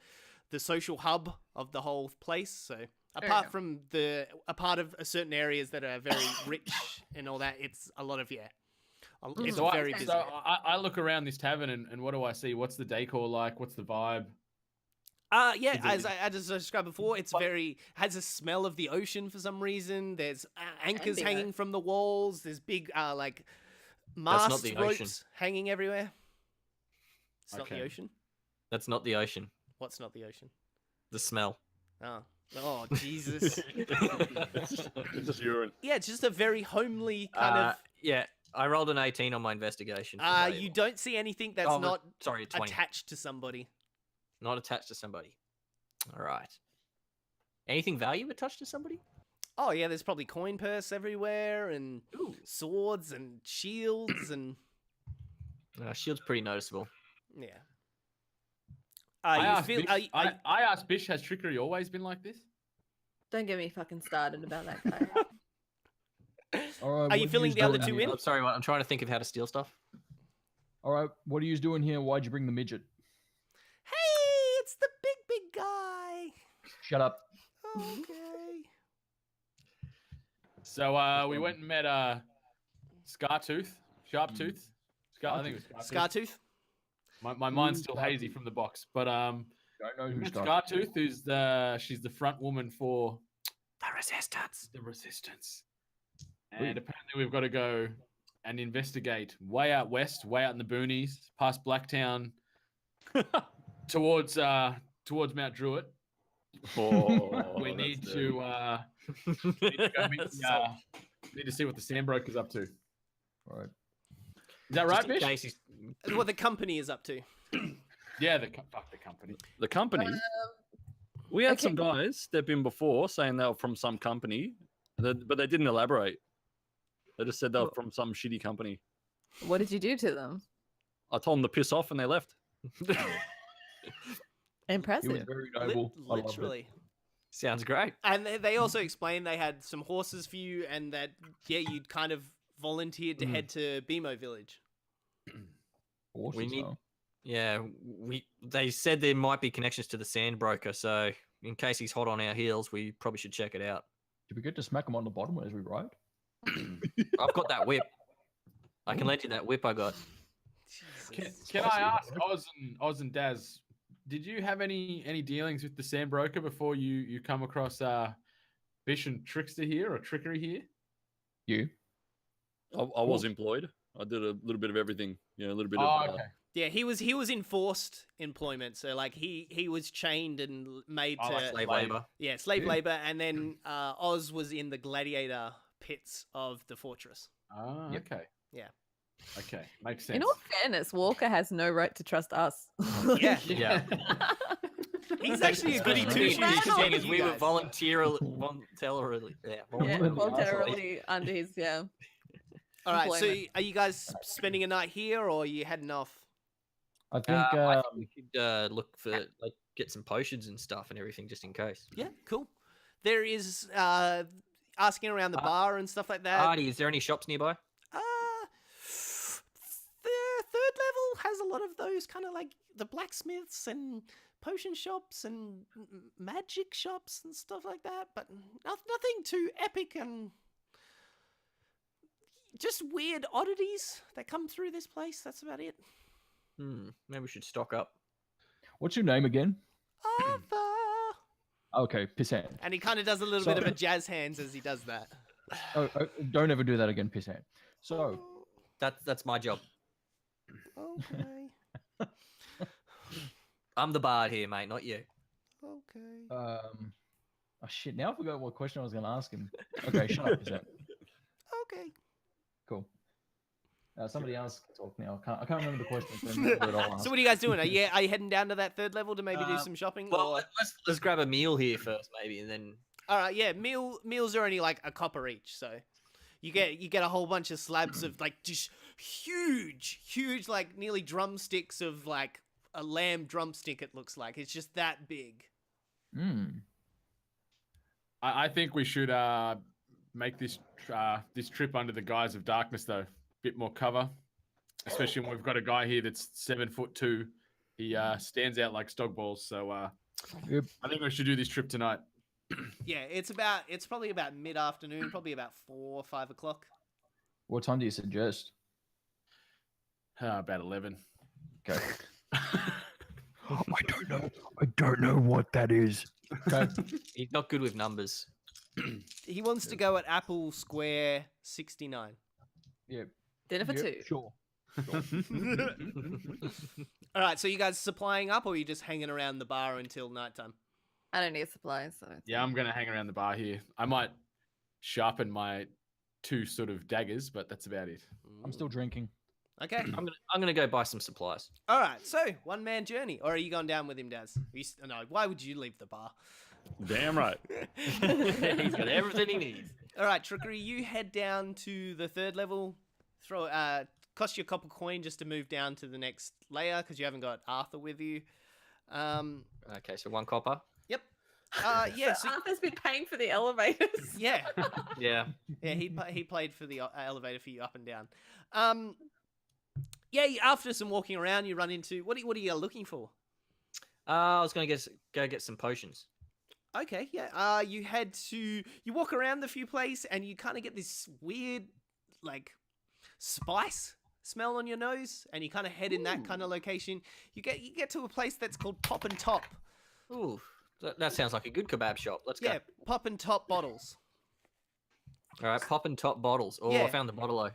social hub of the whole place. So apart enough. from a part of certain areas that are very rich and all that, it's a lot of it's So very busy. I look around this tavern and what do I see? What's the decor like? What's the vibe? Yeah, Is it- as I described before, it's has a smell of the ocean for some reason. There's anchors be hanging nice. from the walls. There's big like not mast the ropes ocean. hanging everywhere. It's not the Okay. ocean. That's not the ocean. What's not the ocean? The smell. Oh, Jesus. It's just urine. Yeah, it's just a very homely kind Yeah, I rolled an 18 on my investigation. for of. You valuable. don't see anything that's Oh, not sorry, 20. attached to somebody. Not attached to somebody. All right. Anything value attached to somebody? Oh yeah, there's probably coin purse everywhere and Ooh. swords and shields and Shield's pretty noticeable. yeah. I You asked feel, Bish, I asked Bish, has trickery always been like this? Don't get me fucking started about that guy. All right. Are you what filling yous the other doing two here? in? I'm sorry, I'm trying to think of how to steal stuff. All right. What are you doing here? Why'd you bring the midget? Hey, it's the big guy. Shut up. Okay. So we went and met Sharptooth. I think it was Scartooth. Scartooth. My mind's Who's still hazy from the box, but Don't know we who's met got. Scartooth, she's the front woman for The resistance. the Resistance, and apparently we've got to go and investigate way out west, way out in the boonies, past Blacktown, towards Mount Druitt. Oh, We that's need dirty. to go meet need to see what the Sandbroker's up to. Is All right. that right, Just in Bish? case he's- What the company is up to. Yeah, fuck the company. The company. We had some guys step in before saying they were from some company, but they didn't elaborate. They just said they were from some shitty company. What did you do to them? I told them to piss off, and they left. He was Impressive. very noble. I loved it. Literally. Sounds great. And they also explained they had some horses for you, and that you'd kind of volunteered to head to BMO Village. Horses, We need- huh? Yeah, they said there might be connections to the Sandbroker, so in case he's hot on our heels, we probably should check it out. Did we get to smack him on the bottom as we ride? I've got that whip. I can lend you that whip I got. Can I ask Oz and Daz, did you have any dealings with the Sandbroker before you come across Bish and Trickster here or Trickery here? You? I was employed. I did a little bit of everything. You know, a little bit Oh, of. okay. Yeah, he was enforced employment, so like he was chained and made Oh, to like Slave labor. yeah slave Yeah. labor, and then Oz was in the gladiator pits of the fortress. Ah, Yep. okay. Yeah. Okay, makes sense. In all fairness, Walker has no right to trust us. Yeah, Yeah. he's actually a goody Especially two ran shoes. off. compared to we you were guys. voluntarily, Yeah, Voluntarily. voluntarily under his All right, so employment. are you guys spending a night here, or are you heading off? I think. I think we should look for like get some potions and stuff and everything just in case. Yeah, cool. There is asking around the bar and stuff like that. Artie, is there any shops nearby? The third level has a lot of those kind of like the blacksmiths and potion shops and magic shops and stuff like that, but nothing too epic and just weird oddities that come through this place. That's about it. Maybe we should stock up. What's your name again? Arthur. Okay, Pissant. And he kind of does a little bit of a jazz hands as he does that. Oh, don't ever do that again, Pissant. So, That's my job. Okay. I'm the bard here, mate, not you. Okay. oh shit! Now I forgot what question I was going to ask him. Okay, shut up, Pissant. Okay. Cool. Somebody else can talk now. I can't remember the question. So what are you guys doing? Are you heading down to that third level to maybe do some shopping? Well, or... let's grab a meal here first, maybe, and then All right, yeah. Meals are only like a copper each, so you get a whole bunch of slabs of like just huge, like nearly drumsticks of like a lamb drumstick. It looks like it's just that big. I think we should make this trip under the guise of darkness, though. Bit more cover, especially when we've got a guy here that's 7'2". He stands out like stog balls. So Yep. I think we should do this trip tonight. Yeah, it's probably about mid-afternoon, probably about 4 or 5 o'clock. What time do you suggest? About 11. Okay. I don't know what that is. Okay. he's not good with numbers. He wants to go at Apple Square 69. Yeah. Dinner for two. Sure. All right, so you guys supplying up, or are you just hanging around the bar until nighttime? I don't need supplies, so it's Yeah, I'm gonna hang around the bar here. I might sharpen my 2 sort of daggers, but that's about it. I'm still drinking. Okay. I'm gonna go buy some supplies. All right, so one man journey, or are you going down with him, Daz? No, why would you leave the bar? Damn right. He's got everything he needs. All right, Trickery, you head down to the third level. Cost you a copper coin just to move down to the next layer because you haven't got Arthur with you. Okay, so 1 copper. Yep. Yeah, So so, Arthur's been paying for the elevators. yeah, Yeah. yeah. He played for the elevator for you up and down. Yeah. After some walking around, you run into what are you looking for? I was going to go get some potions. Okay, yeah. You walk around the few place, and you kind of get this weird, like, spice smell on your nose, and you kind of head in that kind of location. You get to a place that's called Pop and Top. Ooh, that sounds like a good kebab shop. Let's go. Yeah, Pop and Top bottles. All right, pop and top bottles. Oh, Yeah. I found the bottle-o.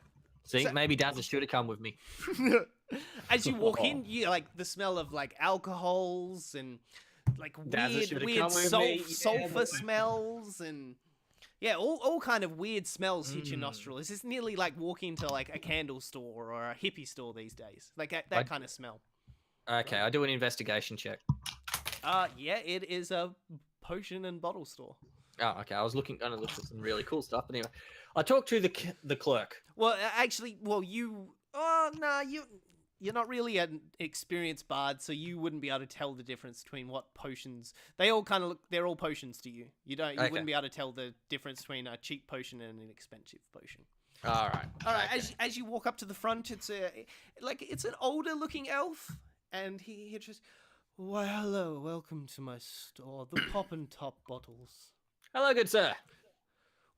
See, So- maybe Dazza should have come with me. As you walk in, you like the smell of like alcohols and like Dazza shoulda weird come with me. Yeah, sulfur boy. smells and yeah, all kind of weird smells hit your nostril. It's nearly like walking into like a candle store or a hippie store these days. Like that kind of smell. Okay, I do an investigation check. Yeah, it is a potion and bottle store. Oh, okay. I was gonna look for some really cool stuff, but anyway, I talked to the clerk. Well, actually, you're not really an experienced bard, so you wouldn't be able to tell the difference between what potions. They all kind of look. They're all potions to you. You Okay. wouldn't be able to tell the difference between a cheap potion and an expensive potion. All right. All right. Okay. As you walk up to the front, it's an older looking elf, and he just, why hello, welcome to my store, the Pop and Top bottles. Hello, good sir.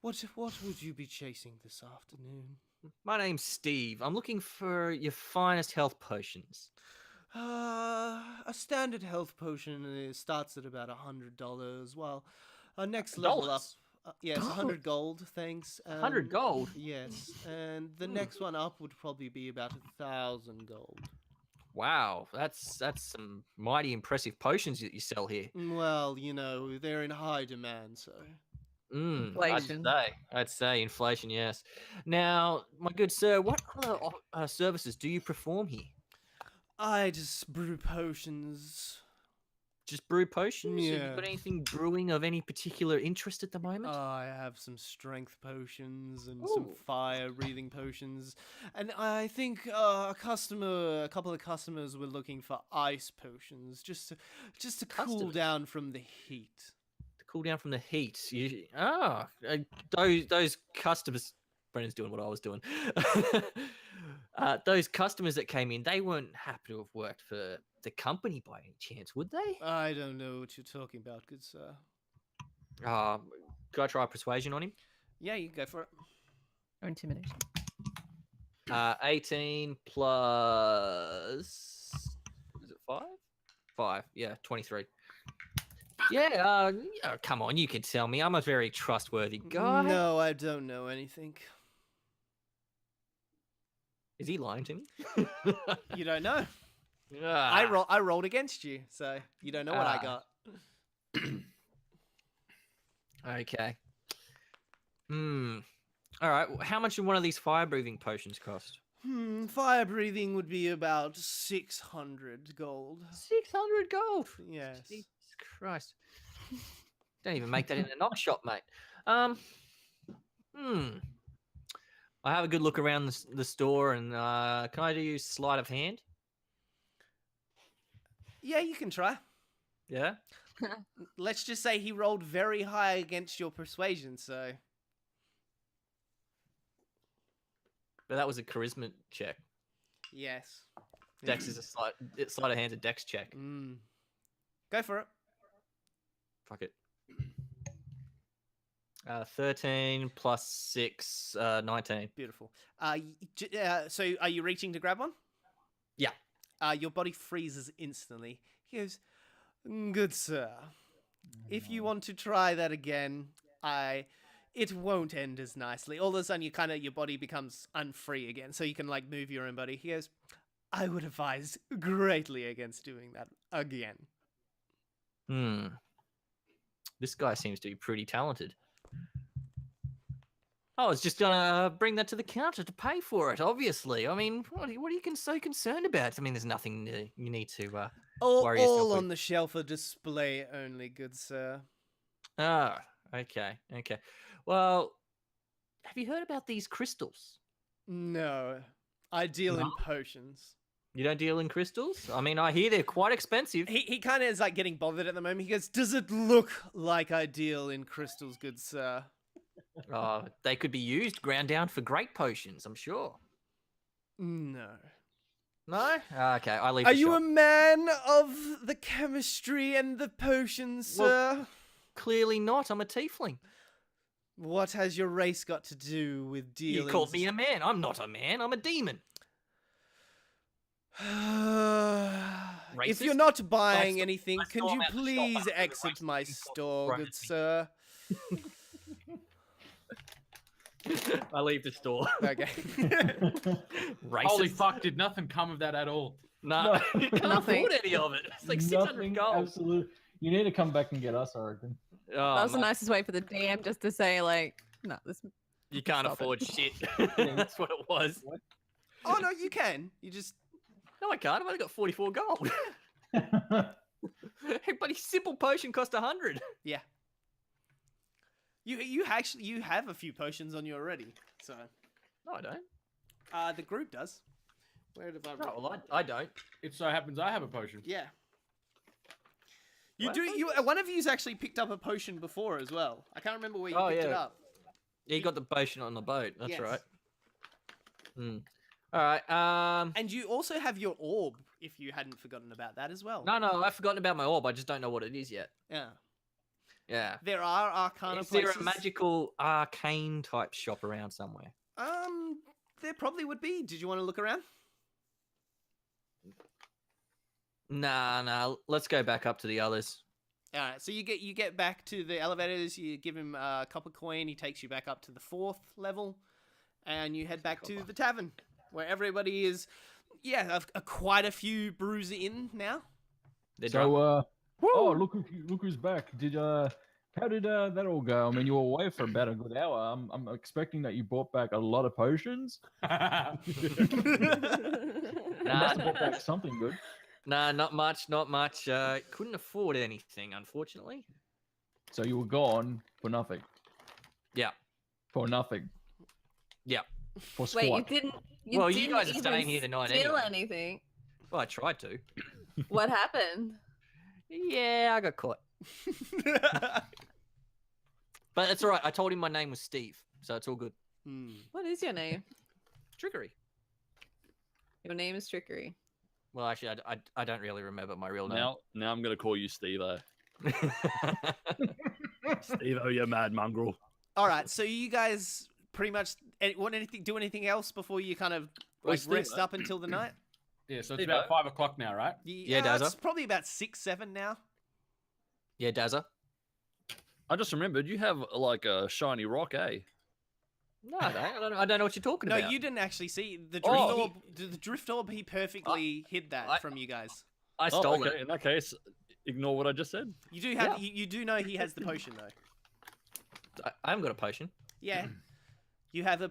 What would you be chasing this afternoon? My name's Steve. I'm looking for your finest health potions. A standard health potion starts at about $100, while our next level up, yes, 100 gold, thanks. 100 gold? Yes, and the next one up would probably be about 1,000 gold. Wow, that's some mighty impressive potions that you sell here. Well, they're in high demand, so. Inflation. I'd say inflation, yes. Now, my good sir, what other services do you perform here? I just brew potions. Just brew potions? Have you Yeah. got anything brewing of any particular interest at the moment? I have some strength potions and some Ooh. fire breathing potions, and I think a couple of customers were looking for ice potions, just to cool Customers? down from the heat. To cool down from the heat. Those customers. Brendan's doing what I was doing. Those customers that came in, they weren't happy to have worked for the company by any chance, would they? I don't know what you're talking about, good sir. Could I try persuasion on him? Yeah, you can go for it. Or intimidation. 18 plus. Is it 5? 5, yeah, 23. Yeah, come on, you can tell me. I'm a very trustworthy guy. No, I don't know anything. Is he lying to me? You don't know. Ah, I rolled against you, so you don't know what I Ah. got. Okay. All right. How much would one of these fire breathing potions cost? Fire breathing would be about 600 gold. 600 gold. Yes. Jesus Christ. Don't even make that in a knock shop, mate. I have a good look around the store, and can I do sleight of hand? Yeah, you can try. Yeah. Let's just say he rolled very high against your persuasion, so. But that was a charisma check. Yes. Dex is a sleight of hand's a dex check. Go for it. Fuck it. 13 plus 6, 19. Beautiful. So are you reaching to grab one? Yeah. Your body freezes instantly. He goes, good sir. If you want to try that again, it won't end as nicely. All of a sudden, your body becomes unfree again, so you can like move your own body. He goes, I would advise greatly against doing that again. This guy seems to be pretty talented. I was just gonna bring that to the counter to pay for it. Obviously, I mean, what are you so concerned about? I mean, there's nothing you need to worry yourself All with. on the shelf for display only, good sir. Ah, okay. Well, have you heard about these crystals? No, I deal in potions. You don't deal in crystals? I mean, I hear they're quite expensive. He kind of is like getting bothered at the moment. He goes, "Does it look like I deal in crystals, good sir?" They could be used, ground down for great potions, I'm sure. No. No? Okay, I leave Are the you shop. a man of the chemistry and the potions, Well- sir? Clearly not. I'm a tiefling. What has your race got to do with dealing? You called me a man. I'm not a man. I'm a demon. If Racist? you're not buying sto- anything, I can storm you out the shop please after the exit racist my insult store, thrown good at me. sir? I leave the store. Okay. Racist. Holy fuck! Did nothing come of that at all? No, you can't Nothing. afford any of it. It's like 600 Nothing, gold. absolute. You need to come back and get us, I reckon. Oh, That was the mate, nicest way for the DM just to say, like, no, this. you can't Stop it. afford shit. That's what it was. Oh no, you can. You just No, I can't. I've only got 44 gold. Hey, buddy, simple potion cost 100. yeah. You actually you have a few potions on you already. So No, I don't. the group does. Where have I? No, well, I don't. It so happens I have a potion. Yeah. You What do. You one of you's actually picked up a potion before as well. I can't remember where you Oh, picked it yeah. up. Yeah, you got the potion on the boat. That's Yes. right. All right. And you also have your orb, if you hadn't forgotten about that as well. No, I've forgotten about my orb. I just don't know what it is yet. Yeah. Yeah. There are arcana Is there places. a magical arcane type shop around somewhere? There probably would be. Did you want to look around? Nah. Let's go back up to the others. All right. So you get back to the elevators. You give him a copper coin. He takes you back up to the 4th level, and you head back to the tavern, where everybody is. Yeah, quite a few brews in now. They're So, drunk. oh, look who's back. How did that all go? I mean, you were away for about a good hour. I'm expecting that you brought back a lot of potions. You must have brought back something good. Nah, not much. Couldn't afford anything, unfortunately. So you were gone for nothing. Yeah. For nothing. Yeah. For squat. Wait, you didn't. Well, you didn't guys are even staying here tonight steal anyway. anything. Well, I tried to. What happened? Yeah, I got caught. But it's all right. I told him my name was Steve, so it's all good. What is your name? Trickery. Your name is Trickery. Well, actually, I don't really remember my real name. Now I'm gonna call you Steve-O. Steve-O, you mad mongrel. All right. So you guys pretty much do anything else before you kind of Well, like Steve, rest up until the night? Yeah, so it's about 5 o'clock now, right? Yeah, It's Dazza. probably about 6, 7 now. Yeah, Dazza. I just remembered you have like a shiny rock, eh? No, I don't know what you're talking No, about. you didn't actually see the drift Oh. orb. The drift orb. He perfectly hid that from you guys. I stole okay. it. In that case, ignore what I just said. You do have. You do know he has the potion though. I haven't got a potion. Yeah. You have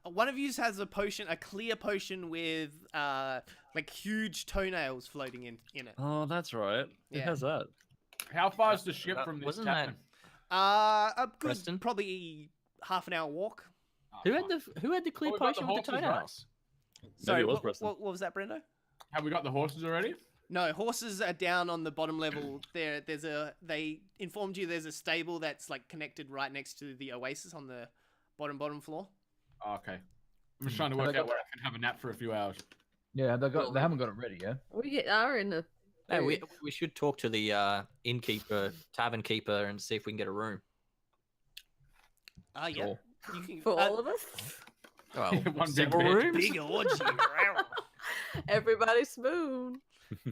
one of you has a potion, a clear potion with like huge toenails floating in it. Oh, that's right. It Yeah. has that. How far is the ship from this Wasn't tavern? A good Preston? probably half an hour walk. Oh, Who fuck. had the clear Oh, we've got the potion with the horses, right? toenails? Sorry, it was what, Preston. what was that, Brendo? Have we got the horses already? No, horses are down on the bottom level. They informed you there's a stable that's like connected right next to the oasis on the bottom floor. Oh, okay. I'm just trying to Have work I out got where I can have a nap for a few hours. Yeah, they haven't got it ready, yeah? We are in the. No, we should talk to the innkeeper, tavern keeper, and see if we can get a room. Yeah. Sure. You can, For all of us? Well, One big several bed. rooms. big orgy. Everybody spoon.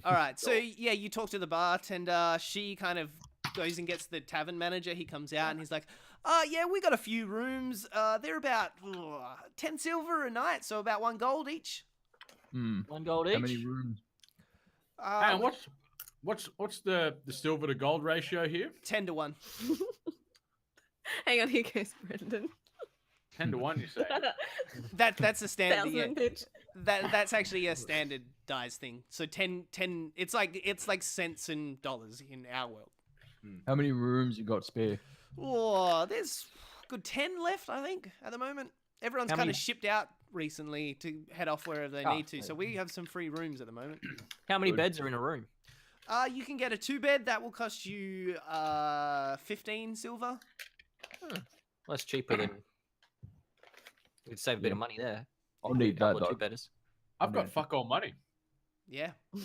All right, so yeah, you talk to the bartender. She kind of goes and gets the tavern manager. He comes out and he's like, yeah, we got a few rooms. They're about 10 silver a night, so about 1 gold each. Hmm. 1 gold each. How many rooms? Hang on, what's the silver to gold ratio here? 10 to 1. Hang on, here goes Brendan. 10 to 1, you say? That's a standard. Yeah. Thousand pitch. That's actually a standardized thing. So 10 it's like cents and dollars in our world. How many rooms you got spare? Oh, there's a good 10 left, I think, at the moment. everyone's How kind many- of shipped out recently to head off wherever they Ah, need to. So we have some free rooms at the moment. How many Good. beds are in a room? You can get a 2-bed that will cost you 15 silver. Well, that's cheaper than. We'd save a bit of money there. I'll need that Couple of though. two-bedders. I've got fuck all money. Yeah. Do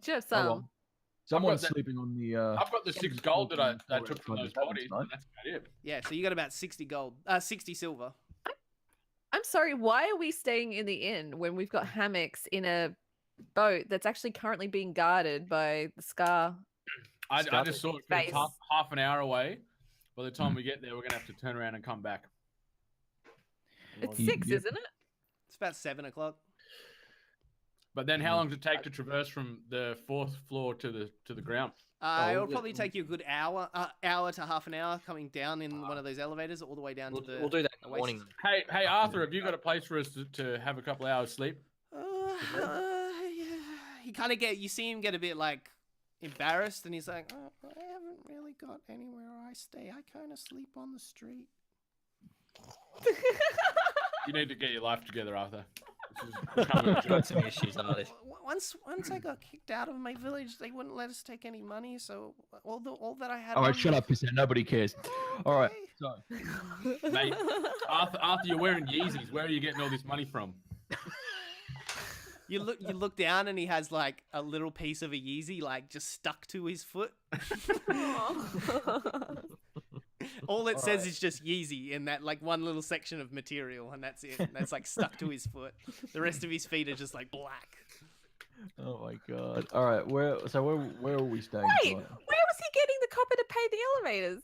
you have Oh, some? well. Someone's that- sleeping on the. I've got the 6 gold that I took from those bodies. Right? And that's about it. Yeah, so you got about 60 gold, 60 silver. I'm sorry, why are we staying in the inn when we've got hammocks in a boat that's actually currently being guarded by the Scar? I Stuff just saw it Base. it's half an hour away. By the time we get there, we're gonna have to turn around and come back. It's Ye- 6, yeah. isn't it? It's about 7 o'clock. But then, how long does it take to traverse from the 4th floor to the ground? It'll we'll- probably take you a good hour to half an hour coming down in one of those elevators all the way down We'll, to the. we'll do that in the Oasis. morning. Hey, Arthur, have you got a place for us to have a couple hours sleep? Yeah. He kind of you see him get a bit like embarrassed, and he's like, I haven't really got anywhere I stay. I kind of sleep on the street. You need to get your life together, Arthur. This is becoming a joke. Got some issues, are they? Once I got kicked out of my village, they wouldn't let us take any money. So all that I had. All right, on shut me- up, pissant. Nobody cares. All right. Okay. So Mate, Arthur, you're wearing Yeezys. Where are you getting all this money from? You look down, and he has like a little piece of a Yeezy like just stuck to his foot. All it says is just Yeezy in that like one little section of material, and that's it. And that's like stuck to his foot. The rest of his feet are just like black. Oh my god. All right. Where are we staying? Wait, tonight? where was he getting the copper to pay the elevators?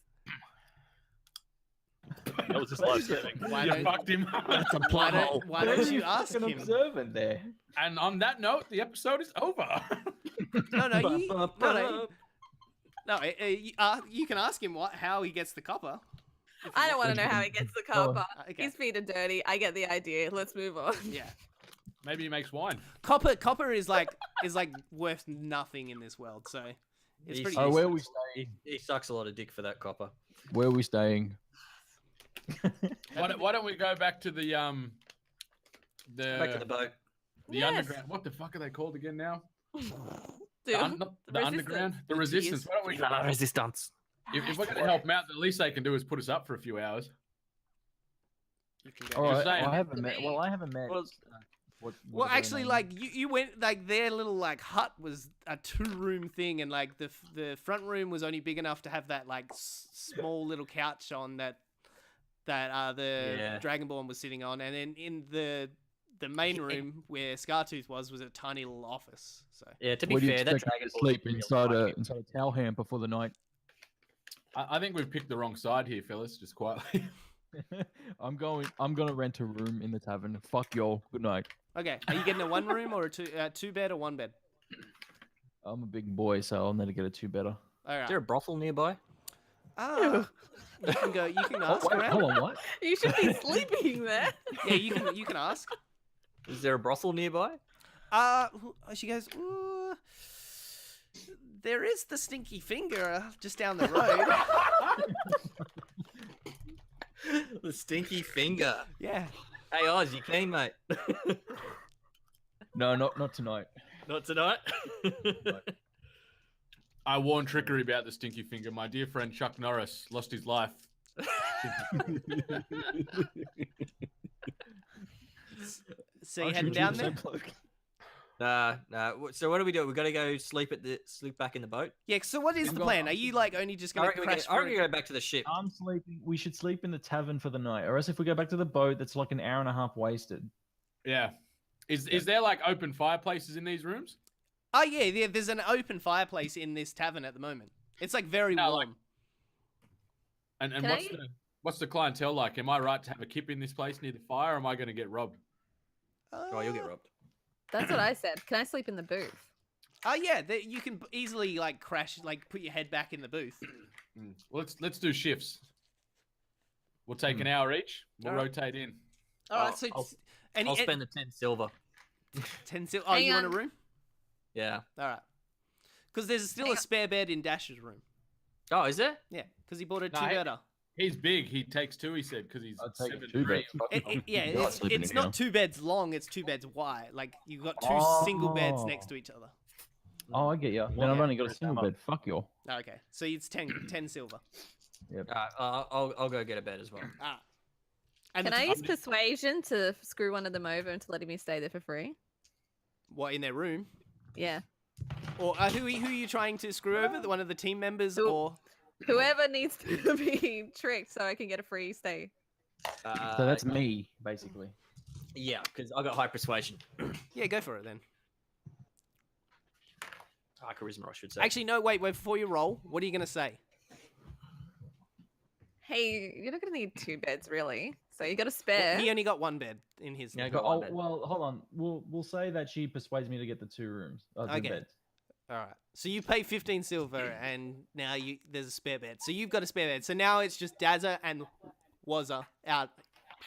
That was his life saving. Why You don't- fucked him. That's a plot hole. Why don't you ask An him? observant there. And on that note, the episode is over. You can ask him how he gets the copper. if you I don't want. want to know how he gets the Oh. copper. Okay. His feet are dirty. I get the idea. Let's move on. Yeah, Maybe he makes wine. copper is like worth nothing in this world. So it's He's- pretty. Oh, where are we useless. staying? He sucks a lot of dick for that copper. Where are we staying? Why don't we go back to the Back to the boat. the Yes. underground? What the fuck are they called again now? Dude, Not the underground, the resistance. Why don't we? La resistance. If we're going to help them out, the least they can do is put us up for a few hours. You can go. All Just right. saying. I haven't met. Well, I haven't met. Well, Well, actually, like you went like their little like hut was a 2-room thing, and like the front room was only big enough to have that like small little couch on that the Yeah. Dragonborn was sitting on, and then in the main room where Scartooth was a tiny little office. So Yeah, to be Where do you fair, that expect me dragon to sleep inside a towel hamper for the night? I think we've picked the wrong side here, fellas. Just quietly. I'm gonna rent a room in the tavern. Fuck y'all. Good night. okay, are you getting a 1-room or a 2-bed or 1-bed? I'm a big boy, so I'll need to get a 2-bedder. All Is right. there a brothel nearby? You can go. You can ask Wait, around. hold on, what? You should be sleeping there. Yeah, you can ask. Is there a brothel nearby? She goes, "Ooh, there is the Stinky Finger just down the road." The stinky finger. Yeah. Hey, Oz, you keen, mate? No, not tonight. Not tonight. I warned trickery about the stinky finger. My dear friend Chuck Norris lost his life. So you heading down there? Nah. So what do we do? We got to go sleep back in the boat. Yeah. So what is I'm the going- plan? Are you like only just I gonna reckon, crash? I reckon we go back to the ship. I'm sleeping. We should sleep in the tavern for the night, or else if we go back to the boat, that's like an hour and a half wasted. Yeah. Is there like open fireplaces in these rooms? Oh yeah. There's an open fireplace in this tavern at the moment. It's like very No, warm. And Can what's the clientele like? Am I right to have a kip in this place near the fire? Or am I going to get robbed? Oh, you'll get robbed. That's what I said. Can I sleep in the booth? Oh yeah. You can easily like crash, like put your head back in the booth. Well, let's do shifts. We'll take an hour each. We'll Alright. rotate in. All right. So I'll spend the 10 silver. 10 silver. Oh, Hang you want a on. room? Yeah. All right. Because there's still Hang a on. spare bed in Dash's room. Oh, is there? Yeah, because he bought a No, 2-bedder. He's big. He takes 2. He said because he's I'd take 7'3". 2 beds. Yeah, You're not sleeping it's in not here. 2 beds long. It's 2 beds wide. Like you've got 2 single beds next to each other. Oh, I get you. Then I've Yeah. only got a single bed. Fuck you. Okay, so it's 10 silver. I'll go get a bed as well. Ah. And Can the I t- use persuasion to screw one of them over into letting me stay there for free? what in their room? Yeah. Or who are you trying to screw over? One of the team members Who- or? Whoever needs to be tricked so I can get a free stay. So that's me, basically. Yeah, because I got high persuasion. Yeah, go for it then. High charisma, I should say. Actually, no. Wait. Before you roll, what are you gonna say? Hey, you're not gonna need 2 beds really. So you got a spare. He only got 1 bed in his. Yeah, I room. got one Oh bed. well, hold on. We'll say that she persuades me to get the 2 rooms. 2 Okay. beds. All right. So you pay 15 silver, and now there's a spare bed. So you've got a spare bed. So now it's just Dazza and Wazza out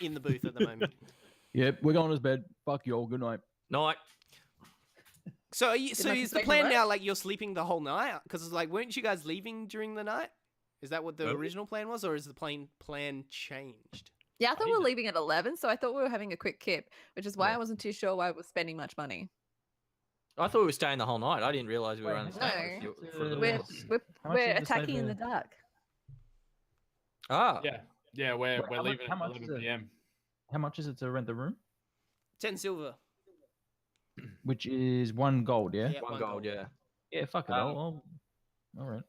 in the booth at the moment. Yep, we're going to bed. Fuck y'all. Good night. Night. So are you? Did So my is the persuasion plan work? now like you're sleeping the whole night? Because like, weren't you guys leaving during the night? Is that what the Nope. original plan was, or is the plan changed? Yeah, I thought we need were to- leaving at 11, so I thought we were having a quick kip, which is why Yeah. I wasn't too sure why we were spending much money. I thought we were staying the whole night. I didn't realize we were Wait, only how staying much for is for a it? little We're while. we're, How much we're is the attacking in the saver? dark. Ah, Yeah, we're Wait, how leaving much at is 11 it? p.m. How much is it to rent the room? 10 silver. Which is 1 gold, yeah? Yeah, one gold, yeah. Yeah, fuck it. All right.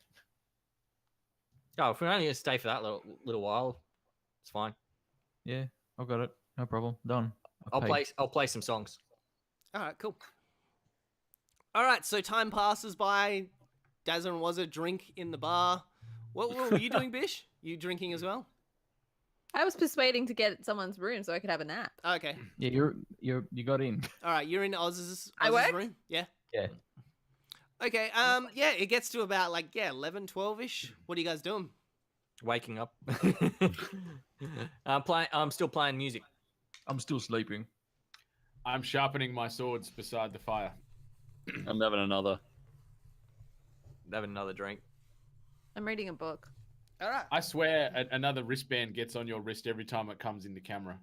Oh, if we're only gonna stay for that little while, it's fine. Yeah, I've got it. No problem. Done. I'll paid. play some songs. All right, cool. All right, so time passes by. Dazza and Wazza drink in the bar. What were you doing, Bish? You drinking as well? I was persuading to get someone's room so I could have a nap. Okay. Yeah, you got in. All right, you're in Oz's I worked? room. Yeah. Yeah. Okay. Yeah, it gets to about 11, 12ish. What are you guys doing? Waking up. I'm still playing music. I'm still sleeping. I'm sharpening my swords beside the fire. I'm having another. Having another drink. I'm reading a book. All right. I swear another wristband gets on your wrist every time it comes in the camera.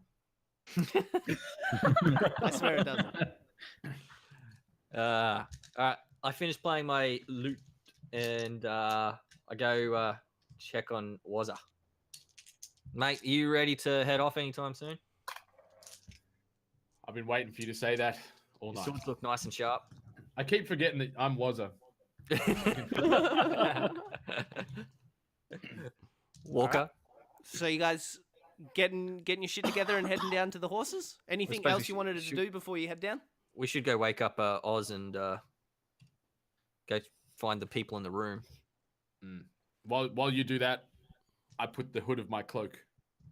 I swear it doesn't. All right. I finished playing my lute, and I go check on Wazza. Mate, you ready to head off anytime soon? I've been waiting for you to say that all Your night. swords look nice and sharp. I keep forgetting that I'm Wazza. Walker. So you guys getting your shit together and heading down to the horses? Anything suppose we else you wanted to should- do before you head down? We should go wake up Oz and go find the people in the room. While you do that, I put the hood of my cloak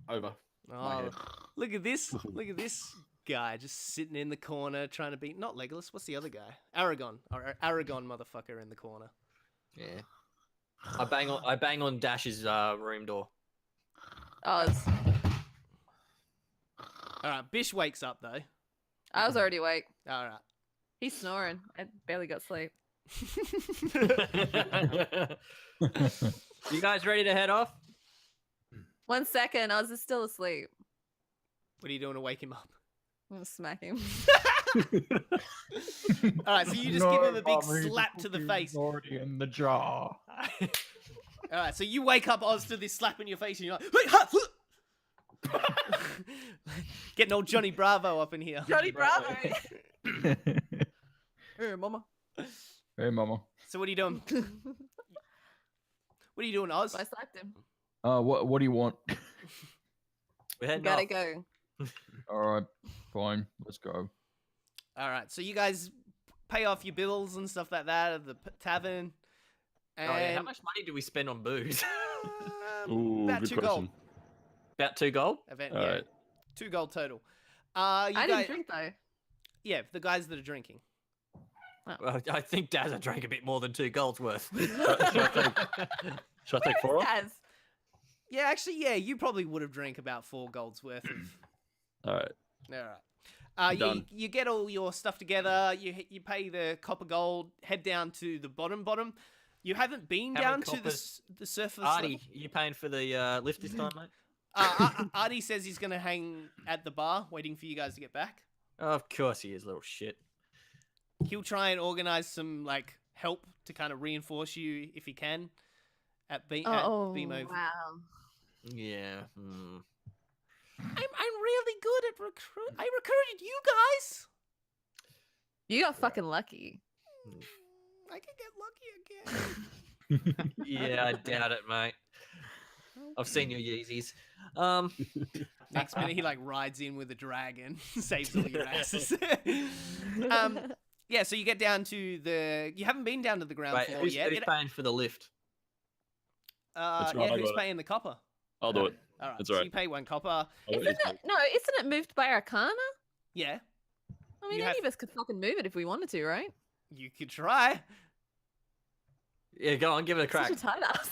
over my Oh, head. look at this! Look at this guy just sitting in the corner trying to be not Legolas. What's the other guy? Aragon, or Aragon motherfucker in the corner. Yeah. I bang on Dash's room door. Oz. All right, Bish wakes up though. I was already awake. All right. He's snoring. I barely got sleep. You guys ready to head off? 1 second, Oz is still asleep. What are you doing to wake him up? I'm gonna smack him. All right, so you just give him a big slap to the face. All Already in the jaw. right, so you wake up Oz to this slap in your face, and you're like, "Hey, ha, huh." Getting old Johnny Bravo up in here. Johnny Bravo. Hey, mama. Hey, mama. So what are you doing? What are you doing, Oz? I slapped him. What do you want? We're heading Gotta off. go. All right, fine. Let's go. All right, so you guys pay off your bills and stuff like that at the tavern. And Oh, yeah. How much money do we spend on booze? Ooh, about good 2 question. gold. About 2 gold. Event, All yeah. right. 2 gold total. You I guys, didn't drink though. yeah, the guys that are drinking. Well, I think Dazza drank a bit more than 2 golds worth. Should I take 4 off? As Yeah, actually, yeah, you probably would have drank about 4 golds worth of. All right. All right. Done. You get all your stuff together. You pay the copper gold. Head down to the bottom. You haven't been How many down to coppers? the surface. Artie, you paying for the lift this time, mate? Artie says he's gonna hang at the bar, waiting for you guys to get back. Of course he is, little shit. He'll try and organize some like help to kind of reinforce you if he can. At BMO. Wow. Yeah. Hmm. I'm really good at recruit. I recruited you guys. You got fucking lucky. I can get lucky again. Yeah, I doubt it, mate. I've seen your Yeezys. Next minute, he like rides in with a dragon, saves all your asses. Yeah, so you get down to the. You haven't been down to the ground Wait, floor who's yet. paying for the lift? That's right, Yeah, I who's got it. paying the copper? I'll do it. All right, That's so all right. you pay 1 copper. Isn't it moved by Arcana? Yeah, I mean, You any have- of us could fucking move it if we wanted to, right? you could try. Yeah, go on, give it a crack. Such a tight ass.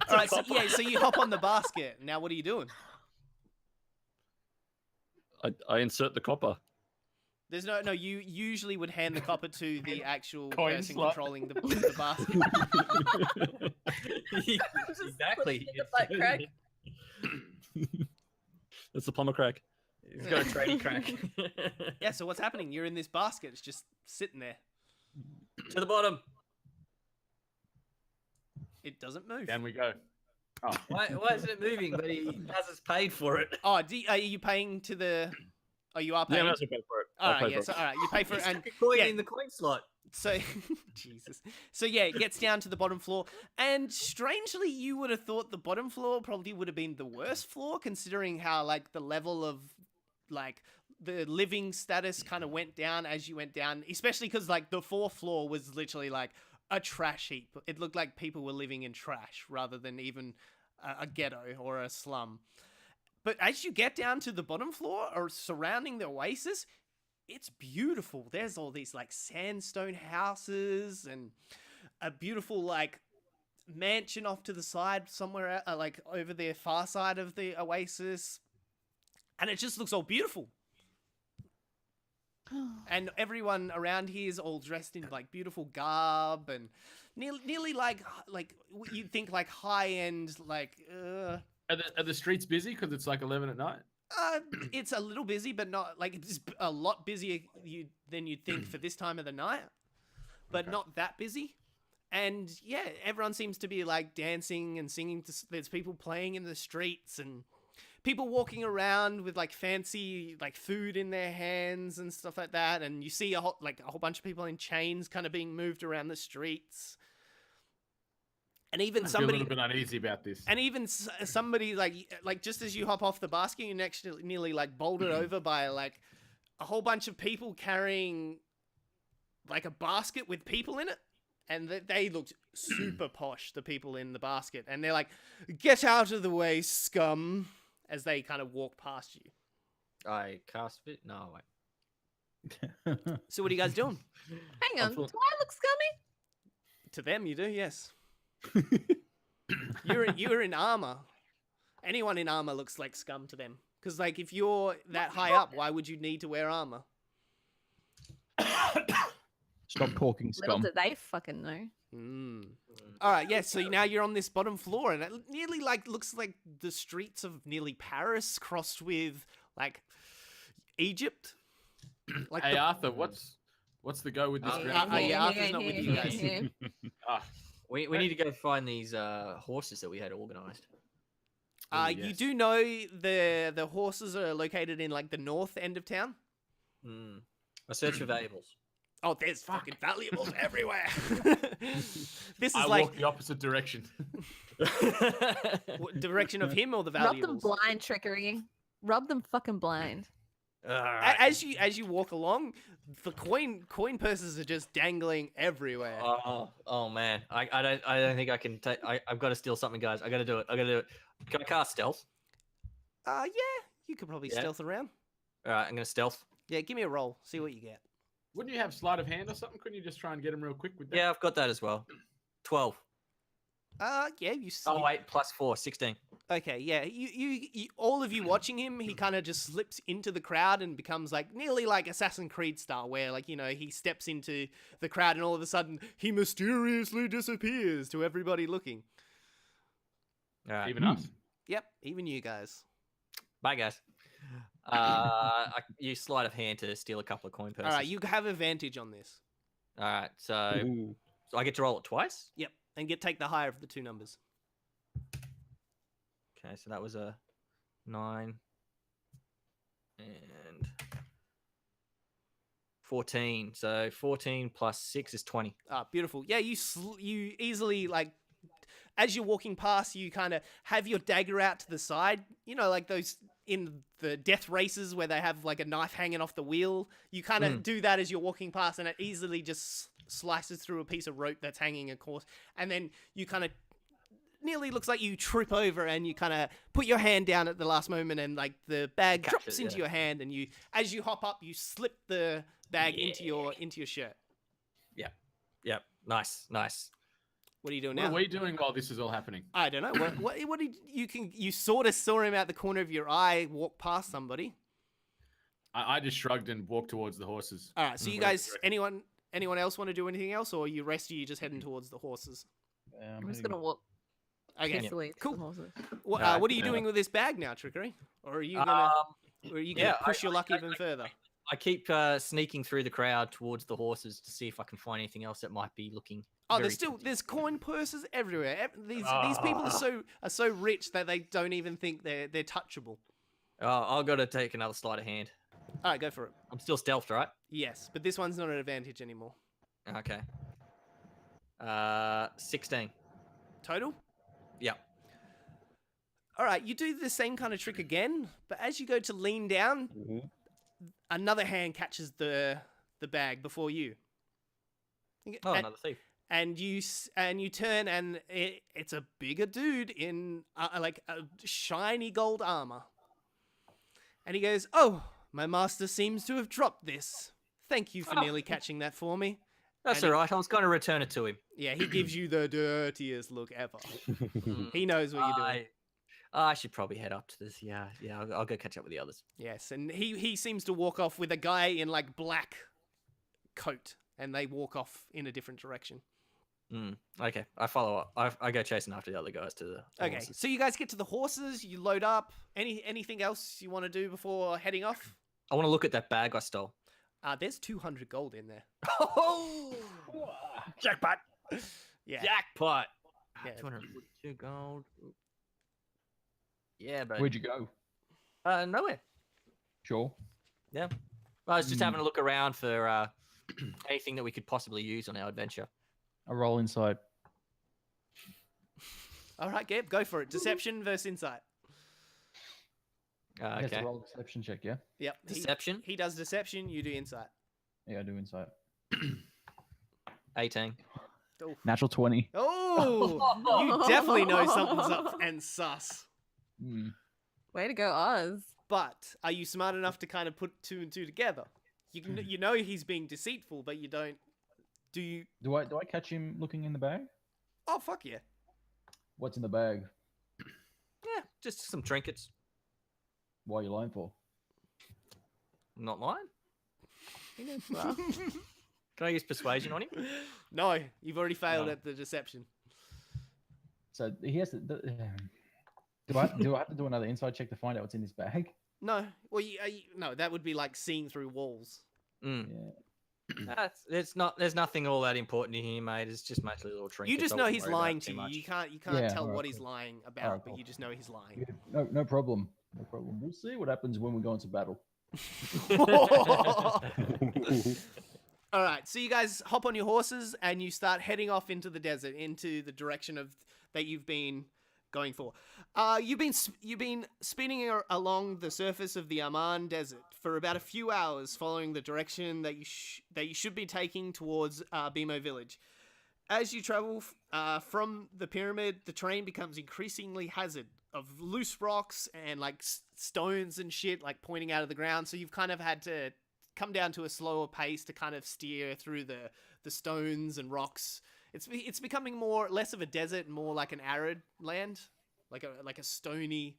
All right, so you hop on the basket. Now, what are you doing? I insert the copper. There's no. You usually would hand the copper to the actual Coin person slot. controlling the basket. Exactly. Like crack. That's the plumber crack. He's got a trading crack. Yeah. So what's happening? You're in this basket. It's just sitting there. To the bottom. It doesn't move. Down we go. Oh, Why isn't it moving? But he hasn't paid for it. Oh, are you paying to the? Oh, you are paying. Yeah, I'm pay for it. All I'll right, pay yeah. for So it. all right, you pay for it, He's and stuck a coin yeah. in the coin slot. so Jesus. So yeah, it gets down to the bottom floor, and strangely, you would have thought the bottom floor probably would have been the worst floor, considering how like the level of like the living status kind of went down as you went down, especially because like the 4th floor was literally like a trash heap. It looked like people were living in trash rather than even a ghetto or a slum. But as you get down to the bottom floor or surrounding the oasis, it's beautiful. There's all these like sandstone houses and a beautiful like mansion off to the side somewhere like over the far side of the oasis. And it just looks all beautiful. And everyone around here is all dressed in like beautiful garb and nearly like you'd think like high end like are the streets busy because it's like 11 at night? it's a little busy, but not like it's a lot busier than you'd think for this time of the night, but not that busy. And yeah, everyone seems to be like dancing and singing. There's people playing in the streets and people walking around with like fancy like food in their hands and stuff like that. And you see a whole bunch of people in chains kind of being moved around the streets. And even I feel somebody a little bit uneasy about this. And even somebody like just as you hop off the basket, you're nearly like bolted over by like a whole bunch of people carrying like a basket with people in it, and they looked super posh. The people in the basket, and they're like, "Get out of the way, scum!" as they kind of walk past you. I cast it. No, wait. So what are you guys doing? Hang on. Do I full- look scummy? To them, you do, yes. You're in armor. Anyone in armor looks like scum to them. Because like if you're that high up, why would you need to wear armor? Stop talking, Little scum. do they fucking know. All right, yeah. So now you're on this bottom floor, and it nearly like looks like the streets of nearly Paris crossed with like Egypt. Like Hey Arthur, what's the go with this? yeah, Arthur's not with you guys. Ah, We need to go find these horses that we had organised. You yes. do know the horses are located in like the north end of town. I search for valuables. Oh, there's fucking valuables everywhere. This is I like walk the opposite direction. what, direction of him or the Rub them valuables. blind, trickery. Rub them fucking blind. Alright. As you walk along, the coin purses are just dangling everywhere. Oh man, I don't think I can take. I've got to steal something, guys. I got to do it. Can I cast stealth? Yeah, you could probably Yeah. stealth around. All right, I'm gonna stealth. Yeah, give me a roll. See what you get. Wouldn't you have sleight of hand or something? Couldn't you just try and get him real quick with that? Yeah, I've got that as well. 12. Yeah, you see. Oh wait, plus 4, 16. Okay, yeah. You all of you watching him, he kind of just slips into the crowd and becomes like nearly like Assassin's Creed style, where like, you know, he steps into the crowd and all of a sudden he mysteriously disappears to everybody looking. All right. Even us. Yep, even you guys. Bye, guys. You sleight of hand to steal a couple of coin purses. All right, you have advantage on this. All right, so I get to roll it twice. Yep, and take the higher of the two numbers. Okay, so that was a 9 and 14. So 14 plus 6 is 20. Ah, beautiful. Yeah, you easily, like, as you're walking past, you kind of have your dagger out to the side. You know, like those in the death races where they have like a knife hanging off the wheel. You kind of do that as you're walking past, and it easily just slices through a piece of rope that's hanging, of course. And then you kind of nearly looks like you trip over, and you kind of put your hand down at the last moment, and like the bag Catch drops it, into yeah. your hand, and as you hop up, you slip the bag into your shirt. Yep. Nice. What are you doing What now? are we doing while this is all happening? I don't know. What did you sort of saw him out the corner of your eye walk past somebody. I just shrugged and walked towards the horses. All right. So you guys, anyone else want to do anything else, or you just heading towards the horses? I'm just gonna walk Okay. peacefully to Cool. the horses. What Alright, are you doing with this bag now, Trickery? Or are you gonna push your luck even further? I keep sneaking through the crowd towards the horses to see if I can find anything else that might be looking. Oh, very there's coin purses everywhere. These people are so rich that they don't even think they're touchable. I'll go to take another sleight of hand. All right, go for it. I'm still stealthed, right? Yes, but this one's not an advantage anymore. Okay. 16. Total? Yeah. All right, you do the same kind of trick again, but as you go to lean down, another hand catches the bag before you. Oh, another thief. And you turn, and it's a bigger dude in like a shiny gold armor. And he goes, "Oh, my master seems to have dropped this. Thank you for nearly catching that for me." That's And all right. I was going to return it to him. Yeah, he gives you the dirtiest look ever. He knows what you're doing. I should probably head up to this. Yeah. I'll go catch up with the others. Yes, and he seems to walk off with a guy in like black coat, and they walk off in a different direction. Okay, I follow up. I go chasing after the other guys to the Okay, horses. so you guys get to the horses, you load up. Anything else you want to do before heading off? I want to look at that bag I stole. There's 200 gold in there. Oh, Jackpot. Yeah. jackpot! Yeah. 242 gold. Yeah, but Where'd you go? nowhere. Sure. I was just having a look around for anything that we could possibly use on our adventure. A roll inside. All right, Gab, go for it. Deception versus insight. Yeah, it's Okay. a roll deception check, yeah? Yep. Deception. He does deception, you do insight. Yeah, I do insight. 18. Oh, Natural 20. oh you definitely know something's up and sus. Way to go, Oz. But are you smart enough to kind of put two and two together? You know he's being deceitful, but you don't. Do you? Do I catch him looking in the bag? Oh fuck yeah! What's in the bag? Yeah, just some trinkets. What are you lying for? I'm not lying. He knows well. Can I use persuasion on him? No, you've already failed No. at the deception. So he has to. Do I have to do another inside check to find out what's in this bag? No, well, no, that would be like seeing through walls. Mm. Yeah. It's not. There's nothing all that important in here, mate. It's just mostly little trinkets. You just I know wouldn't he's worry about lying it to too you. much. You can't Yeah, tell alright, what he's cool. lying about, Alright, but cool. you just know he's lying. Yeah, no problem. No problem. We'll see what happens when we go into battle. All right, so you guys hop on your horses and you start heading off into the desert, into the direction of that you've been going for. You've been spinning along the surface of the Aman Desert for about a few hours, following the direction that you should be taking towards Bimo Village. As you travel from the pyramid, the terrain becomes increasingly hazard of loose rocks and like stones and shit like pointing out of the ground. So you've kind of had to come down to a slower pace to kind of steer through the stones and rocks It's becoming less of a desert, and more like an arid land, like a stony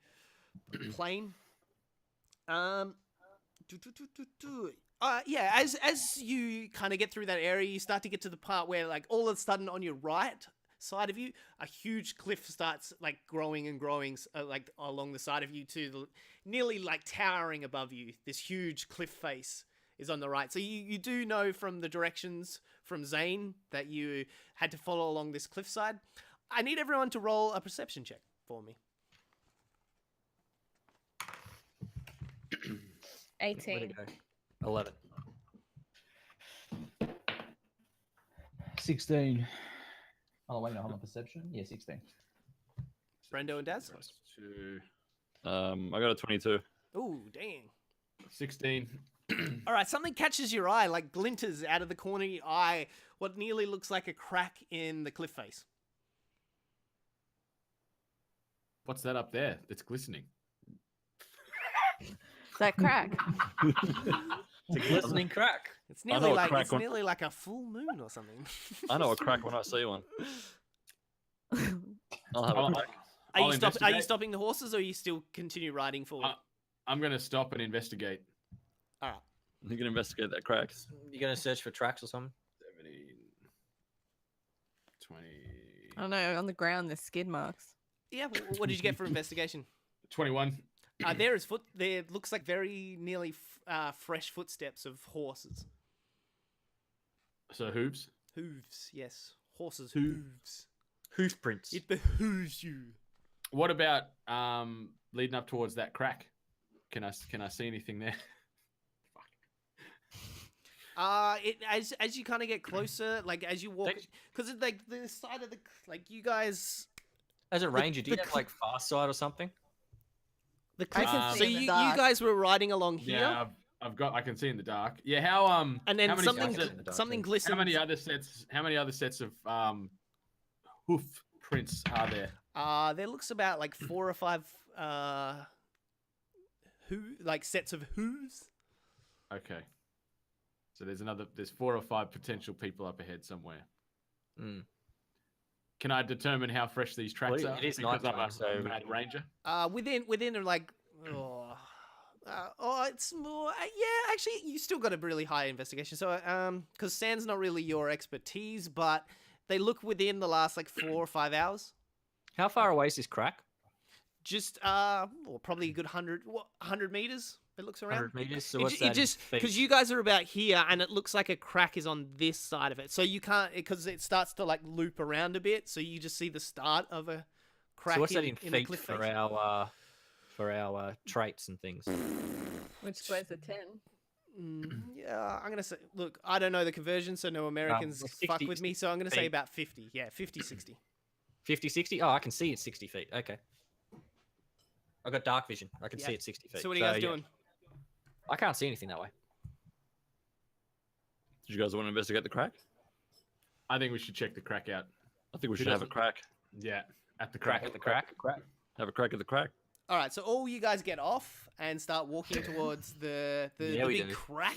plain. Yeah. As you kind of get through that area, you start to get to the part where, like, all of a sudden on your right side of you, a huge cliff starts like growing and growing, like along the side of you to nearly like towering above you. This huge cliff face is on the right. So you do know from the directions from Zane that you had to follow along this cliffside. I need everyone to roll a perception check for me. 18. Where'd it go? 11. 16. Oh wait, no, hold on. Perception. Yeah, 16. Brendo and Daz. I got a 22. Ooh, dang. 16. All right, something catches your eye, like glinters out of the corner of your eye, what nearly looks like a crack in the cliff face. What's that up there that's glistening? That crack. It's a glistening crack. It's know nearly a like crack one. nearly like a full moon or something. I know a crack when I see one. I'll have a I'll- crack. Are I'll you investigate. stopping the horses, or are you still continue riding forward? I'm going to stop and investigate. All right. You can investigate that crack. You gonna search for tracks or something? 17, 20, I don't know. On the ground, there's skid marks. Yeah. What did you get for investigation? 21. There looks like very nearly fresh footsteps of horses. So hooves. Hooves, yes. Horses' Hoof. hooves. Hoof prints. It behooves you. What about leading up towards that crack? Can I see anything there? As you kind of get closer, like as you walk, because like the side of the like you guys, As a ranger, do you have like fast sight or something? the I cliff. can So see in the you dark. guys were riding along here, Yeah, I can see in the dark. Yeah, how and then how many something sets- in the dark something too. glistened. how many other sets of hoof prints are there? There looks about like 4 or 5 sets of hooves. Okay. So there's 4 or 5 potential people up ahead somewhere. Mm. Can I determine how fresh these tracks Well, are? it is Because I'm nighttime, so- a mad ranger. Within like it's more yeah, actually you still got a really high investigation, so because sand's not really your expertise, but they look within the last like 4 or 5 hours. How far away is this crack? Just probably a good 100 meters it looks around. 100 meters. So what's that? in Just feet? because you guys are about here and it looks like a crack is on this side of it, so you can't, because it starts to like loop around a bit, so you just see the start of a crack. So what's that in the feet cliff for face. our traits and things? Which square's a 10? Yeah, I'm gonna say. Look, I don't know the conversion, so no Americans well, fuck 60 with me. So I'm gonna say feet. about 50. Yeah, 50, 60. 50, 60? Oh, I can see it's 60 feet. Okay. I got dark vision. I can Yeah. see it's 60 feet. So what are you guys yeah. doing? I can't see anything that way. Did you guys want to investigate the crack? I think we should check the crack out. I think we Who should have a doesn't? crack. Yeah, at the Crack crack. at the crack. Have a crack at the crack. All right, so all you guys get off and start walking towards the Yeah, we big do. crack,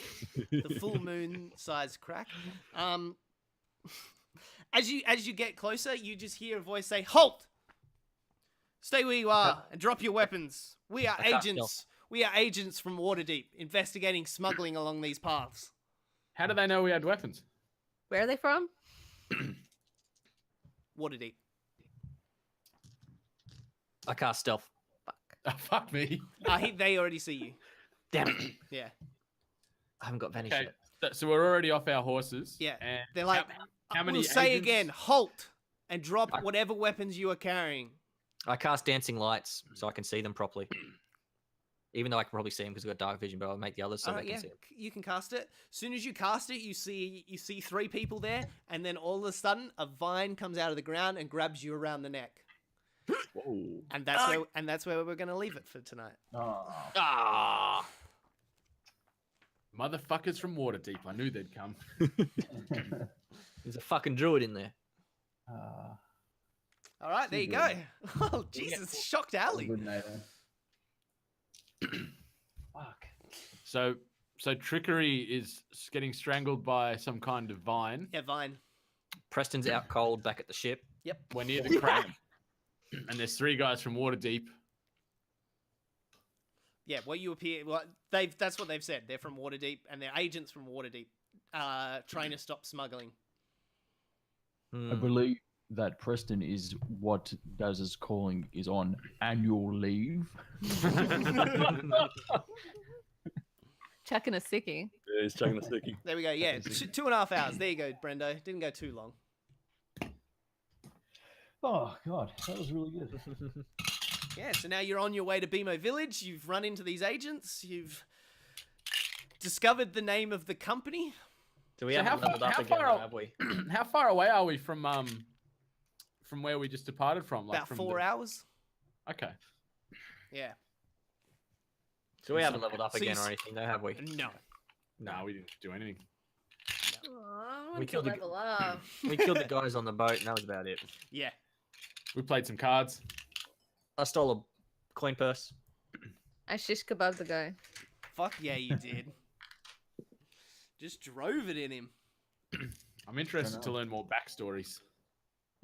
the full moon sized crack. As you get closer, you just hear a voice say, "Halt! Stay where you are and drop your weapons. We are I can't agents. We are agents from Waterdeep, investigating smuggling along these paths." How do they know we had weapons? Where are they from? Waterdeep. I cast stealth. Fuck me. They already see you. Damn it. Yeah. I haven't got vanish Okay, yet. so we're already off our horses. Yeah. And They're like, how many we'll say agents- again, halt, and drop whatever weapons you are carrying. I cast dancing lights so I can see them properly. Even though I can probably see them because I've got dark vision, but I'll make the others so All I right, can yeah, see them. you can cast it. As soon as you cast it, you see 3 people there, and then all of a sudden, a vine comes out of the ground and grabs you around the neck. Whoa. And that's where we're gonna leave it for tonight. Oh. Ah! Motherfuckers from Waterdeep. I knew they'd come. There's a fucking druid in there. All right, there you go. Oh Jesus, shocked alley. Good Nathan. Fuck. So trickery is getting strangled by some kind of vine. Yeah, vine. Preston's out cold back at the ship. We're near the crab, and there's 3 guys from Waterdeep. Yeah, what you appear. Well, that's what they've said. They're from Waterdeep, and they're agents from Waterdeep, trying to stop smuggling. I believe that Preston is what Daz is calling is on annual leave. Chucking a sickie. Yeah, he's chugging a sticky. There we go. Yeah, 2.5 hours. There you go, Brendo. Didn't go too long. Oh God, that was really good. Yeah, so now you're on your way to BMO Village. You've run into these agents. You've discovered the name of the company. Do we So haven't leveled up again, have we? How far away are we from where we just departed from? About from 4 hours. Okay. Yeah. So we haven't leveled up So again you or s- anything, though, have we? No. No, we didn't do anything. Oh, I We want to killed the- level up. We killed the guys on the boat, and that was about it. Yeah. We played some cards. I stole a coin purse. I shish kebabbed the guy. Fuck yeah, you did. Just drove it in him. I'm interested to learn more backstories.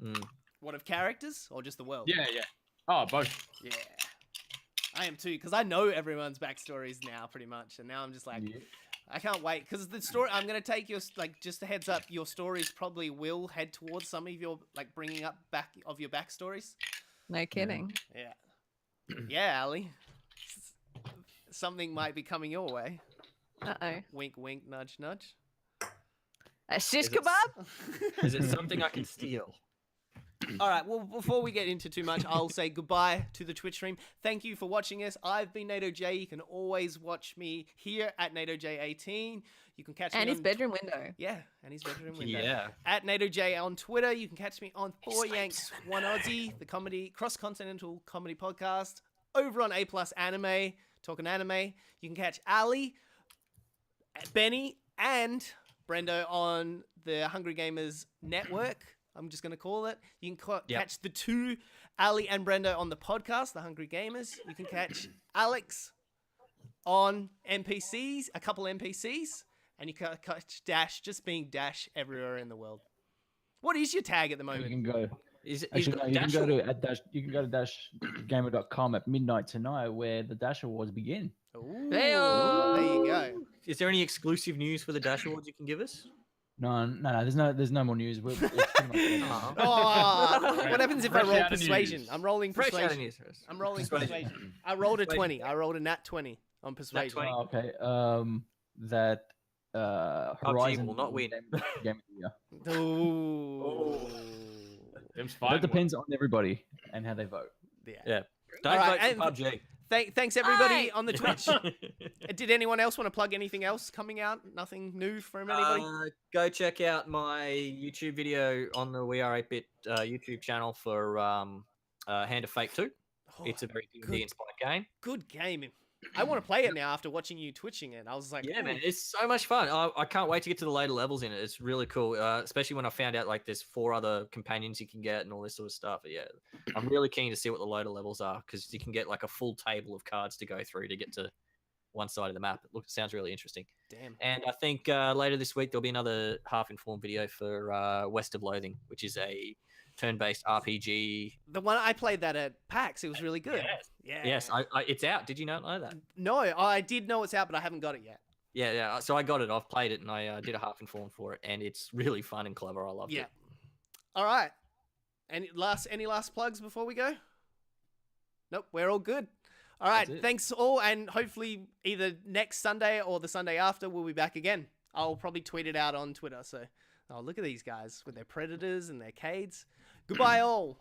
Mm. What, of characters or just the world? Yeah. Oh, both. Yeah. I am too, because I know everyone's backstories now, pretty much, and now I'm just like, Yeah. I can't wait, because the story. I'm gonna take your just a heads up. Your stories probably will head towards some of your bringing up back of your backstories. No kidding. Yeah. Yeah, Ali. Something might be coming your way. Uh-oh. Wink, wink, nudge, nudge. A shish Is it- kebab? Is it something I can steal? All right, well, before we get into too much, I'll say goodbye to the Twitch stream. Thank you for watching us. I've been NATO J. You can always watch me here at NATO J18. You can catch me And his on bedroom window. Yeah, and his bedroom window. Yeah. At NATO J on Twitter. You can catch me on 4 Yanks 1 Aussie, the comedy cross-continental comedy podcast. Over on A Plus Anime, talking anime. You can catch Ali, Benny, and Brendo on the Hungry Gamers Network. I'm just going to call it. You can catch the 2 Ali and Brendo on the podcast, the Hungry Gamers. You can catch Alex on NPCs, a couple NPCs, and you can catch Dash just being Dash everywhere in the world. What is your tag at the You moment? can go. Is it? Actually, no, you can Dash go or- to at dash. You can go to dashgamer.com at midnight tonight, where the Dash Awards begin. Ooh, Heyo! there you go. Is there any exclusive news for the Dash Awards you can give us? No. There's no more news. It's pretty much dead. Aw. Oh, what happens if I Fresh roll out of persuasion? news. I'm rolling Fresh out of persuasion. news. I'm rolling Persuasion. persuasion. I rolled a Persuasion. 20. I rolled a nat 20 on persuasion. 20. Oh, okay. That Horizon will not win. Game of the year. Ooh. Them's That fine. depends on everybody and how they vote. Yeah. Yeah. Don't Alright, vote for and- PUBG. Thanks everybody Aye. on the Twitch. Did anyone else want to plug anything else coming out? Nothing new from anybody? Go check out my YouTube video on the We Are 8-Bit YouTube channel for Hand of Fate 2. Oh, It's a very good. D&D inspired game. good game. I want to play it now after watching you twitching it. I was like, Yeah, ooh. man, it's so much fun. I can't wait to get to the later levels in it. It's really cool, especially when I found out like there's 4 other companions you can get and all this sort of stuff. Yeah, I'm really keen to see what the later levels are because you can get like a full table of cards to go through to get to one side of the map. It sounds really interesting. Damn. And I think later this week there'll be another half-informed video for West of Loathing, which is a turn-based RPG. The one I played that at PAX, it was really good. Yeah. Yes, it's out. Did you not know that? No, I did know it's out, but I haven't got it yet. Yeah. So I got it. I've played it, and I did a half-informed for it, and it's really fun and clever. I loved Yeah. it. All right. Any last plugs before we go? Nope, we're all good. All right, That's it. thanks all, and hopefully either next Sunday or the Sunday after we'll be back again. I'll probably tweet it out on Twitter. So, oh, look at these guys with their predators and their cades. Goodbye, all.